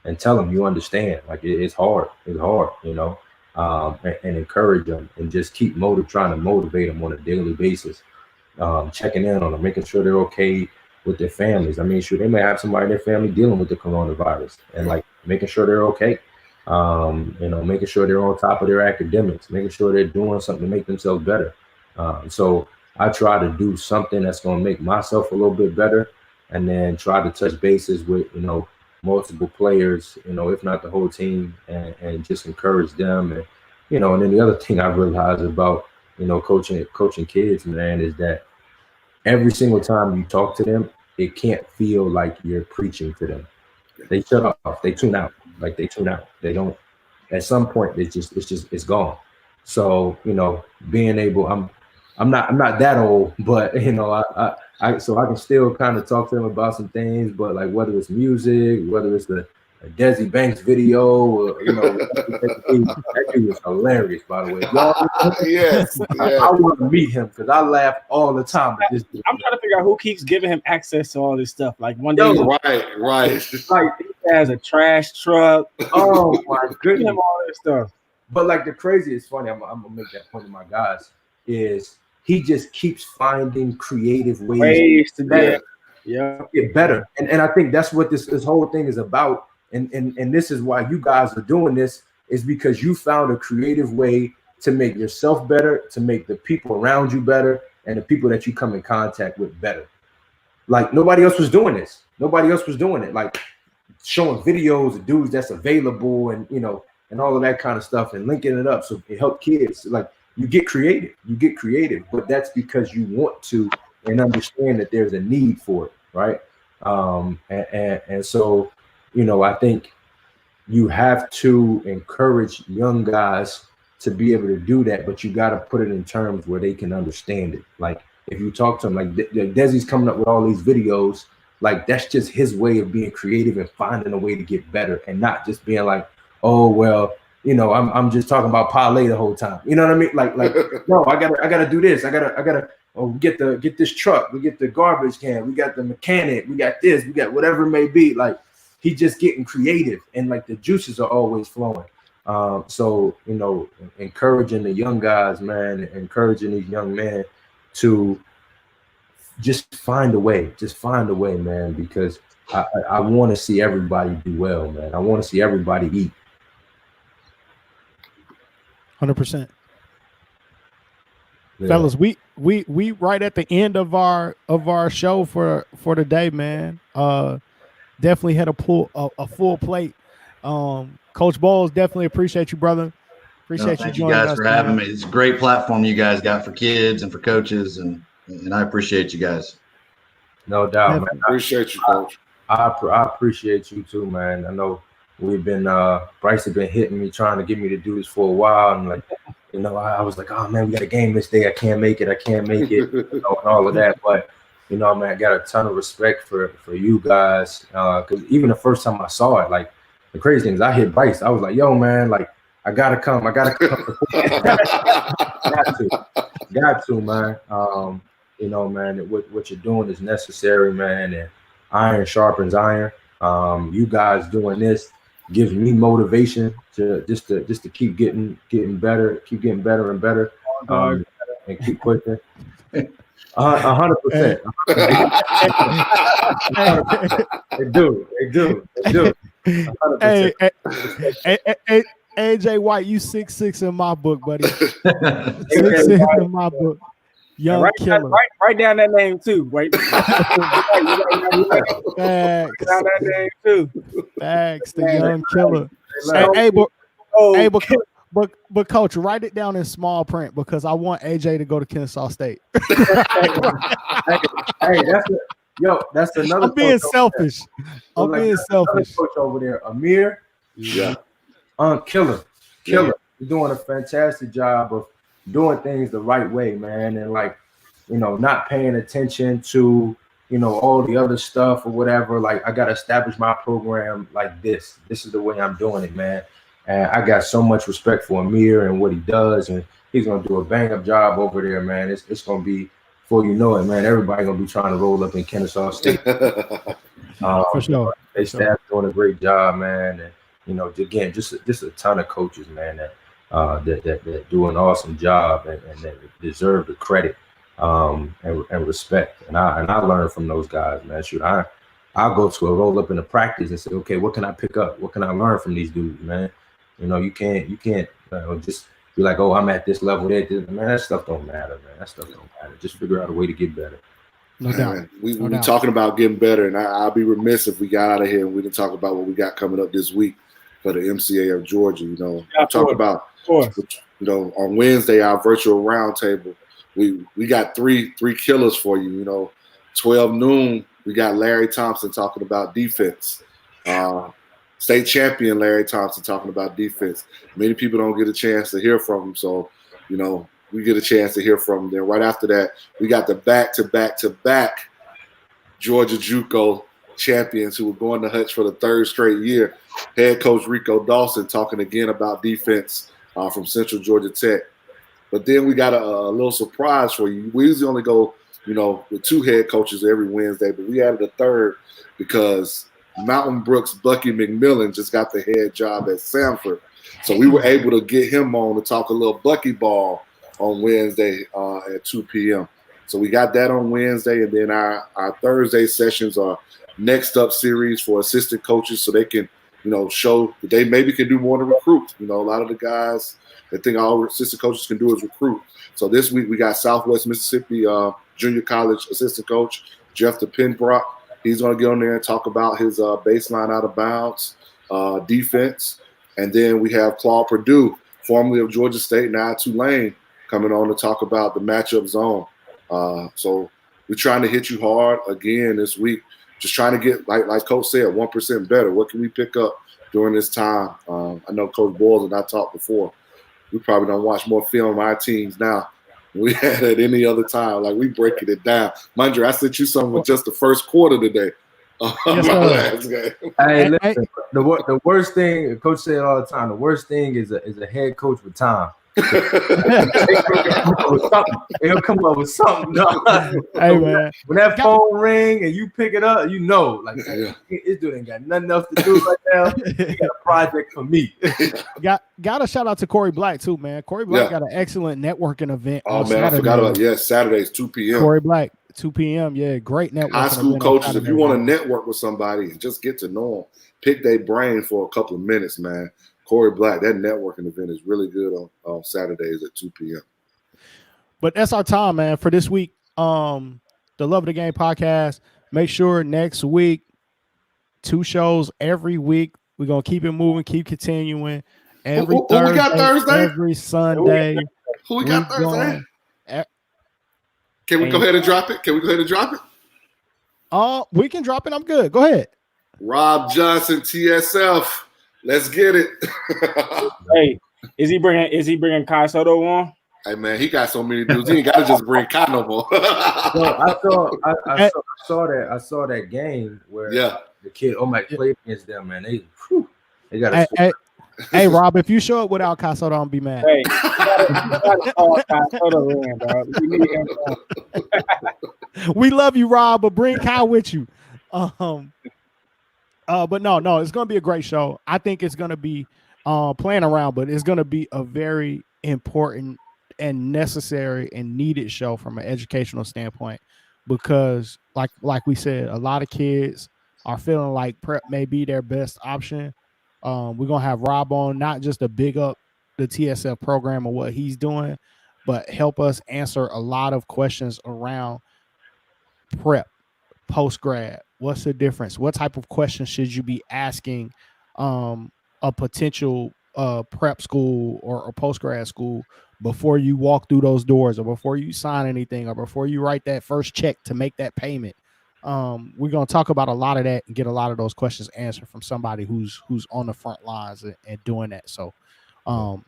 and tell them you understand. Like it's hard, you know, and encourage them and just keep trying to motivate them on a daily basis. Checking in on them, making sure they're okay with their families. I mean, sure, they may have somebody in their family dealing with the coronavirus, and like making sure they're okay. You know, making sure they're on top of their academics, making sure they're doing something to make themselves better. So I try to do something that's going to make myself a little bit better, and then try to touch bases with, you know, multiple players, you know, if not the whole team, and just encourage them. And, you know, and then the other thing I realized about, you know, coaching kids, man, is that every single time you talk to them, it can't feel like you're preaching to them. They shut off, they tune out, They don't, at some point, it's gone. So, you know, being able, I'm not that old, but, you know, so I can still kind of talk to them about some things, but like whether it's music, whether it's a Desi Banks video, or, you know, that dude was hilarious, by the way. Yes, I want to meet him because I laugh all the time. I'm trying to figure out who keeps giving him access to all this stuff. Like one day, right. Like he has a trash truck. Oh my goodness, him all this stuff. But like the craziest, funny, I'm gonna make that point to my guys, is he just keeps finding creative ways to get better. And I think that's what this whole thing is about. And this is why you guys are doing this, is because you found a creative way to make yourself better, to make the people around you better, and the people that you come in contact with better. Like nobody else was doing this. Nobody else was doing it. Like showing videos of dudes that's available, and, you know, and all of that kind of stuff, and linking it up so it helps kids. Like you get creative, but that's because you want to and understand that there's a need for it, right? And so, you know, I think you have to encourage young guys to be able to do that, but you got to put it in terms where they can understand it. Like if you talk to them, like Desi's coming up with all these videos, like that's just his way of being creative and finding a way to get better, and not just being like, oh, well, you know, I'm just talking about parlay the whole time. You know what I mean? Like no, I gotta do this. I gotta get this truck. We get the garbage can. We got the mechanic. We got this. We got whatever it may be. Like he's just getting creative, and like the juices are always flowing. So, you know, encouraging the young guys, man, encouraging these young men to just find a way, man, because I want to see everybody do well, man. I want to see everybody eat. 100%. Yeah. Fellas, we right at the end of our show for the day, man. Definitely had a full plate. Coach Bowles, definitely appreciate you, brother. Appreciate you joining us. Thank you guys for having me. It's a great platform you guys got for kids and for coaches, and I appreciate you guys. No doubt, man. Appreciate you, Coach. I appreciate you too, man. I know we've been Bryce has been hitting me, trying to get me to do this for a while, and like, you know, I was like, oh man, we got a game this day. I can't make it, you know, and all of that. But, you know, man, I got a ton of respect for you guys, because even the first time I saw it, like the crazy thing is I hit Bryce. I was like, yo, man, like I gotta come. got to, man. You know, man, what you're doing is necessary, man, and iron sharpens iron. You guys doing this gives me motivation to just to keep getting better, and better, and keep pushing. 100%. They do. 100%. Hey, AJ White, you 6'6" in my book, buddy. 6'6" in my book. Young killer. Write down that name too. Write down that name too. Thanks, the young killer. But coach, write it down in small print because I want AJ to go to Kennesaw State. Hey, that's another. I'm being selfish. I'm being selfish. Coach over there, Amir. Yeah. Killer. You're doing a fantastic job of doing things the right way, man, and like, you know, not paying attention to, you know, all the other stuff or whatever. Like, I gotta establish my program like this. This is the way I'm doing it, man. And I got so much respect for Amir and what he does, and he's gonna do a bang up job over there, man. It's gonna be, before you know it, man, everybody gonna be trying to roll up in Kennesaw State. For sure. They staff doing a great job, man. And you know, again, just a ton of coaches, man, that do an awesome job and that deserve the credit and respect. And I learn from those guys, man. Shoot, I'll go to a roll up in a practice and say, okay, what can I pick up? What can I learn from these dudes, man? You know, you can't just be like, oh, I'm at this level. Man, that stuff don't matter, man. That stuff don't matter. Just figure out a way to get better. No doubt. We've been talking about getting better, and I'll be remiss if we got out of here and we didn't talk about what we got coming up this week for the MCA of Georgia. You know, talk about, you know, on Wednesday, our virtual roundtable. We got three killers for you. You know, 12 noon, we got Larry Thompson talking about defense. State champion Larry Thompson talking about defense. Many people don't get a chance to hear from him, so you know, we get a chance to hear from him. Then right after that, we got the back-to-back Georgia JUCO champions who were going to Hutch for the third straight year. Head coach Rico Dawson talking again about defense from Central Georgia Tech. But then we got a little surprise for you. We usually only go, you know, with 2 head coaches every Wednesday, but we added a third because Mountain Brook's Bucky McMillan just got the head job at Samford. So we were able to get him on to talk a little Bucky ball on Wednesday at 2 p.m. So we got that on Wednesday, and then our Thursday sessions are next up series for assistant coaches so they can, you know, show that they maybe can do more to recruit. You know, a lot of the guys that think all assistant coaches can do is recruit. So this week we got Southwest Mississippi Junior College assistant coach Jeff DePenbrock. He's going to get on there and talk about his baseline out of bounds defense. And then we have Claude Purdue, formerly of Georgia State, now at Tulane, coming on to talk about the matchup zone. So we're trying to hit you hard again this week, just trying to get, like Coach said, 1% better. What can we pick up during this time? I know Coach Boyles and I talked before. We probably don't watch more film on our teams now than we had at any other time. Like, we breaking it down. Mind you, I sent you something with just the first quarter today. Yes, hey, listen, the worst thing, Coach said all the time, the worst thing is a head coach with time. He'll come up with something. Hey, man. When that phone ring and you pick it up, you know, like, this dude ain't got nothing else to do right now. He got a project for me. Got a shout out to Corey Black too, man. Corey Black got an excellent networking event. Oh man, I forgot about Saturdays 2 p.m. Corey Black 2 p.m. Yeah, great network. High school coaches, if you want to network with somebody and just get to know them, pick their brain for a couple of minutes, man. Corey Black, that networking event is really good on Saturdays at 2 p.m. But that's our time, man, for this week. The Love of the Game podcast. Make sure next week, 2 shows every week. We're going to keep it moving, keep continuing. Every Thursday, we got Thursday? Every Sunday. Who we got Thursday? Can we go ahead and drop it? We can drop it. I'm good. Go ahead. Rob Johnson, TSF. Let's get it. Hey, is he bringing Kai Soto on? Hey man, he got so many dudes. He ain't got to just bring Kai no more. I saw that game where the kid played against them, man. They got Hey, Rob, if you show up without Kai Soto, I'm be mad. Hey, you gotta call Kai Soto in, bro. We love you, Rob, but bring Kai with you. But no, it's gonna be a great show. I think it's gonna be playing around, but it's gonna be a very important and necessary and needed show from an educational standpoint, because like we said, a lot of kids are feeling like prep may be their best option. We're gonna have Rob on, not just to big up the TSF program or what he's doing, but help us answer a lot of questions around prep, post grad. What's the difference? What type of questions should you be asking a potential prep school or post grad school before you walk through those doors, or before you sign anything, or before you write that first check to make that payment? We're going to talk about a lot of that and get a lot of those questions answered from somebody who's on the front lines and doing that. So, and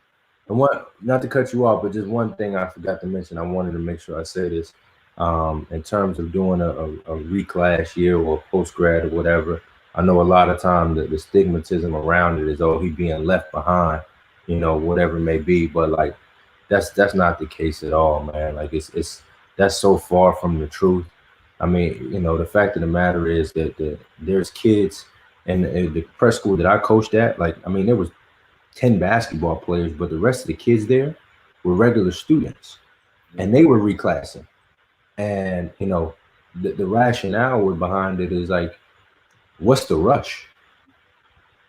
not to cut you off, but just one thing I forgot to mention. I wanted to make sure I say this. In terms of doing a reclass year or post grad or whatever, I know a lot of time the stigmatism around it is, oh, he being left behind, you know, whatever it may be. But like, that's not the case at all, man. Like, it's that's so far from the truth. I mean, you know, the fact of the matter is that there's kids And the prep school that I coached at, like, I mean, there was 10 basketball players, but the rest of the kids there were regular students, and they were reclassing. And, you know, the rationale behind it is like, what's the rush?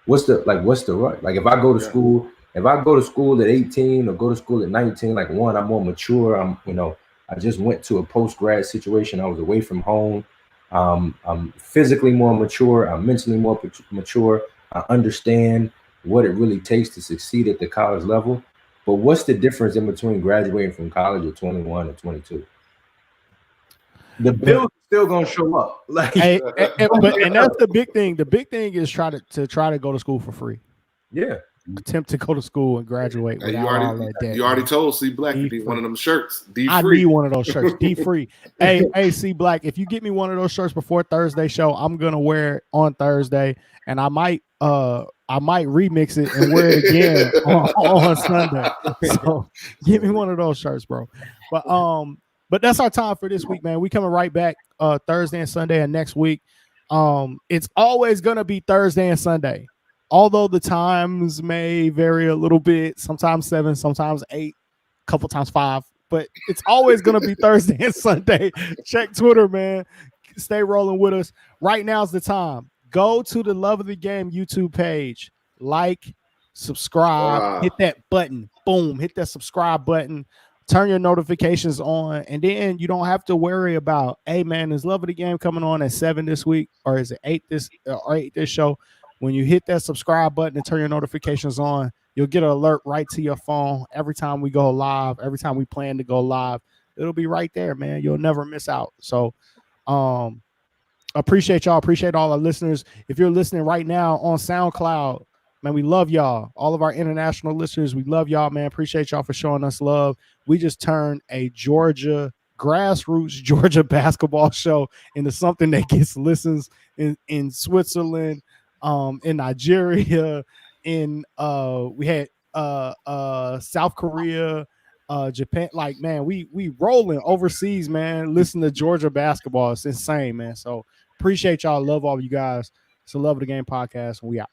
What's the rush? Like, if I go to school, at 18 or go to school at 19, like, one, I'm more mature. I just went to a post-grad situation. I was away from home. I'm physically more mature. I'm mentally more mature. I understand what it really takes to succeed at the college level. But what's the difference in between graduating from college at 21 and 22? The bills are still gonna show up. Like, and that's the big thing. The big thing is try to go to school for free. Yeah. Attempt to go to school and graduate without all that debt. You already told C Black you need one of them shirts. I need one of those shirts. D free. Hey, C Black, if you get me one of those shirts before Thursday show, I'm gonna wear it on Thursday, and I might remix it and wear it again on Sunday. So get me one of those shirts, bro. But that's our time for this week, man. We coming right back Thursday and Sunday and next week. It's always gonna be Thursday and Sunday. Although the times may vary a little bit, sometimes 7, sometimes 8, a couple times 5, but it's always going to be Thursday and Sunday. Check Twitter, man. Stay rolling with us. Right now's the time. Go to the Love of the Game YouTube page. Like, subscribe, hit that button. Boom, hit that subscribe button. Turn your notifications on, and then you don't have to worry about, hey, man, is Love of the Game coming on at 7 this week, or is it 8 this show? When you hit that subscribe button and turn your notifications on, you'll get an alert right to your phone every time we go live, every time we plan to go live. It'll be right there, man. You'll never miss out. So appreciate y'all. Appreciate all our listeners. If you're listening right now on SoundCloud, man, we love y'all. All of our international listeners, we love y'all, man. Appreciate y'all for showing us love. We just turned a grassroots Georgia basketball show into something that gets listens in Switzerland, in Nigeria, we had South Korea, Japan. Like, man, we rolling overseas, man. Listen to Georgia basketball. It's insane, man. So appreciate y'all. Love all of you guys. It's the Love of the Game podcast, and we out.